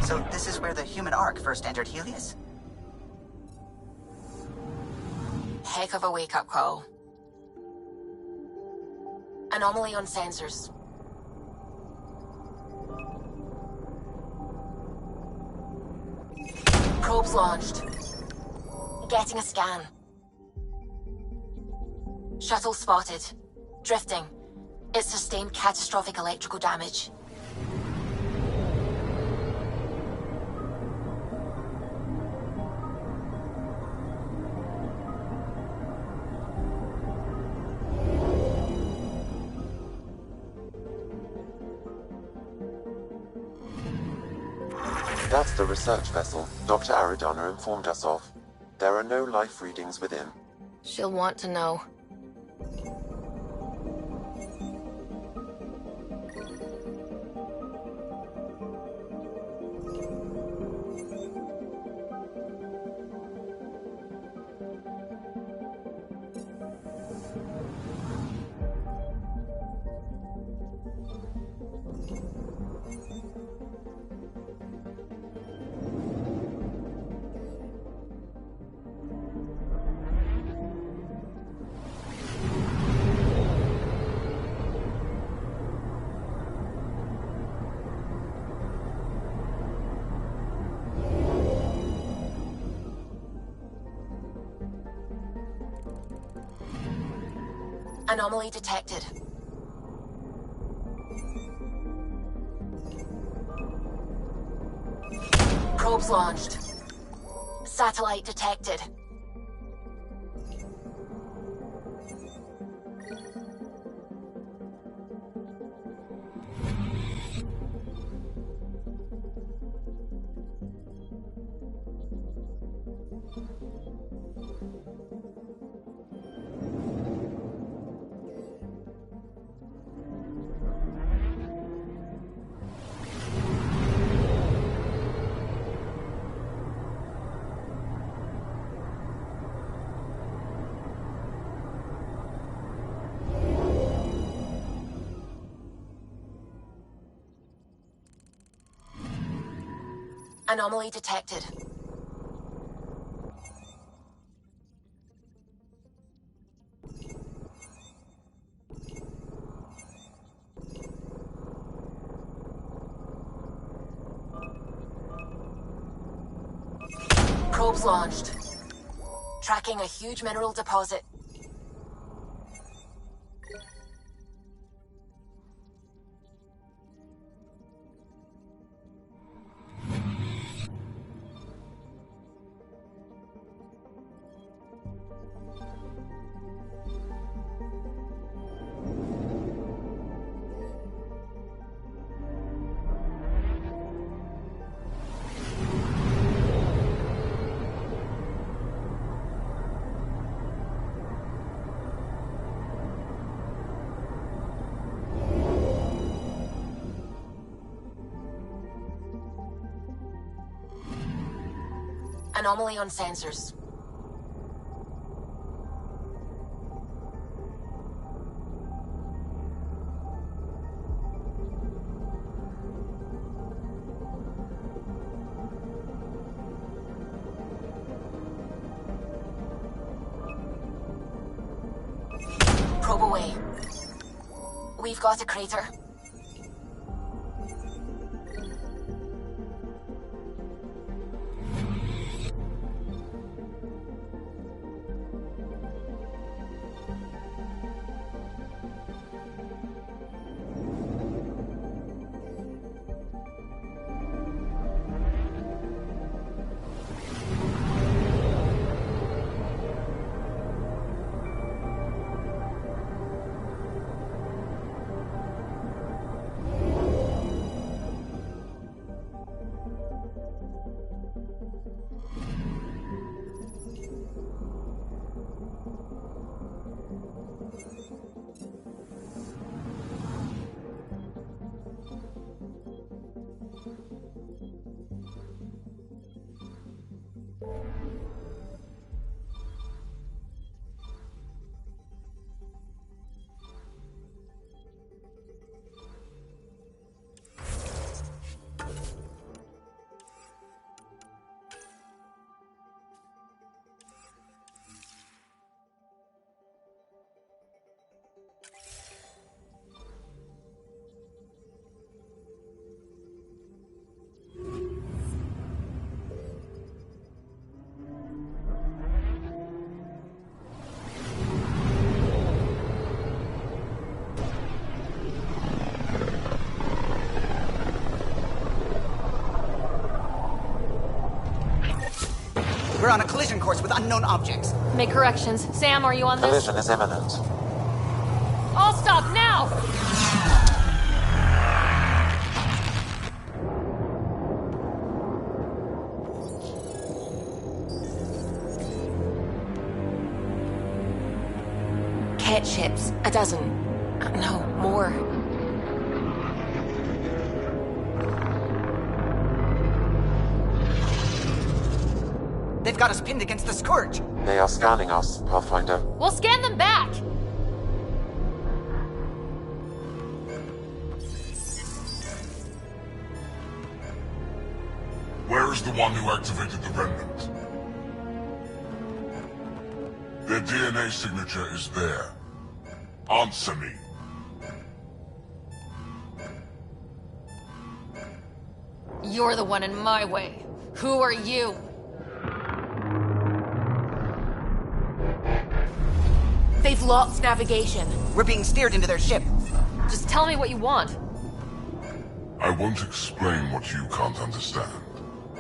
So this is where the human Ark first entered Helios? Heck of a wake-up call. Anomaly on sensors. Probes launched. Getting a scan. Shuttle spotted. Drifting. It sustained catastrophic electrical damage. That's the research vessel Dr. Aridana informed us of. There are no life readings within. She'll want to know. Anomaly detected. Probes launched. Satellite detected. Anomaly detected. Probes launched. Tracking a huge mineral deposit. Anomaly on sensors. Probe away. We've got a crater. We're on a collision course with unknown objects. Make corrections. Sam, are you on this? Collision is imminent. All stop now! Cat ships. A dozen. No, more. They've got us pinned against the Scourge. They are scanning us, Pathfinder. We'll scan them back! Where is the one who activated the remnant? Their DNA signature is there. Answer me. You're the one in my way. Who are you? They've lost navigation. We're being steered into their ship. Just tell me what you want. I won't explain what you can't understand.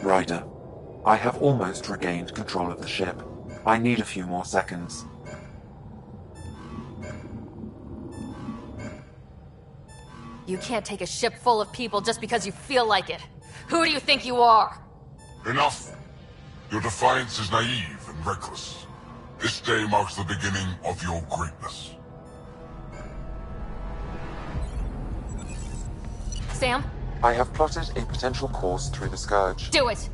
Ryder, I have almost regained control of the ship. I need a few more seconds. You can't take a ship full of people just because you feel like it. Who do you think you are? Enough! Your defiance is naive and reckless. This day marks the beginning of your greatness. Sam? I have plotted a potential course through the Scourge. Do it!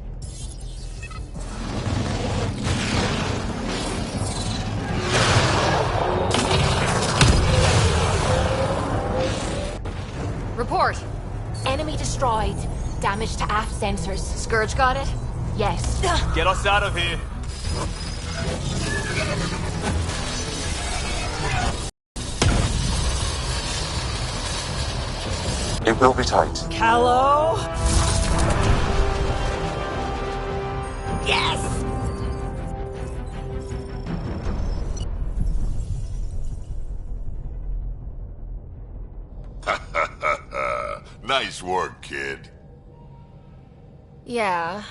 Report! Enemy destroyed. Damage to aft sensors. Scourge got it? Yes. Get us out of here! It will be tight. Callow? Yes! Nice work, kid. Yeah,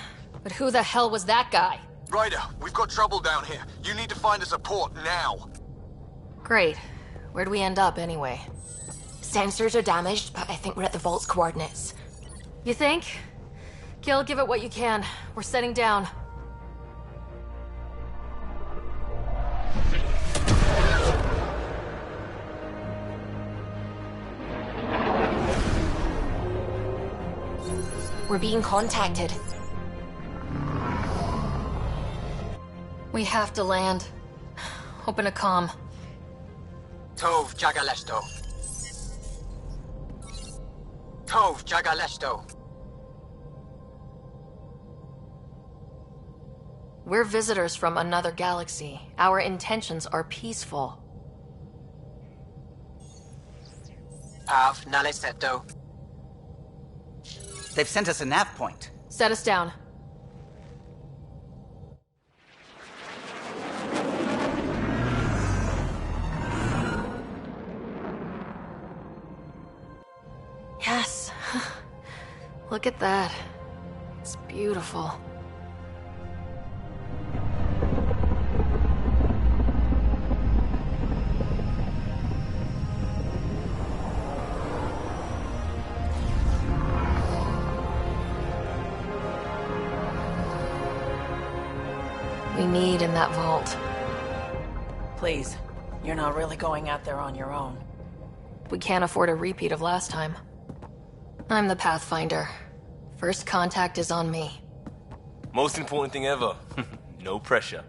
but who the hell was that guy? Ryder, we've got trouble down here. You need to find us a port now. Great. Where'd we end up, anyway? Sensors are damaged, but I think we're at the vault's coordinates. You think? Gil, give it what you can. We're setting down. We're being contacted. We have to land. Open a comm. Tov Jagaleshto. Tov Jagaleshto. We're visitors from another galaxy. Our intentions are peaceful. Av Naleseto. They've sent us a nav point. Set us down. Yes. Look at that. It's beautiful. we need in that vault. Please, you're not really going out there on your own. We can't afford a repeat of last time. I'm the Pathfinder. First contact is on me. Most important thing ever. No pressure.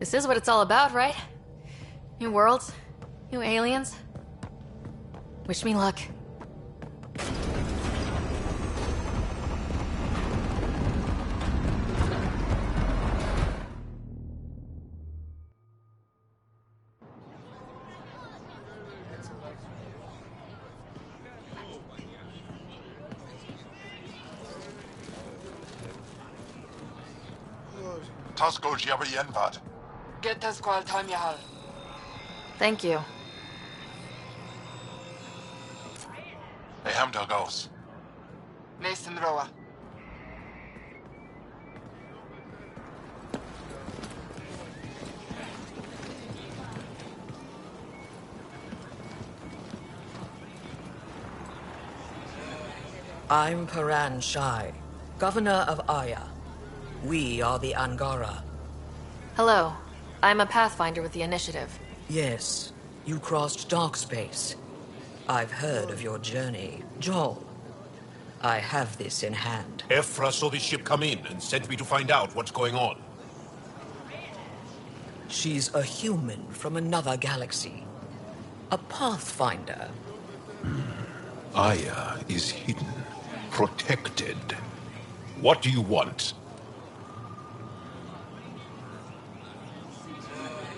This is what it's all about, right? New worlds, new aliens. Wish me luck. Tasco Jiabayenvat. Get this qual time yahal. Thank you. Hey, Hamdal goes. Mason Roa. I'm Paran Shai, Governor of Aya. We are the Angara. Hello. I'm a Pathfinder with the Initiative. Yes, you crossed dark space. I've heard of your journey, Joel. I have this in hand. Ephra saw this ship come in and sent me to find out what's going on. She's a human from another galaxy. A Pathfinder. Aya is hidden, protected. What do you want?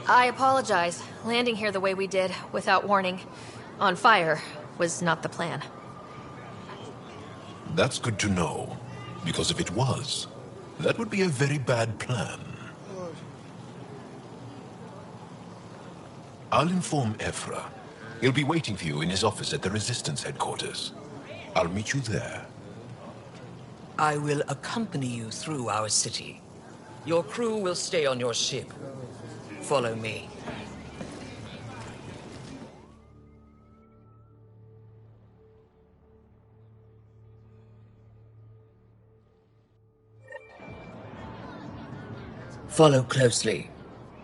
I apologize. Landing here the way we did, without warning, on fire, was not the plan. That's good to know, because if it was, that would be a very bad plan. I'll inform Ephra. He'll be waiting for you in his office at the Resistance headquarters. I'll meet you there. I will accompany you through our city. Your crew will stay on your ship. Follow me. Follow closely.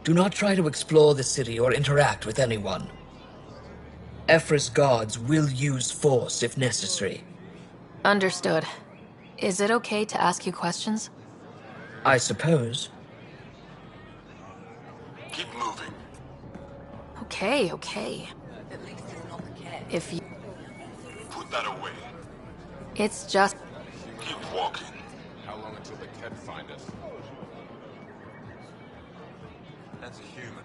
Do not try to explore the city or interact with anyone. Ephra's guards will use force if necessary. Understood. Is it okay to ask you questions? I suppose. Keep moving. Okay. If you... Put that away. It's just... Keep walking. How long until the Ket find us? That's a human.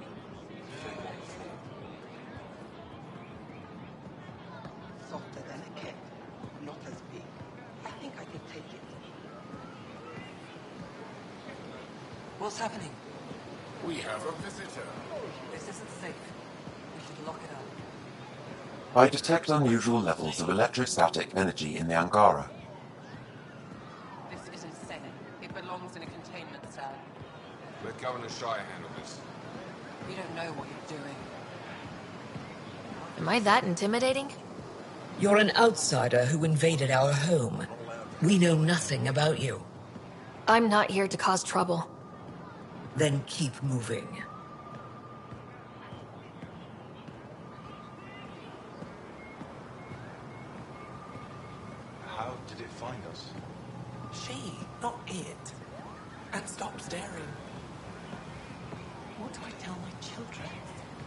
Softer than a cat, not as big. I think I could take it. What's happening? We have a visitor. This isn't safe. We should lock it up. I detect unusual levels of electrostatic energy in the Angara. This isn't safe. It belongs in a containment cell. Let Governor Shire handle this. You don't know what you're doing. Am I that intimidating? You're an outsider who invaded our home. We know nothing about you. I'm not here to cause trouble. Then keep moving. How did it find us? She, not it. And stop staring. What do I tell my children?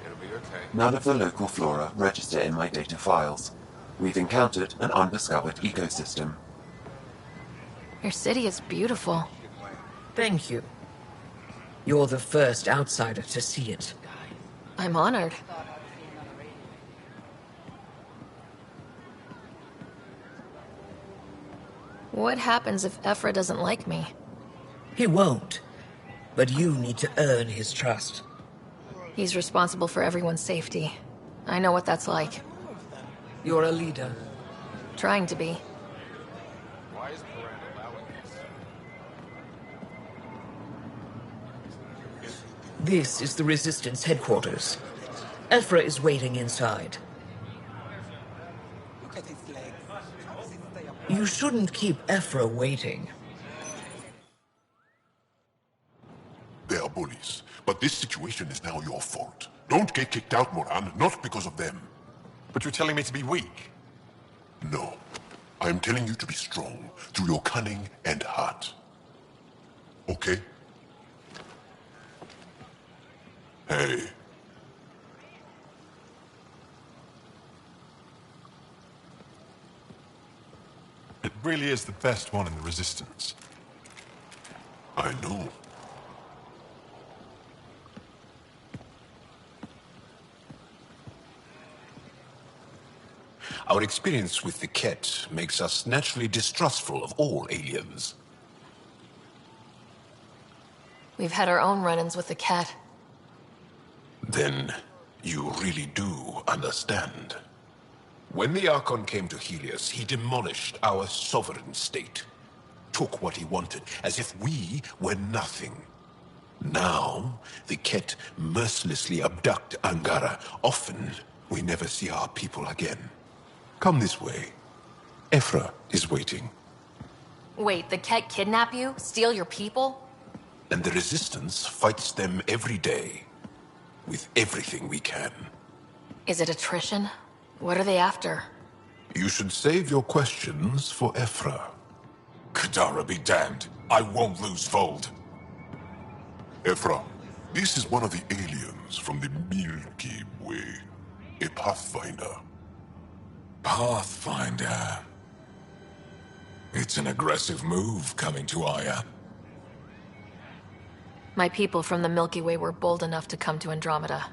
It'll be okay. None of the local flora register in my data files. We've encountered an undiscovered ecosystem. Your city is beautiful. Thank you. You're the first outsider to see it. I'm honored. What happens if Ephra doesn't like me? He won't. But you need to earn his trust. He's responsible for everyone's safety. I know what that's like. You're a leader. Trying to be. Why is Paran allowing this? This is the Resistance headquarters. Ephra is waiting inside. Look at his legs. You shouldn't keep Ephra waiting. bullies, but this situation is now your fault. Don't get kicked out, Moran, not because of them. But you're telling me to be weak? No. I'm telling you to be strong through your cunning and heart. Okay? Hey. It really is the best one in the Resistance. I know. Our experience with the Ket makes us naturally distrustful of all aliens. We've had our own run-ins with the cat. Then you really do understand. When the Archon came to Helios, he demolished our sovereign state. Took what he wanted, as if we were nothing. Now, the Ket mercilessly abduct Angara. Often, we never see our people again. Come this way. Ephra is waiting. Wait, the cat kidnap you? Steal your people? And the Resistance fights them every day. With everything we can. Is it attrition? What are they after? You should save your questions for Ephra. Kadara be damned. I won't lose Vold. Ephra, this is one of the aliens from the Milky Way. A Pathfinder. Pathfinder. It's an aggressive move coming to Aya. My people from the Milky Way were bold enough to come to Andromeda.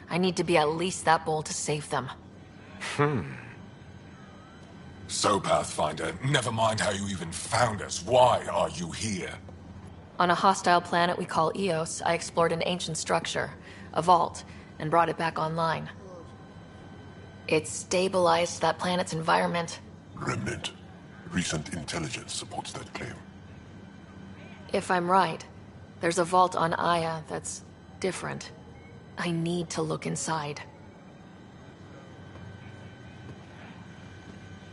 I need to be at least that bold to save them. So, Pathfinder, never mind how you even found us. Why are you here? On a hostile planet we call Eos, I explored an ancient structure, a vault, and brought it back online. It stabilized that planet's environment. Remnant. Recent intelligence supports that claim. If I'm right, there's a vault on Aya that's different. I need to look inside.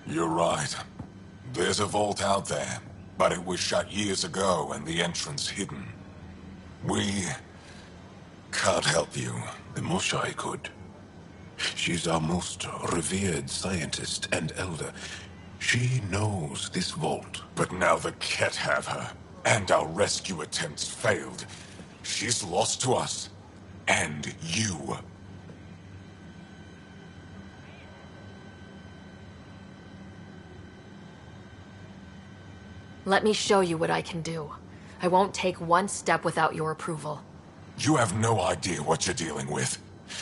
You're right. There's a vault out there, but it was shut years ago and the entrance hidden. We can't help you. The Moshai could. She's our most revered scientist and elder. She knows this vault. But now the Ket have her, and our rescue attempts failed. She's lost to us. And you. Let me show you what I can do. I won't take one step without your approval. You have no idea what you're dealing with.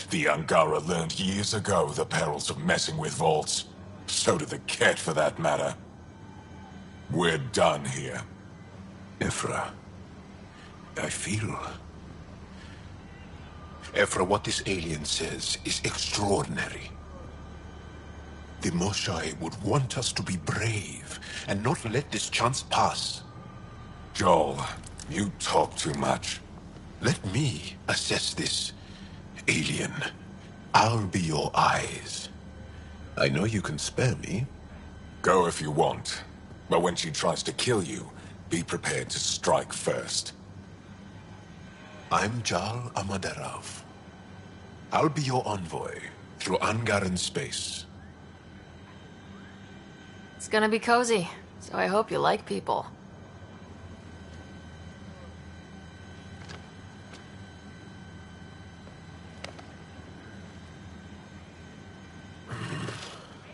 The Angara learned years ago the perils of messing with vaults. So did the Ket, for that matter. We're done here. Ephra, I feel... Ephra, what this alien says is extraordinary. The Moshai would want us to be brave and not let this chance pass. Joel, you talk too much. Let me assess this, alien. I'll be your eyes. I know you can spare me. Go if you want. But when she tries to kill you, be prepared to strike first. I'm Jal Amaderav. I'll be your envoy through Angaran space. It's gonna be cozy, so I hope you like people.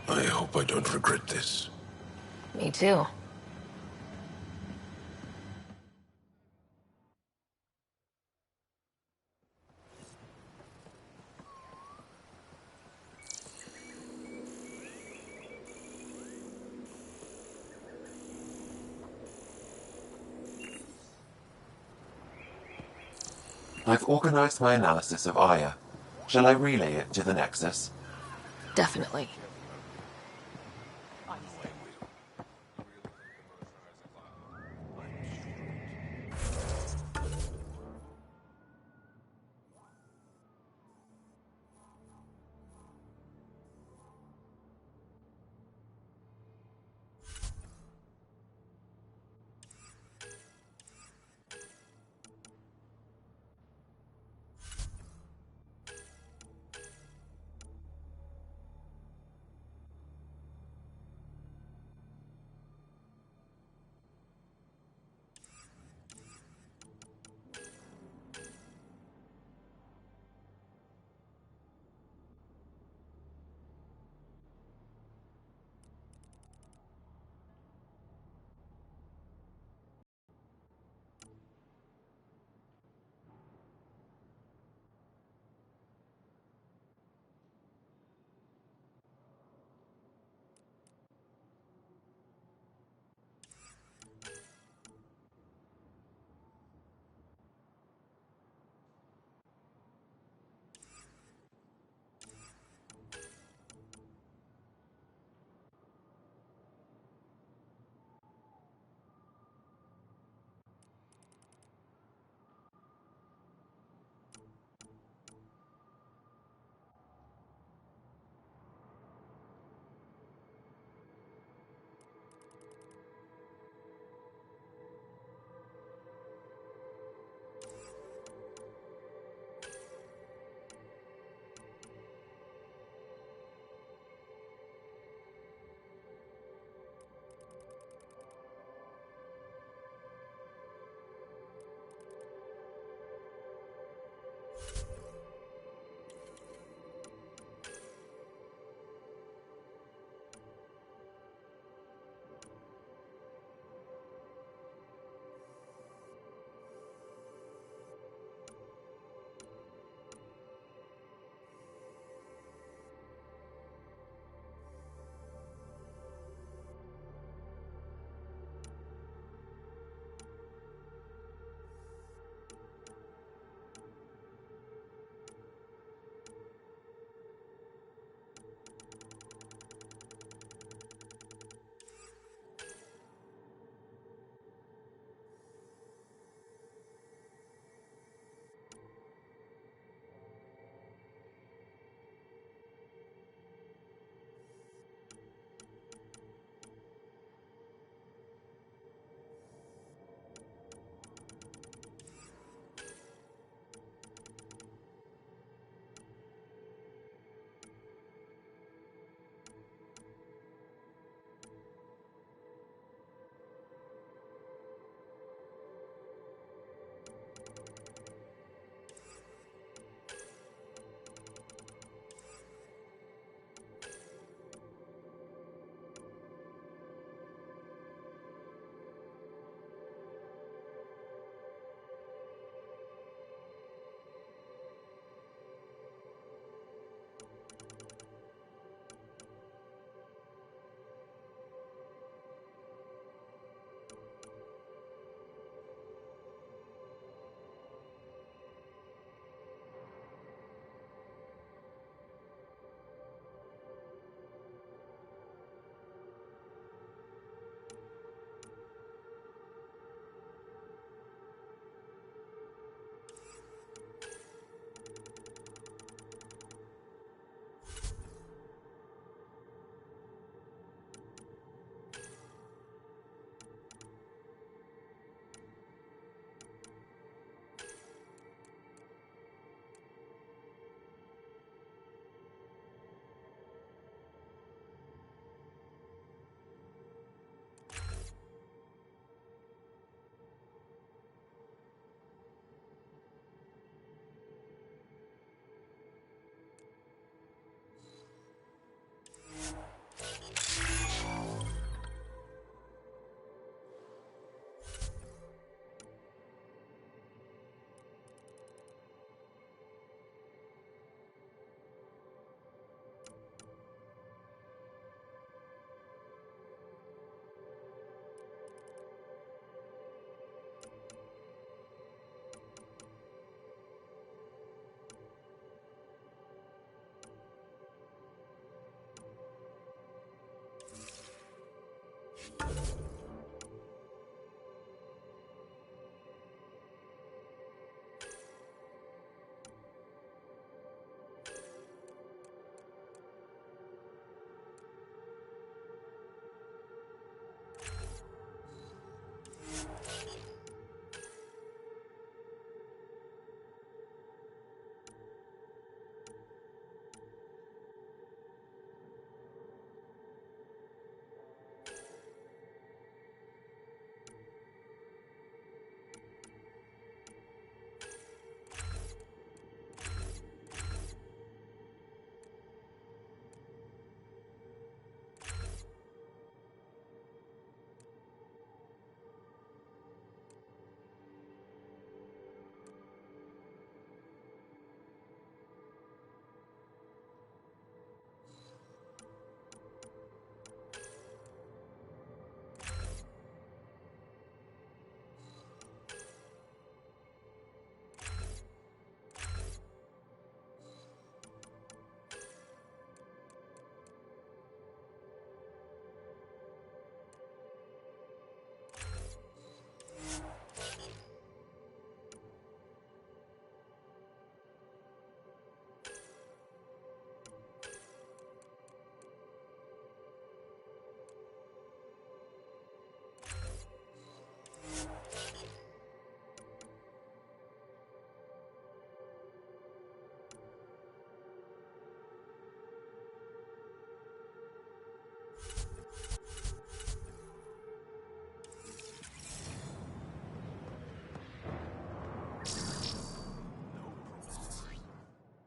I hope I don't regret this. Me too. I've organized my analysis of Aya. Shall I relay it to the Nexus? Definitely.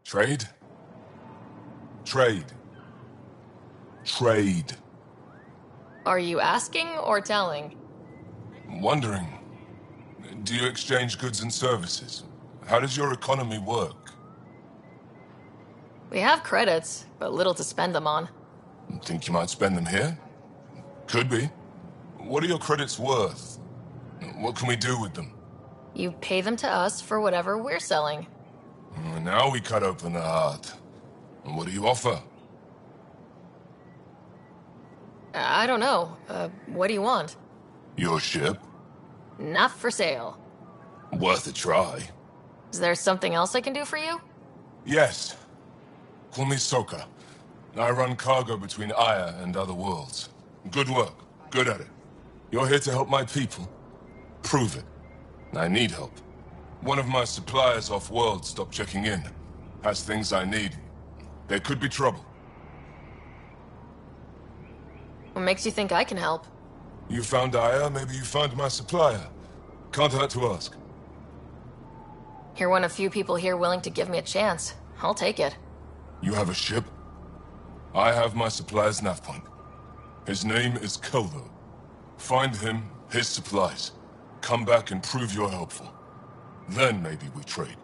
Trade? Trade. Trade. Are you asking or telling? Wondering, do you exchange goods and services? How does your economy work? We have credits, but little to spend them on. Think you might spend them here? Could be. What are your credits worth? What can we do with them? You pay them to us for whatever we're selling. Now we cut open the heart. And what do you offer? I don't know. What do you want? Your ship? Not for sale. Worth a try. Is there something else I can do for you? Yes. Call me Soka. I run cargo between Aya and other worlds. Good work. Good at it. You're here to help my people. Prove it. I need help. One of my suppliers off-world stopped checking in. Has things I need. There could be trouble. What makes you think I can help? You found Aya, maybe you found my supplier. Can't hurt to ask. You're one of few people here willing to give me a chance. I'll take it. You have a ship? I have my supplier's nav point. His name is Keldo. Find him, his supplies. Come back and prove you're helpful. Then maybe we trade.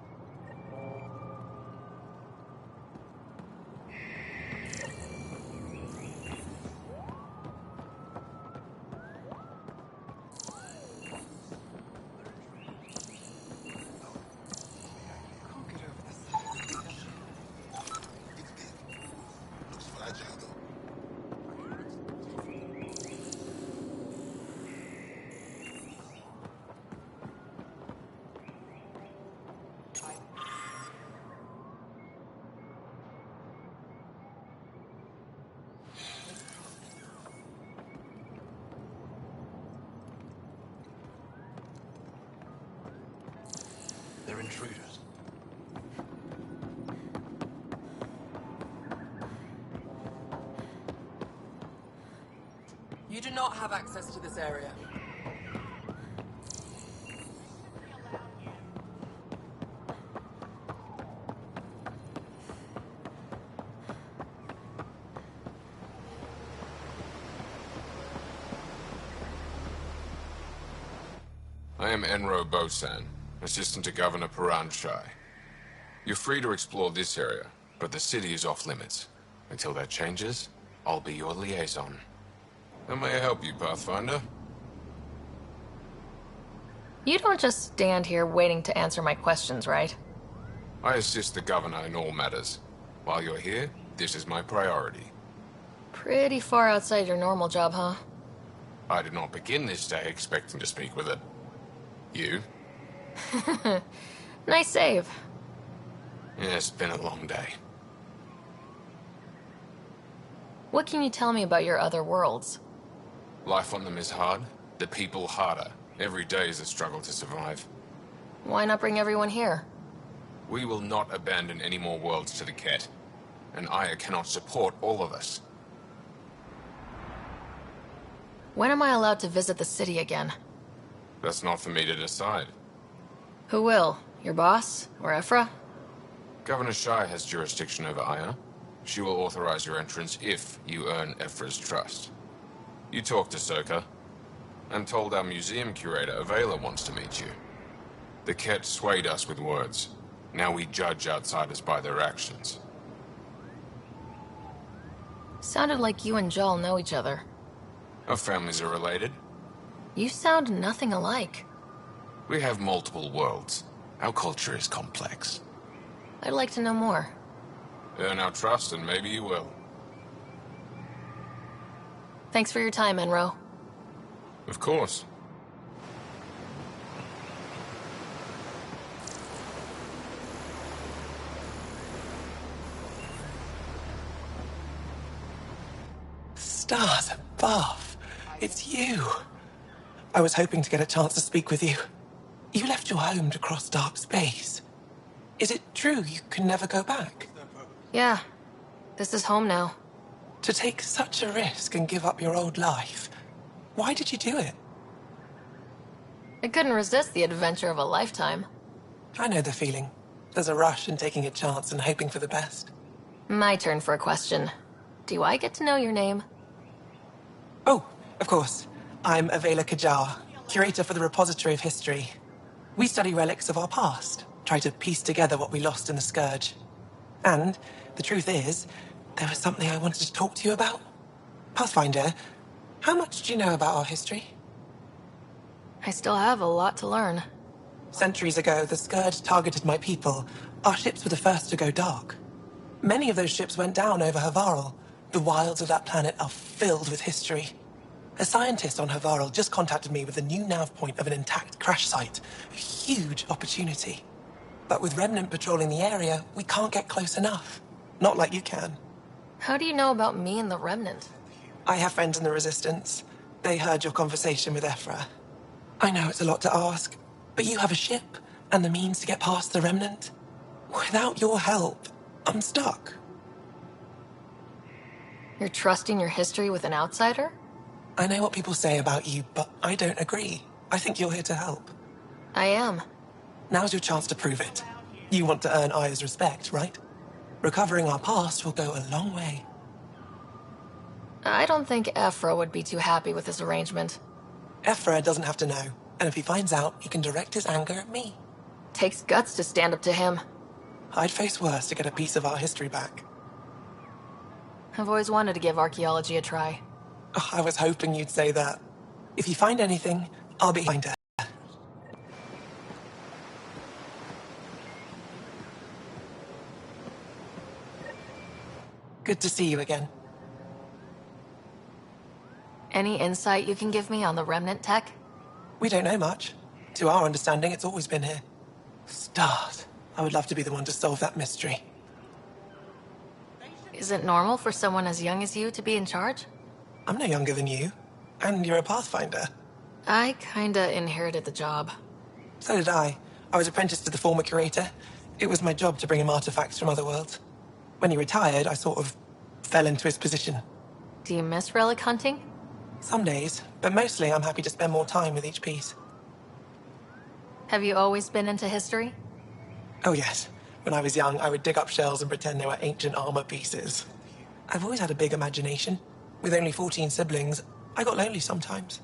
They're intruders. You do not have access to this area. I am Enro Bosan, assistant to Governor Paran Shai. You're free to explore this area, but the city is off limits. Until that changes, I'll be your liaison. How may I help you, Pathfinder? You don't just stand here waiting to answer my questions, right? I assist the Governor in all matters. While you're here, this is my priority. Pretty far outside your normal job, huh? I did not begin this day expecting to speak with it. You? Nice save. Yeah, it's been a long day. What can you tell me about your other worlds? Life on them is hard, the people harder. Every day is a struggle to survive. Why not bring everyone here? We will not abandon any more worlds to the Ket. And Aya cannot support all of us. When am I allowed to visit the city again? That's not for me to decide. Who will? Your boss? Or Ephra? Governor Shai has jurisdiction over Aya. She will authorize your entrance if you earn Ephra's trust. You talked to Soka. I'm told our museum curator, Avela, wants to meet you. The Ket swayed us with words. Now we judge outsiders by their actions. Sounded like you and Joel know each other. Our families are related. You sound nothing alike. We have multiple worlds. Our culture is complex. I'd like to know more. Earn our trust and maybe you will. Thanks for your time, Enro. Of course. Stars above. It's you. I was hoping to get a chance to speak with you. You left your home to cross dark space. Is it true you can never go back? Yeah. This is home now. To take such a risk and give up your old life, why did you do it? I couldn't resist the adventure of a lifetime. I know the feeling. There's a rush in taking a chance and hoping for the best. My turn for a question. Do I get to know your name? Oh, of course. I'm Avela Kajar, curator for the Repository of History. We study relics of our past, try to piece together what we lost in the Scourge. And the truth is, there was something I wanted to talk to you about. Pathfinder, how much do you know about our history? I still have a lot to learn. Centuries ago, the Scourge targeted my people. Our ships were the first to go dark. Many of those ships went down over Havarl. The wilds of that planet are filled with history. A scientist on Havarl just contacted me with a new nav point of an intact crash site. A huge opportunity. But with Remnant patrolling the area, we can't get close enough. Not like you can. How do you know about me and the Remnant? I have friends in the Resistance. They heard your conversation with Ephra. I know it's a lot to ask, but you have a ship and the means to get past the Remnant. Without your help, I'm stuck. You're trusting your history with an outsider? I know what people say about you, but I don't agree. I think you're here to help. I am. Now's your chance to prove it. You want to earn Aya's respect, right? Recovering our past will go a long way. I don't think Ephra would be too happy with this arrangement. Ephra doesn't have to know, and if he finds out, he can direct his anger at me. Takes guts to stand up to him. I'd face worse to get a piece of our history back. I've always wanted to give archaeology a try. Oh, I was hoping you'd say that. If you find anything, I'll be behind her. Good to see you again. Any insight you can give me on the Remnant tech? We don't know much. To our understanding, it's always been here. Stars. I would love to be the one to solve that mystery. Is it normal for someone as young as you to be in charge? I'm no younger than you. And you're a Pathfinder. I kinda inherited the job. So did I. I was apprenticed to the former curator. It was my job to bring him artifacts from other worlds. When he retired, I sort of fell into his position. Do you miss relic hunting? Some days, but mostly I'm happy to spend more time with each piece. Have you always been into history? Oh yes. When I was young, I would dig up shells and pretend they were ancient armor pieces. I've always had a big imagination. With only 14 siblings, I got lonely sometimes.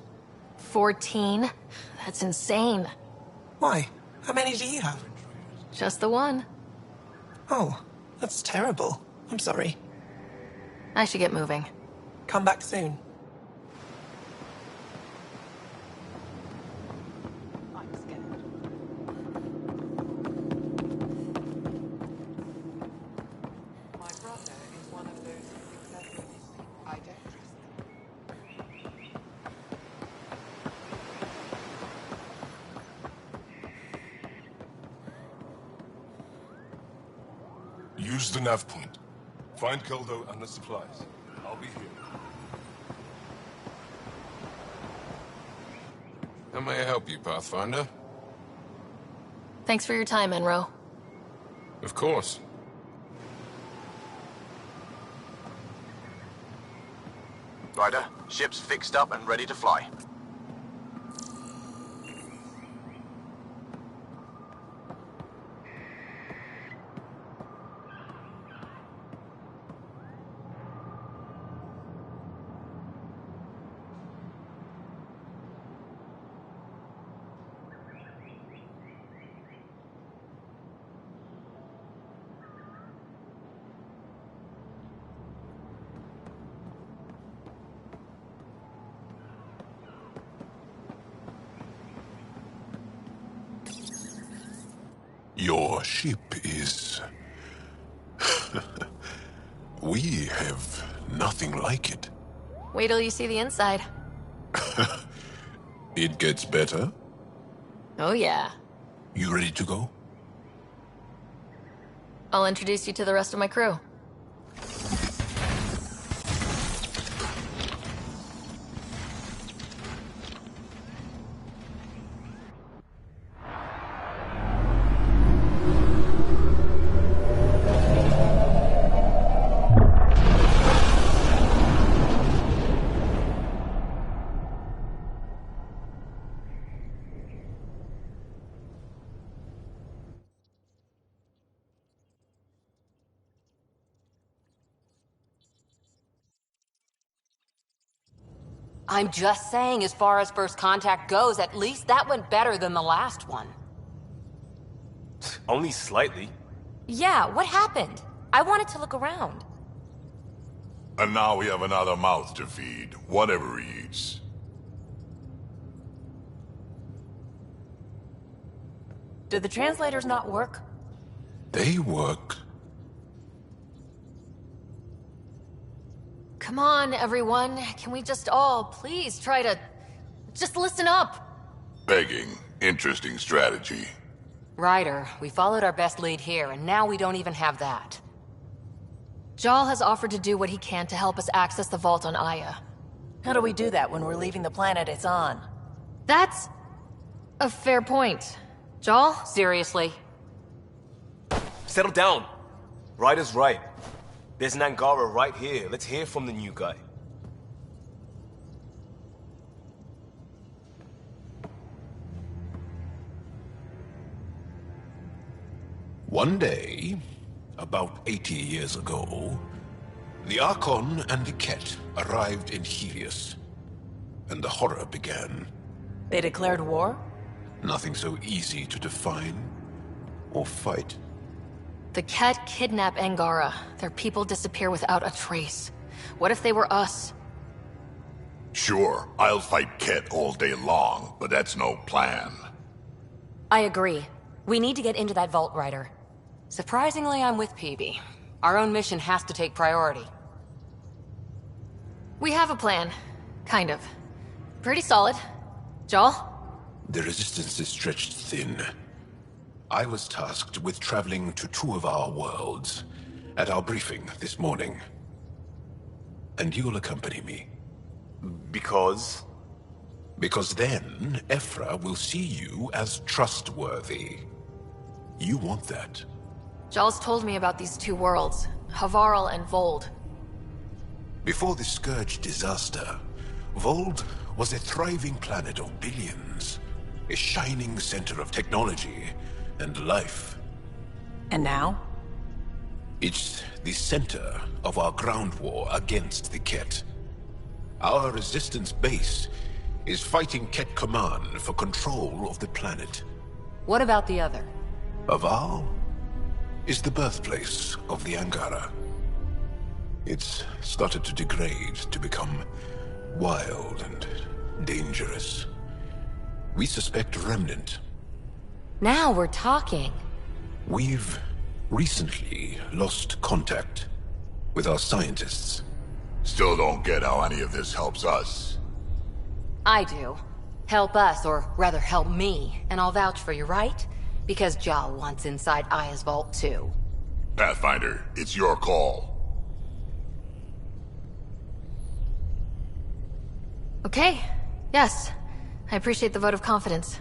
14? That's insane. Why? How many do you have? Just the one. Oh, that's terrible. I'm sorry. I should get moving. Come back soon. Use the nav point. Find Keldo and the supplies. I'll be here. How may I help you, Pathfinder? Thanks for your time, Enro. Of course. Ryder, ship's fixed up and ready to fly. Your ship is... We have nothing like it. Wait till you see the inside. It gets better. Oh yeah. You ready to go? I'll introduce you to the rest of my crew. I'm just saying, as far as first contact goes, at least that went better than the last one. Only slightly. Yeah, what happened? I wanted to look around. And now we have another mouth to feed, whatever he eats. Did the translators not work? They work. Come on, everyone. Can we just all please try to... just listen up? Begging. Interesting strategy. Ryder, we followed our best lead here, and now we don't even have that. Jal has offered to do what he can to help us access the vault on Aya. How do we do that when we're leaving the planet it's on? That's... a fair point. Jal? Seriously? Settle down. Ryder's right. There's an Angara right here. Let's hear from the new guy. One day, about 80 years ago, the Archon and the Ket arrived in Helios, and the horror began. They declared war? Nothing so easy to define or fight. The Ket kidnap Angara. Their people disappear without a trace. What if they were us? Sure, I'll fight Ket all day long, but that's no plan. I agree. We need to get into that vault, Ryder. Surprisingly, I'm with PB. Our own mission has to take priority. We have a plan. Kind of. Pretty solid. Jal? The resistance is stretched thin. I was tasked with traveling to two of our worlds at our briefing this morning. And you'll accompany me. Because? Because then, Ephra will see you as trustworthy. You want that. Jal's told me about these two worlds, Havarl and Vold. Before the Scourge disaster, Vold was a thriving planet of billions. A shining center of technology and life. And now? It's the center of our ground war against the Ket. Our resistance base is fighting Ket Command for control of the planet. What about the other? Havarl is the birthplace of the Angara. It's started to degrade, to become wild and dangerous. We suspect Remnant. Now we're talking. We've recently lost contact with our scientists. Still don't get how any of this helps us. I do. Help us, or rather help me, and I'll vouch for you, right? Because Jal wants inside Aya's vault too. Pathfinder, it's your call. Okay. Yes. I appreciate the vote of confidence.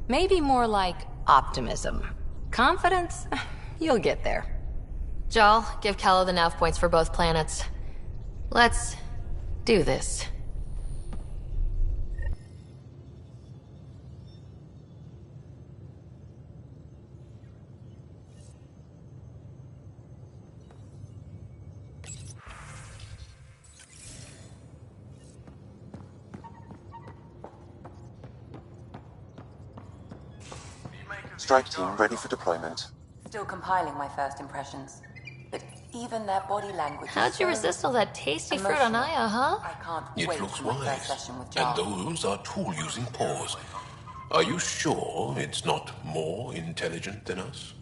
Maybe more like optimism. Confidence? You'll get there. Jal, give Callow the nav points for both planets. Let's do this. Strike team ready for deployment. Still compiling my first impressions. But even their body language. How'd you resist all that tasty fruit on Aya, huh? I can't It wait looks for my first wise. session with And Jar. those are tool-using paws. Are you sure it's not more intelligent than us?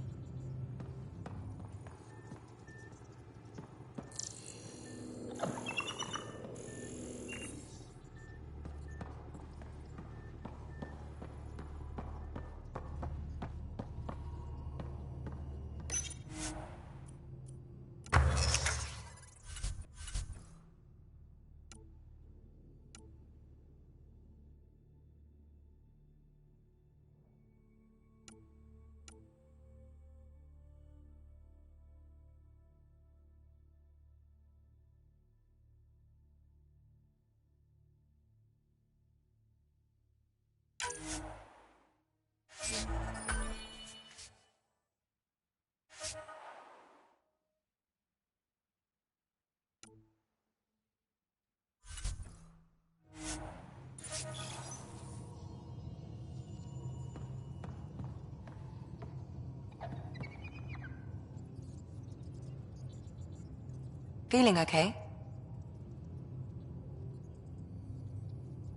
Feeling okay?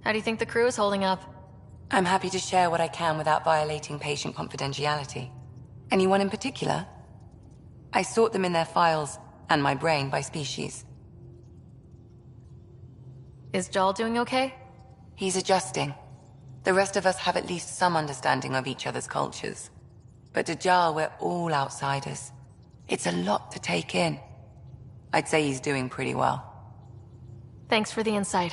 How do you think the crew is holding up? I'm happy to share what I can without violating patient confidentiality. Anyone in particular? I sort them in their files, and my brain by species. Is Jal doing okay? He's adjusting. The rest of us have at least some understanding of each other's cultures. But to Jar, we're all outsiders. It's a lot to take in. I'd say he's doing pretty well. Thanks for the insight.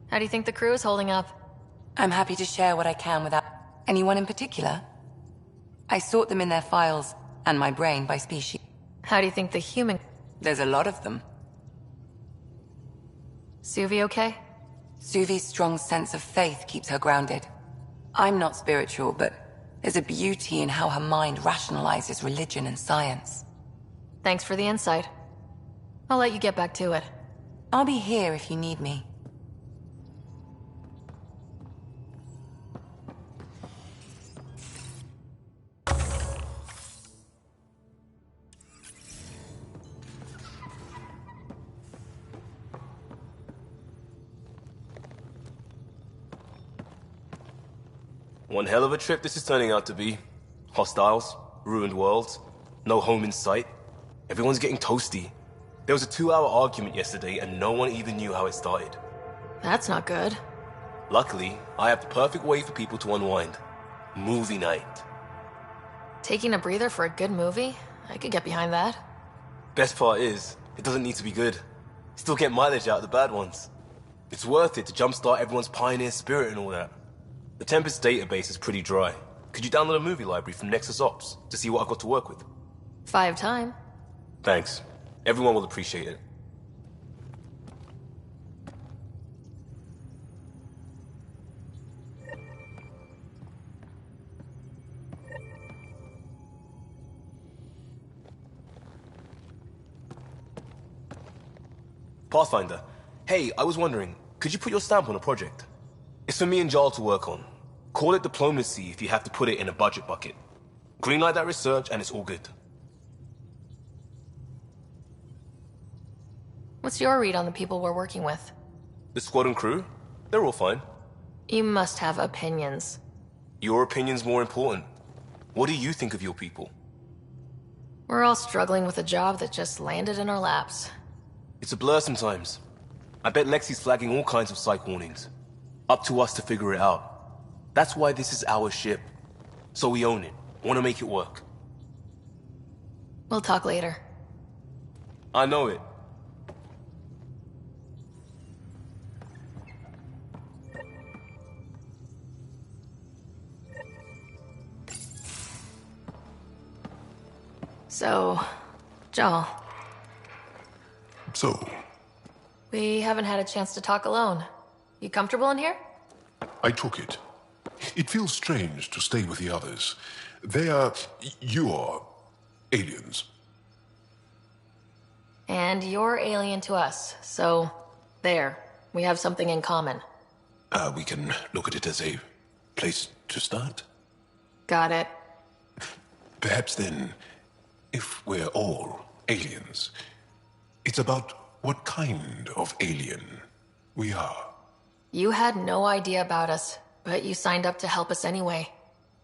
How do you think the crew is holding up? I'm happy to share what I can without... Anyone in particular? I sort them in their files, and my brain by species. How do you think the human... There's a lot of them. Suvi okay? Suvi's strong sense of faith keeps her grounded. I'm not spiritual, but there's a beauty in how her mind rationalizes religion and science. Thanks for the insight. I'll let you get back to it. I'll be here if you need me. One hell of a trip this is turning out to be. Hostiles, ruined worlds, no home in sight. Everyone's getting toasty. There was a 2-hour argument yesterday and no one even knew how it started. That's not good. Luckily, I have the perfect way for people to unwind. Movie night. Taking a breather for a good movie? I could get behind that. Best part is, it doesn't need to be good. Still get mileage out of the bad ones. It's worth it to jumpstart everyone's pioneer spirit and all that. The Tempest database is pretty dry. Could you download a movie library from Nexus Ops to see what I've got to work with? 5 time. Thanks. Everyone will appreciate it. Pathfinder. Hey, I was wondering, could you put your stamp on a project? It's for me and Jarl to work on. Call it diplomacy if you have to put it in a budget bucket. Greenlight that research and it's all good. What's your read on the people we're working with? The squad and crew? They're all fine. You must have opinions. Your opinion's more important. What do you think of your people? We're all struggling with a job that just landed in our laps. It's a blur sometimes. I bet Lexi's flagging all kinds of psych warnings. Up to us to figure it out. That's why this is our ship. So we own it. Want to make it work. We'll talk later. I know it. So, Joel. So, We haven't had a chance to talk alone. You comfortable in here? I took it. It feels strange to stay with the others. They are... you are... aliens. And you're alien to us, so there. We have something in common. We can look at it as a place to start. Got it. Perhaps then, if we're all aliens, it's about what kind of alien we are. You had no idea about us, but you signed up to help us anyway.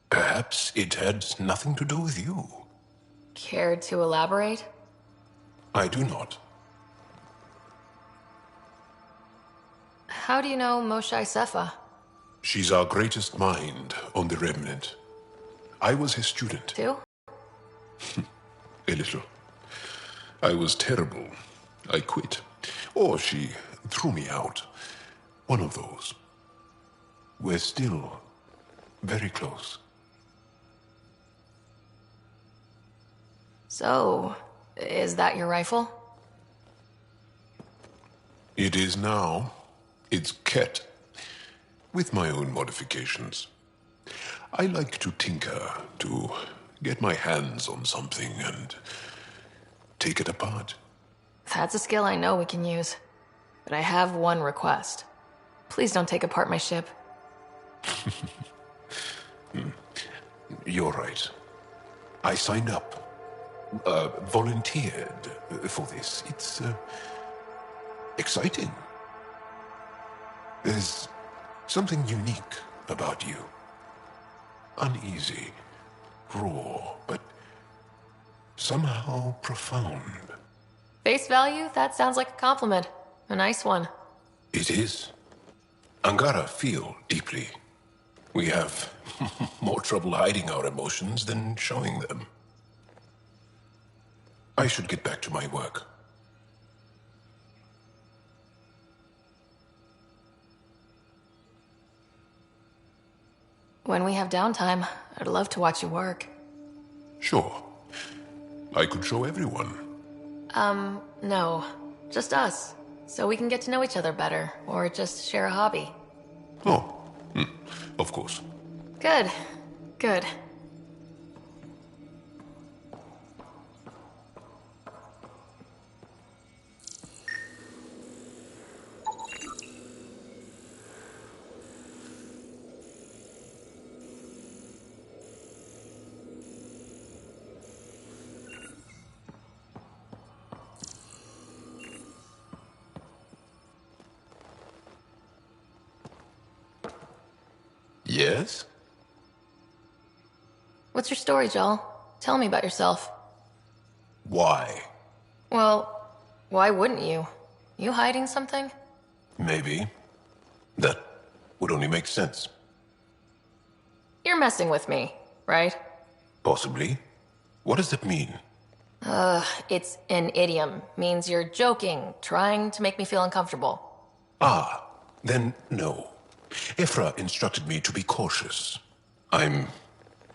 Perhaps it had nothing to do with you. Care to elaborate? I do not. How do you know Moshae Sefa? She's our greatest mind on the Remnant. I was his student. Too? A little. I was terrible. I quit. Or she threw me out. One of those. We're still very close. So, is that your rifle? It is now. It's Ket. With my own modifications. I like to tinker, to get my hands on something and take it apart. That's a skill I know we can use. But I have one request. Please don't take apart my ship. You're right. I signed up. Volunteered for this. It's exciting. There's something unique about you. Uneasy, raw, but somehow profound. Face value? That sounds like a compliment. A nice one. It is. Angara feel deeply. We have more trouble hiding our emotions than showing them. I should get back to my work. When we have downtime, I'd love to watch you work. Sure. I could show everyone. No. Just us. So we can get to know each other better, or just share a hobby. Oh, of course. Good. Good. Yes? What's your story, Joel? Tell me about yourself. Why? Well, why wouldn't you? You hiding something? Maybe. That would only make sense. You're messing with me, right? Possibly. What does that mean? It's an idiom. Means you're joking, trying to make me feel uncomfortable. Ah, then no. Ephra instructed me to be cautious. I'm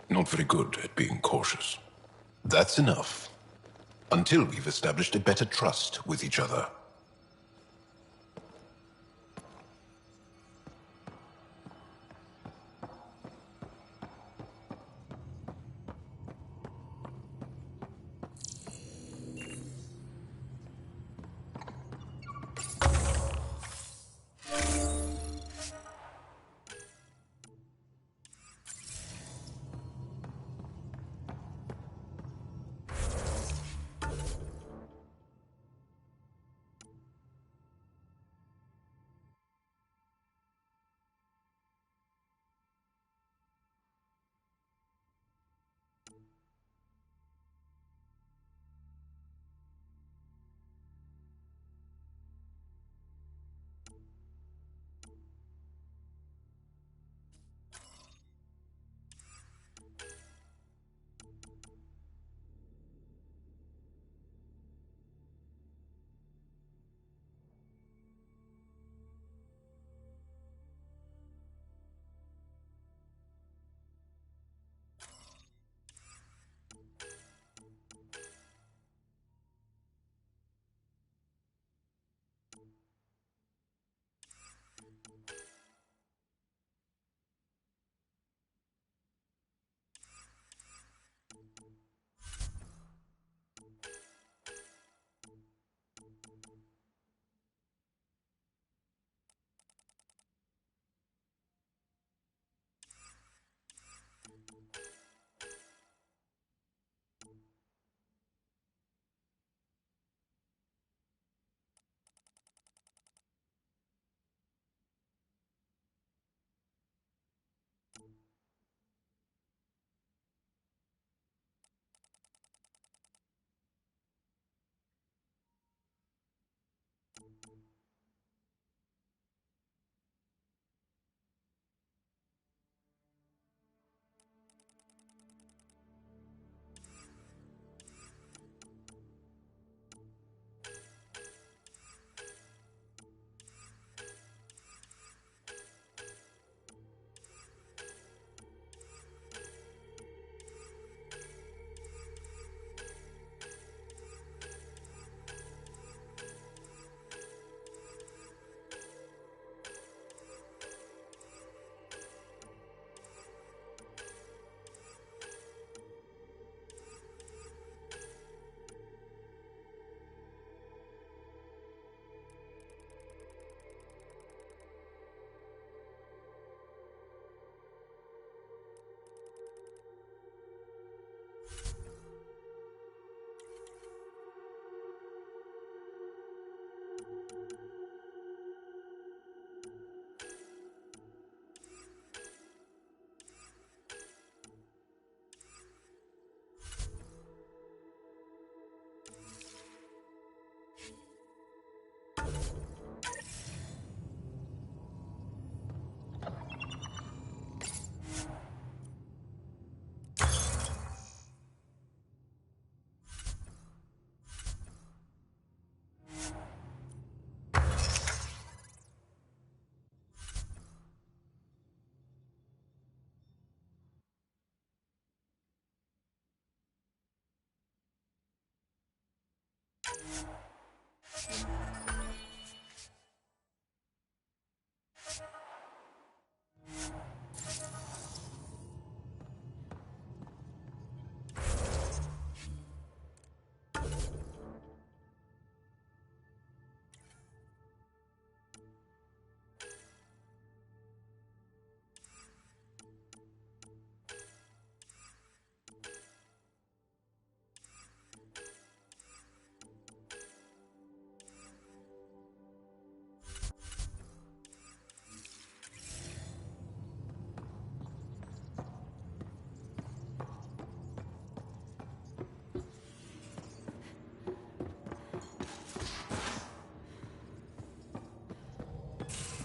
not very good at being cautious. That's enough. Until we've established a better trust with each other.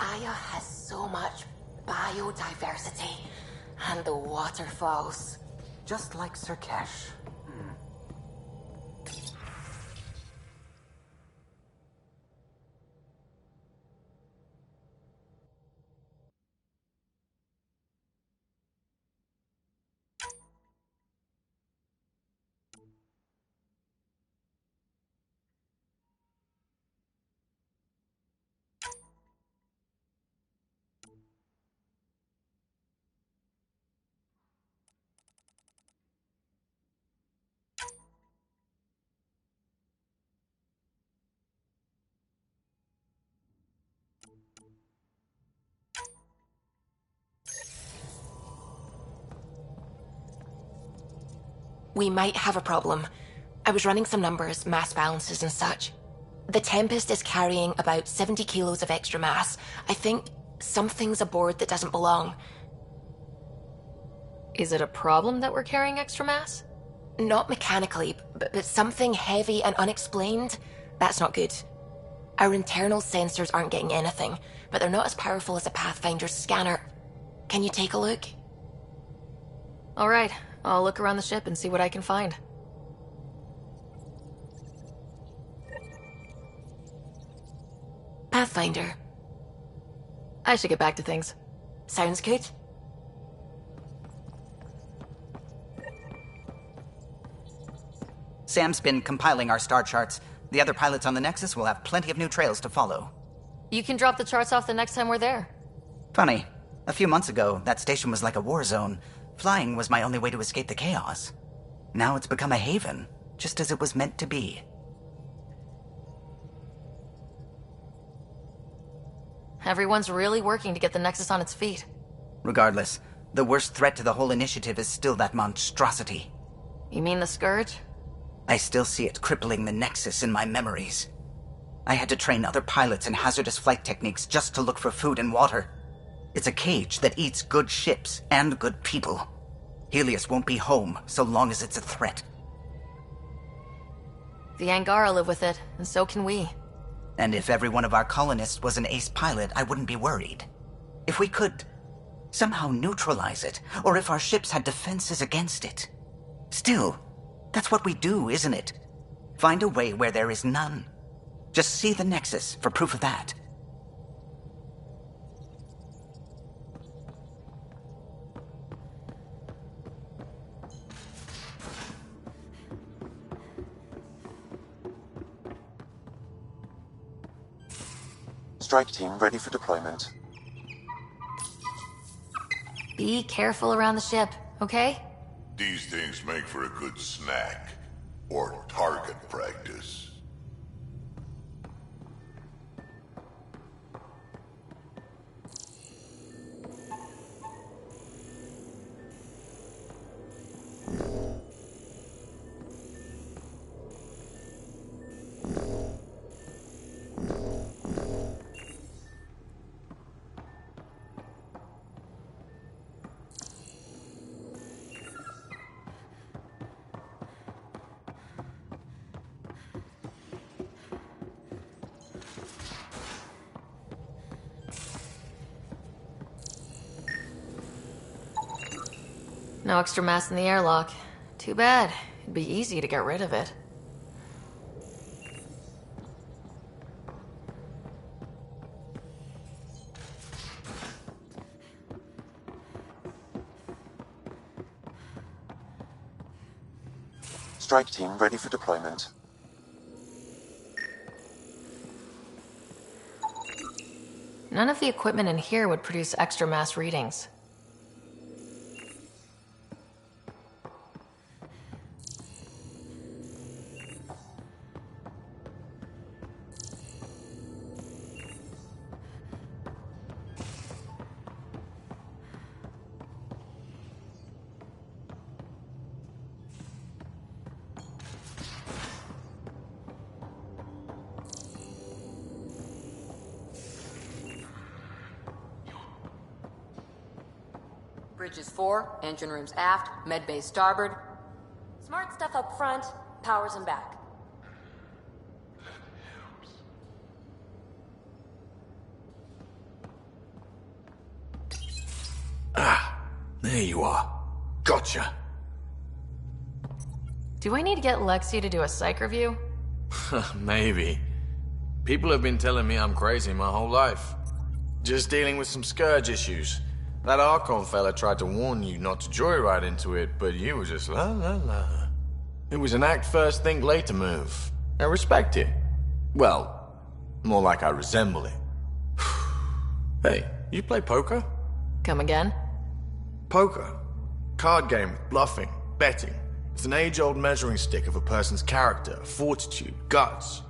Aya has so much biodiversity and the waterfalls. Just like Sirkesh. We might have a problem. I was running some numbers, mass balances and such. The Tempest is carrying about 70 kilos of extra mass. I think something's aboard that doesn't belong. Is it a problem that we're carrying extra mass? Not mechanically, but something heavy and unexplained. That's not good. Our internal sensors aren't getting anything, but they're not as powerful as a Pathfinder's scanner. Can you take a look? All right, I'll look around the ship and see what I can find. Pathfinder. I should get back to things. Sounds good. Sam's been compiling our star charts. The other pilots on the Nexus will have plenty of new trails to follow. You can drop the charts off the next time we're there. Funny. A few months ago, that station was like a war zone. Flying was my only way to escape the chaos. Now it's become a haven, just as it was meant to be. Everyone's really working to get the Nexus on its feet. Regardless, the worst threat to the whole initiative is still that monstrosity. You mean the Scourge? I still see it crippling the Nexus in my memories. I had to train other pilots in hazardous flight techniques just to look for food and water. It's a cage that eats good ships and good people. Helios won't be home so long as it's a threat. The Angara live with it, and so can we. And if every one of our colonists was an ace pilot, I wouldn't be worried. If we could somehow neutralize it, or if our ships had defenses against it. Still, that's what we do, isn't it? Find a way where there is none. Just see the Nexus for proof of that. Strike team ready for deployment. Be careful around the ship, okay? These things make for a good snack. Or target practice. No extra mass in the airlock. Too bad. It'd be easy to get rid of it. Strike team ready for deployment. None of the equipment in here would produce extra mass readings. Bridges 4, engine rooms aft, med bay starboard. Smart stuff up front, powers them back. There you are. Gotcha. Do I need to get Lexi to do a psych review? Maybe. People have been telling me I'm crazy my whole life. Just dealing with some scourge issues. That Archon fella tried to warn you not to joyride into it, but you were just la la la. It was an act first, think later move. I respect it. Well, more like I resemble it. Hey, you play poker? Come again? Poker. Card game with bluffing, betting. It's an age-old measuring stick of a person's character, fortitude, guts.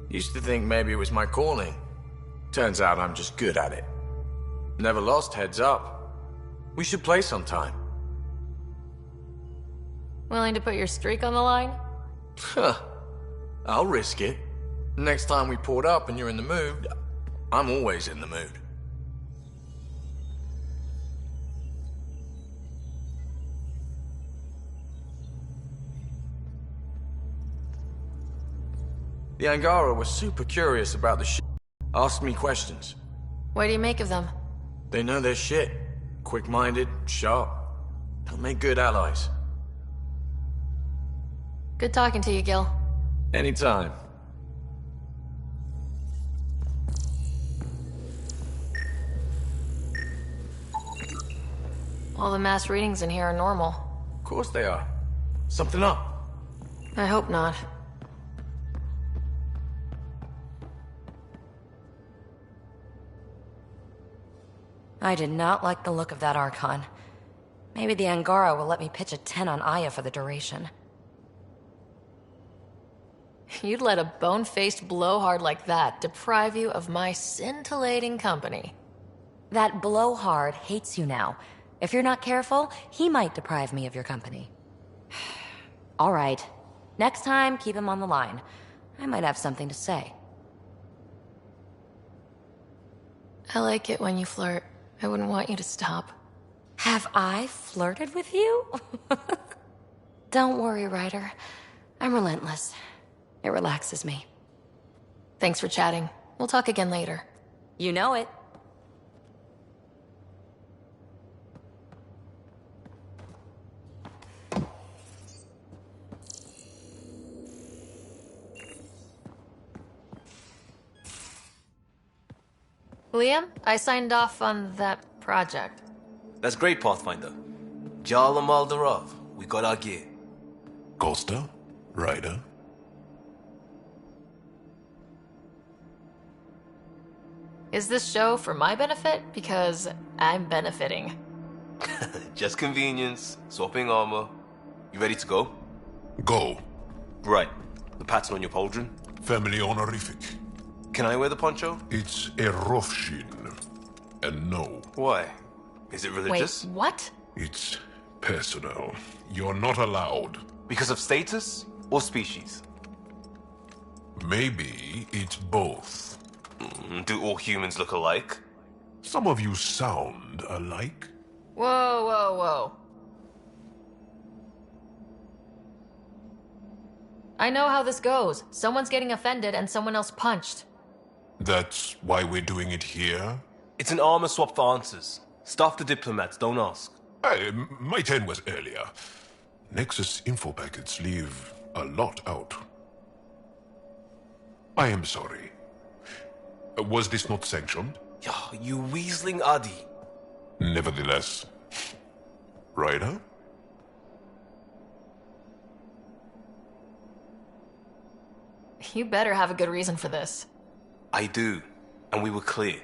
Used to think maybe it was my calling. Turns out I'm just good at it. Never lost heads up. We should play sometime. Willing to put your streak on the line? Huh. I'll risk it. Next time we port up and you're in the mood, I'm always in the mood. The Angara was super curious about the shit. Asked me questions. What do you make of them? They know their shit. Quick-minded, sharp. They'll make good allies. Good talking to you, Gil. Anytime. All the mass readings in here are normal. Of course they are. Something up. I hope not. I did not like the look of that Archon. Maybe the Angara will let me pitch a 10 on Aya for the duration. You'd let a bone-faced blowhard like that deprive you of my scintillating company. That blowhard hates you now. If you're not careful, he might deprive me of your company. All right. Next time, keep him on the line. I might have something to say. I like it when you flirt. I wouldn't want you to stop. Have I flirted with you? Don't worry, Ryder. I'm relentless. It relaxes me. Thanks for chatting. We'll talk again later. You know it. Liam, I signed off on that project. That's great, Pathfinder. Jarl Maldarov, we got our gear. Costa? Ryder? Is this show for my benefit? Because I'm benefiting. Just convenience, swapping armor. You ready to go? Go. Right. The pattern on your pauldron? Family honorific. Can I wear the poncho? It's a Rofshin. And no. Why? Is it religious? Wait, what? It's personal. You're not allowed. Because of status or species? Maybe it's both. Do all humans look alike? Some of you sound alike. Whoa, whoa, whoa. I know how this goes. Someone's getting offended and someone else punched. That's why we're doing it here? It's an armor swap for answers. Stuff the diplomats, don't ask. Hey, my turn was earlier. Nexus info packets leave a lot out. I am sorry. Was this not sanctioned? You weaseling Adi. Nevertheless. Ryder? You better have a good reason for this. I do. And we were clear.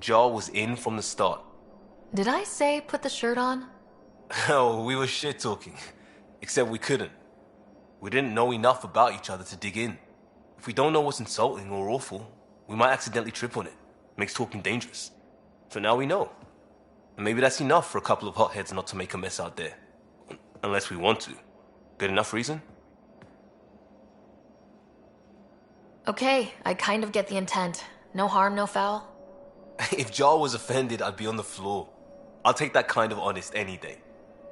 Jar was in from the start. Did I say put the shirt on? Oh, we were shit-talking. Except we couldn't. We didn't know enough about each other to dig in. If we don't know what's insulting or awful, we might accidentally trip on it. Makes talking dangerous. So now we know. And maybe that's enough for a couple of hotheads not to make a mess out there. Unless we want to. Good enough reason? Okay, I kind of get the intent. No harm, no foul. If Jar was offended, I'd be on the floor. I'll take that kind of honest any day.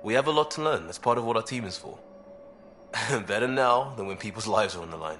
We have a lot to learn. That's part of what our team is for. Better now than when people's lives are on the line.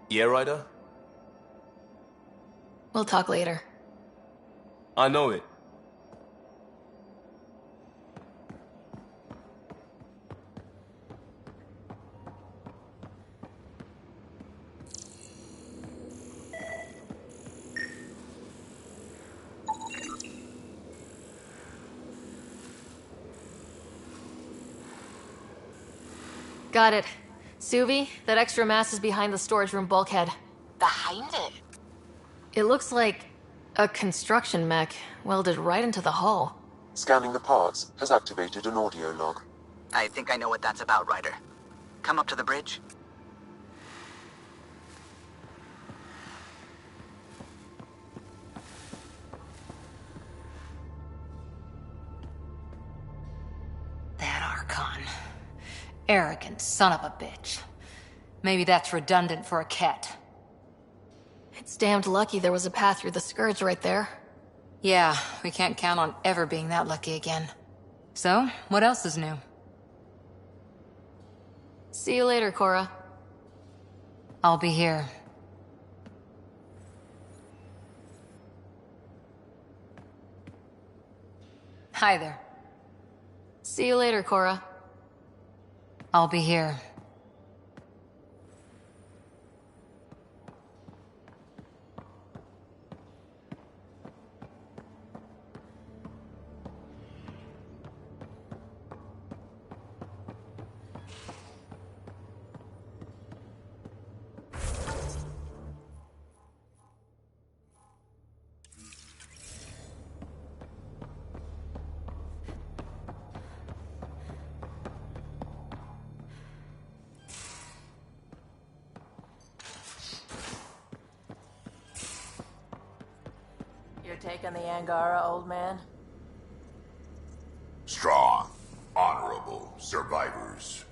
Yeah, Ryder? We'll talk later. I know it. Got it. Suvi, that extra mass is behind the storage room bulkhead. Behind it? It looks like a construction mech welded right into the hull. Scanning the parts has activated an audio log. I think I know what that's about, Ryder. Come up to the bridge. That Archon. Arrogant son of a bitch. Maybe that's redundant for a cat. It's damned lucky there was a path through the Scourge right there. Yeah, we can't count on ever being that lucky again. So, what else is new? See you later, Cora. I'll be here. Hi there. See you later, Cora. I'll be here. Your take on the Angara, old man? Strong, honorable survivors.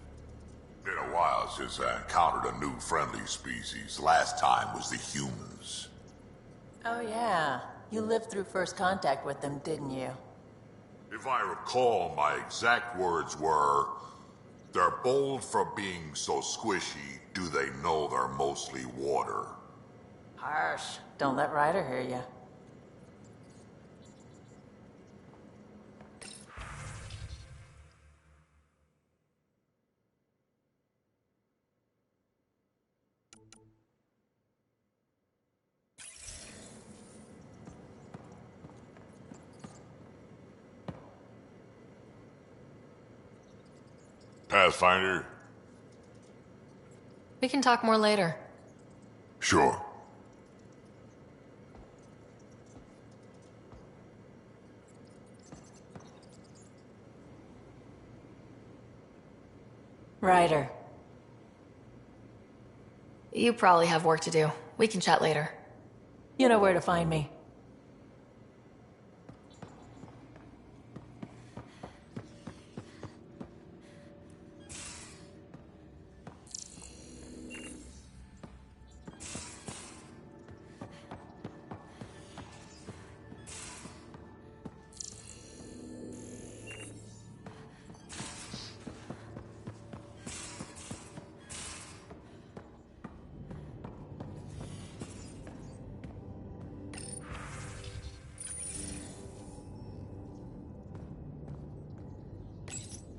Been a while since I encountered a new friendly species. Last time was the humans. Oh yeah. You lived through first contact with them, didn't you? If I recall, my exact words were, "They're bold for being so squishy, do they know they're mostly water?" Harsh. Don't let Ryder hear you. Pathfinder? We can talk more later. Sure. Ryder. You probably have work to do. We can chat later. You know where to find me.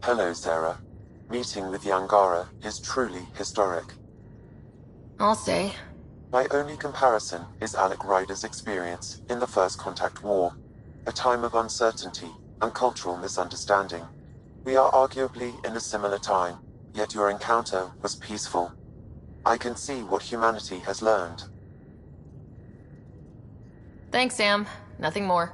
Hello, Sarah. Meeting with the Angara is truly historic. I'll say. My only comparison is Alec Ryder's experience in the First Contact War, a time of uncertainty and cultural misunderstanding. We are arguably in a similar time, yet your encounter was peaceful. I can see what humanity has learned. Thanks, Sam. Nothing more.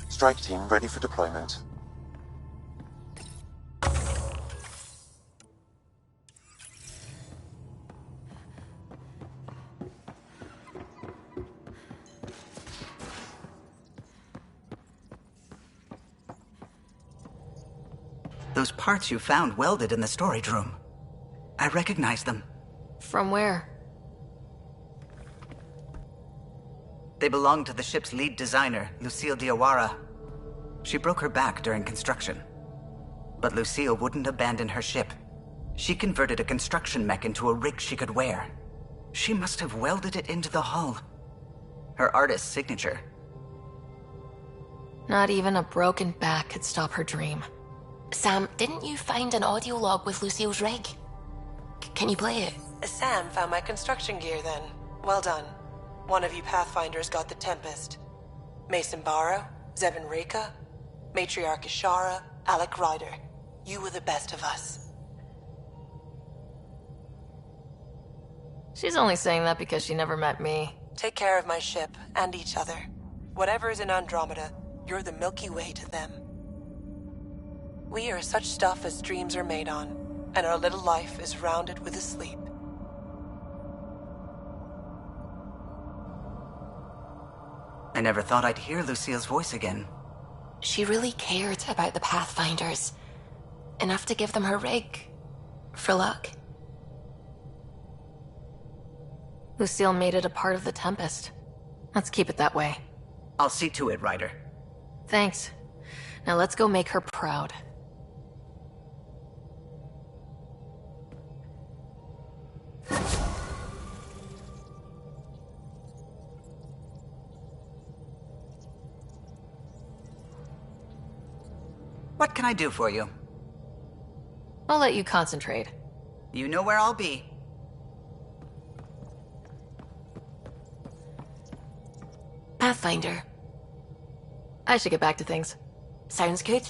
Strike team ready for deployment. Those parts you found welded in the storage room. I recognize them. From where? They belong to the ship's lead designer, Lucille Diawara. She broke her back during construction. But Lucille wouldn't abandon her ship. She converted a construction mech into a rig she could wear. She must have welded it into the hull. Her artist's signature. Not even a broken back could stop her dream. Sam, didn't you find an audio log with Lucille's rig? Can you play it? Sam found my construction gear then. Well done. One of you Pathfinders got the Tempest. Mason Barrow, Zevin Reka, Matriarch Ishara, Alec Ryder. You were the best of us. She's only saying that because she never met me. Take care of my ship, and each other. Whatever is in Andromeda, You're the Milky Way to them. We are such stuff as dreams are made on, and our little life is rounded with a sleep. I never thought I'd hear Lucille's voice again. She really cared about the Pathfinders. Enough to give them her rig. For luck. Lucille made it a part of the Tempest. Let's keep it that way. I'll see to it, Ryder. Thanks. Now let's go make her proud. What can I do for you? I'll let you concentrate. You know where I'll be. Pathfinder. I should get back to things. Sounds good.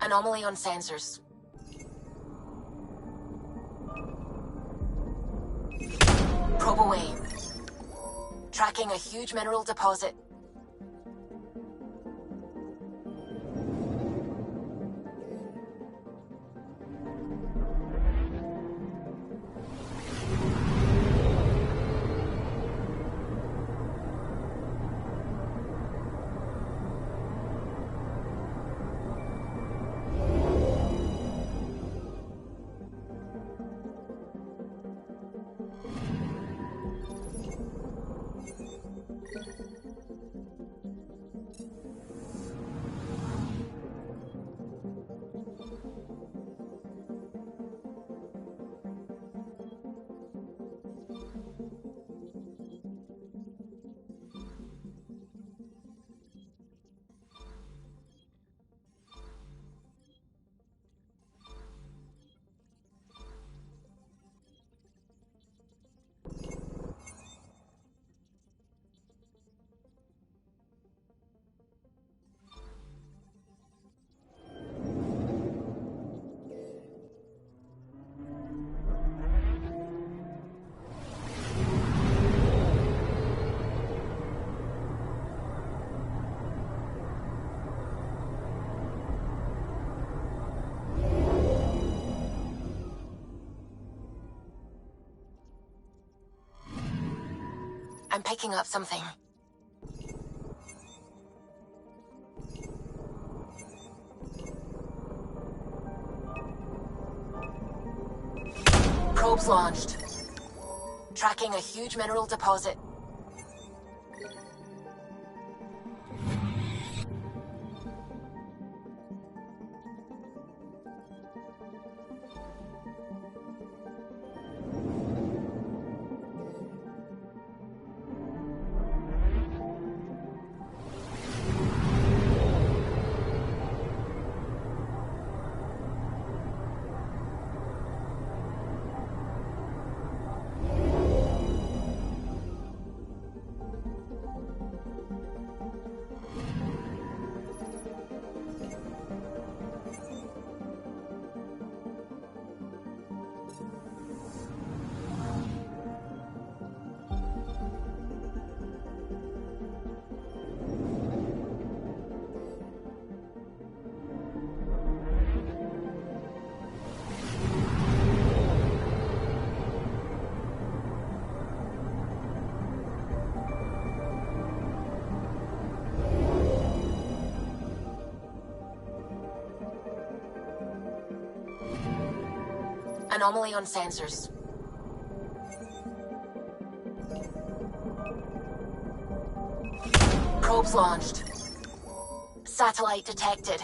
Anomaly on sensors. Probe away. Tracking a huge mineral deposit. I'm picking up something. Probes launched. Tracking a huge mineral deposit. Anomaly on sensors. Probes launched. Satellite detected.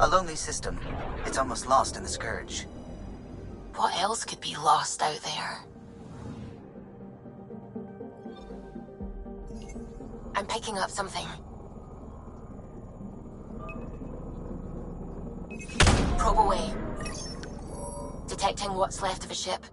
A lonely system. It's almost lost in the Scourge. What else could be lost out there? I'm picking up something. Probe away. Detecting what's left of a ship.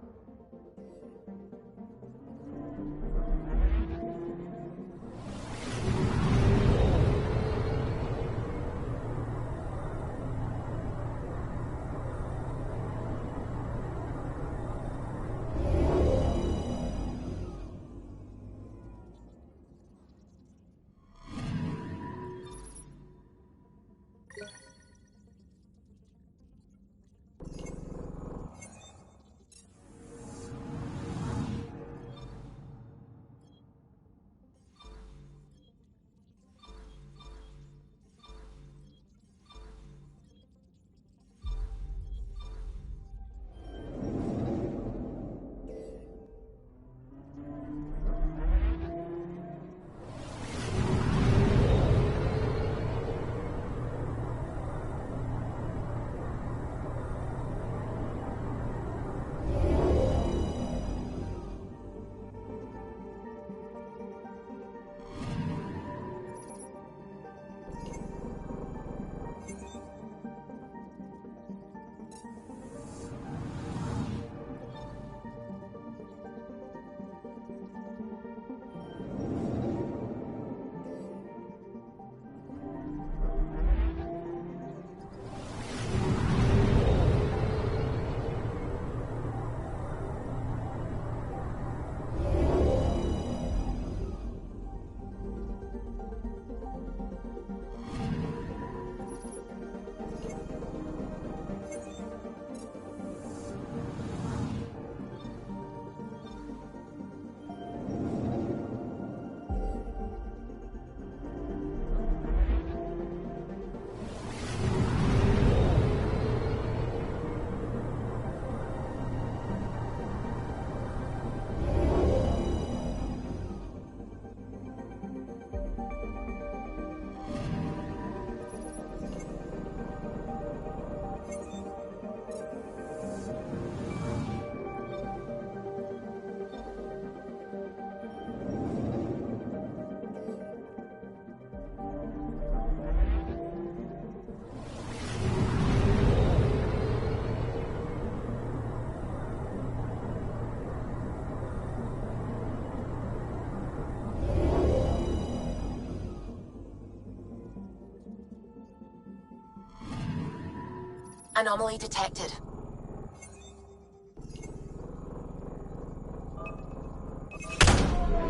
Anomaly detected.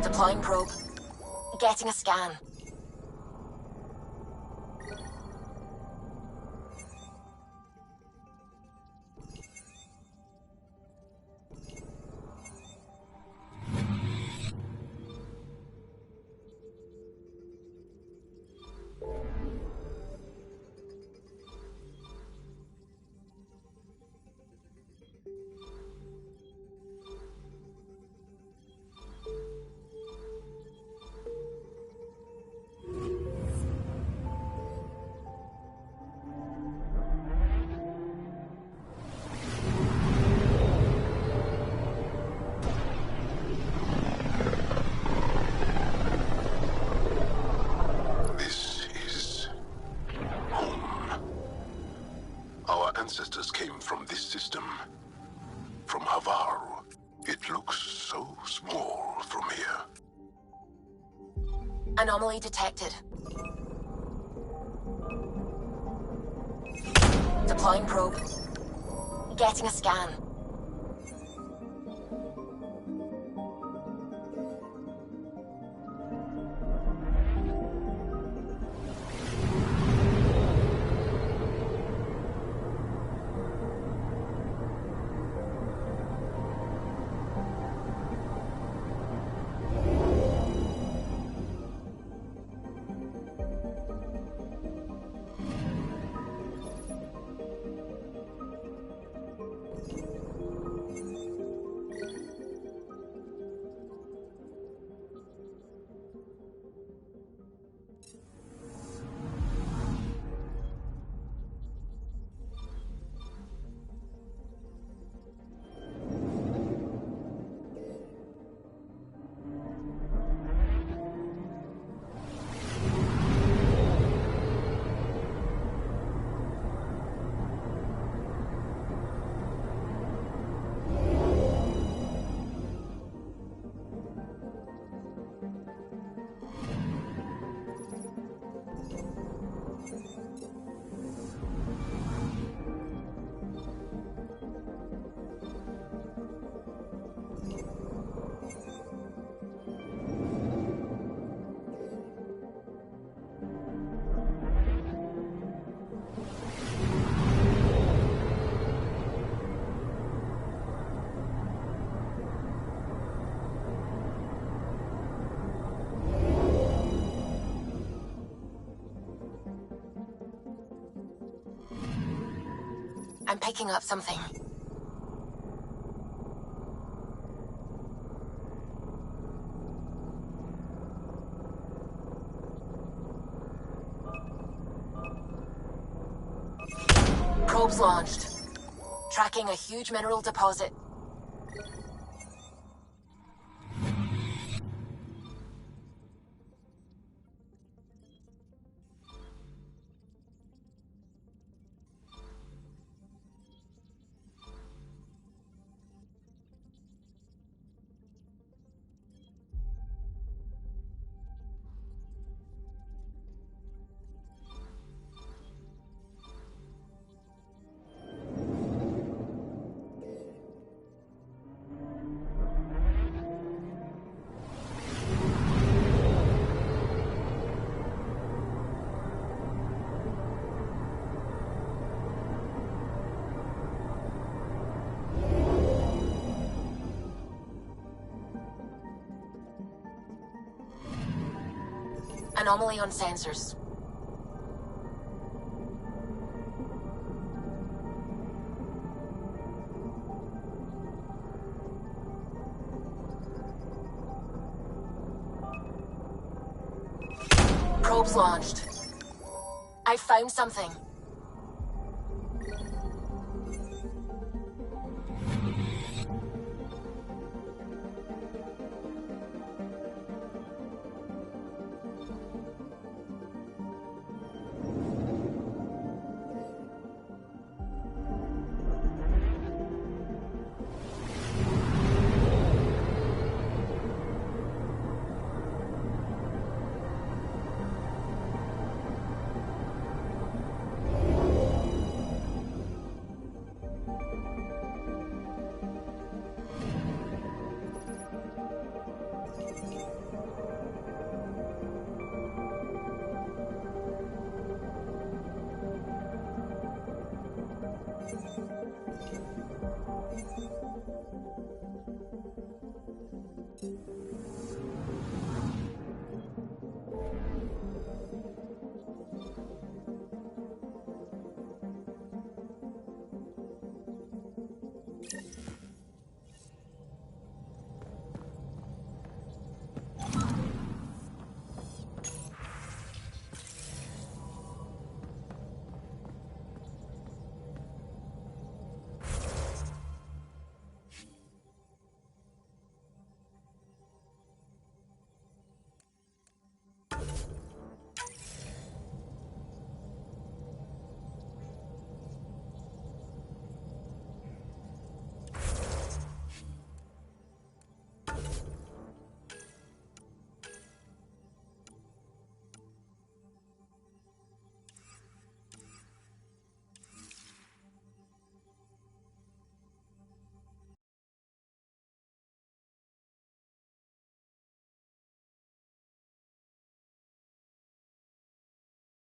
Deploying probe. Getting a scan. This is home. Our ancestors came from this system. From Havaru. It looks so small from here. Anomaly detected. Deploying probe. Getting a scan. I'm picking up something. Probes launched. Tracking a huge mineral deposit. Anomaly on sensors. Probes launched. I found something.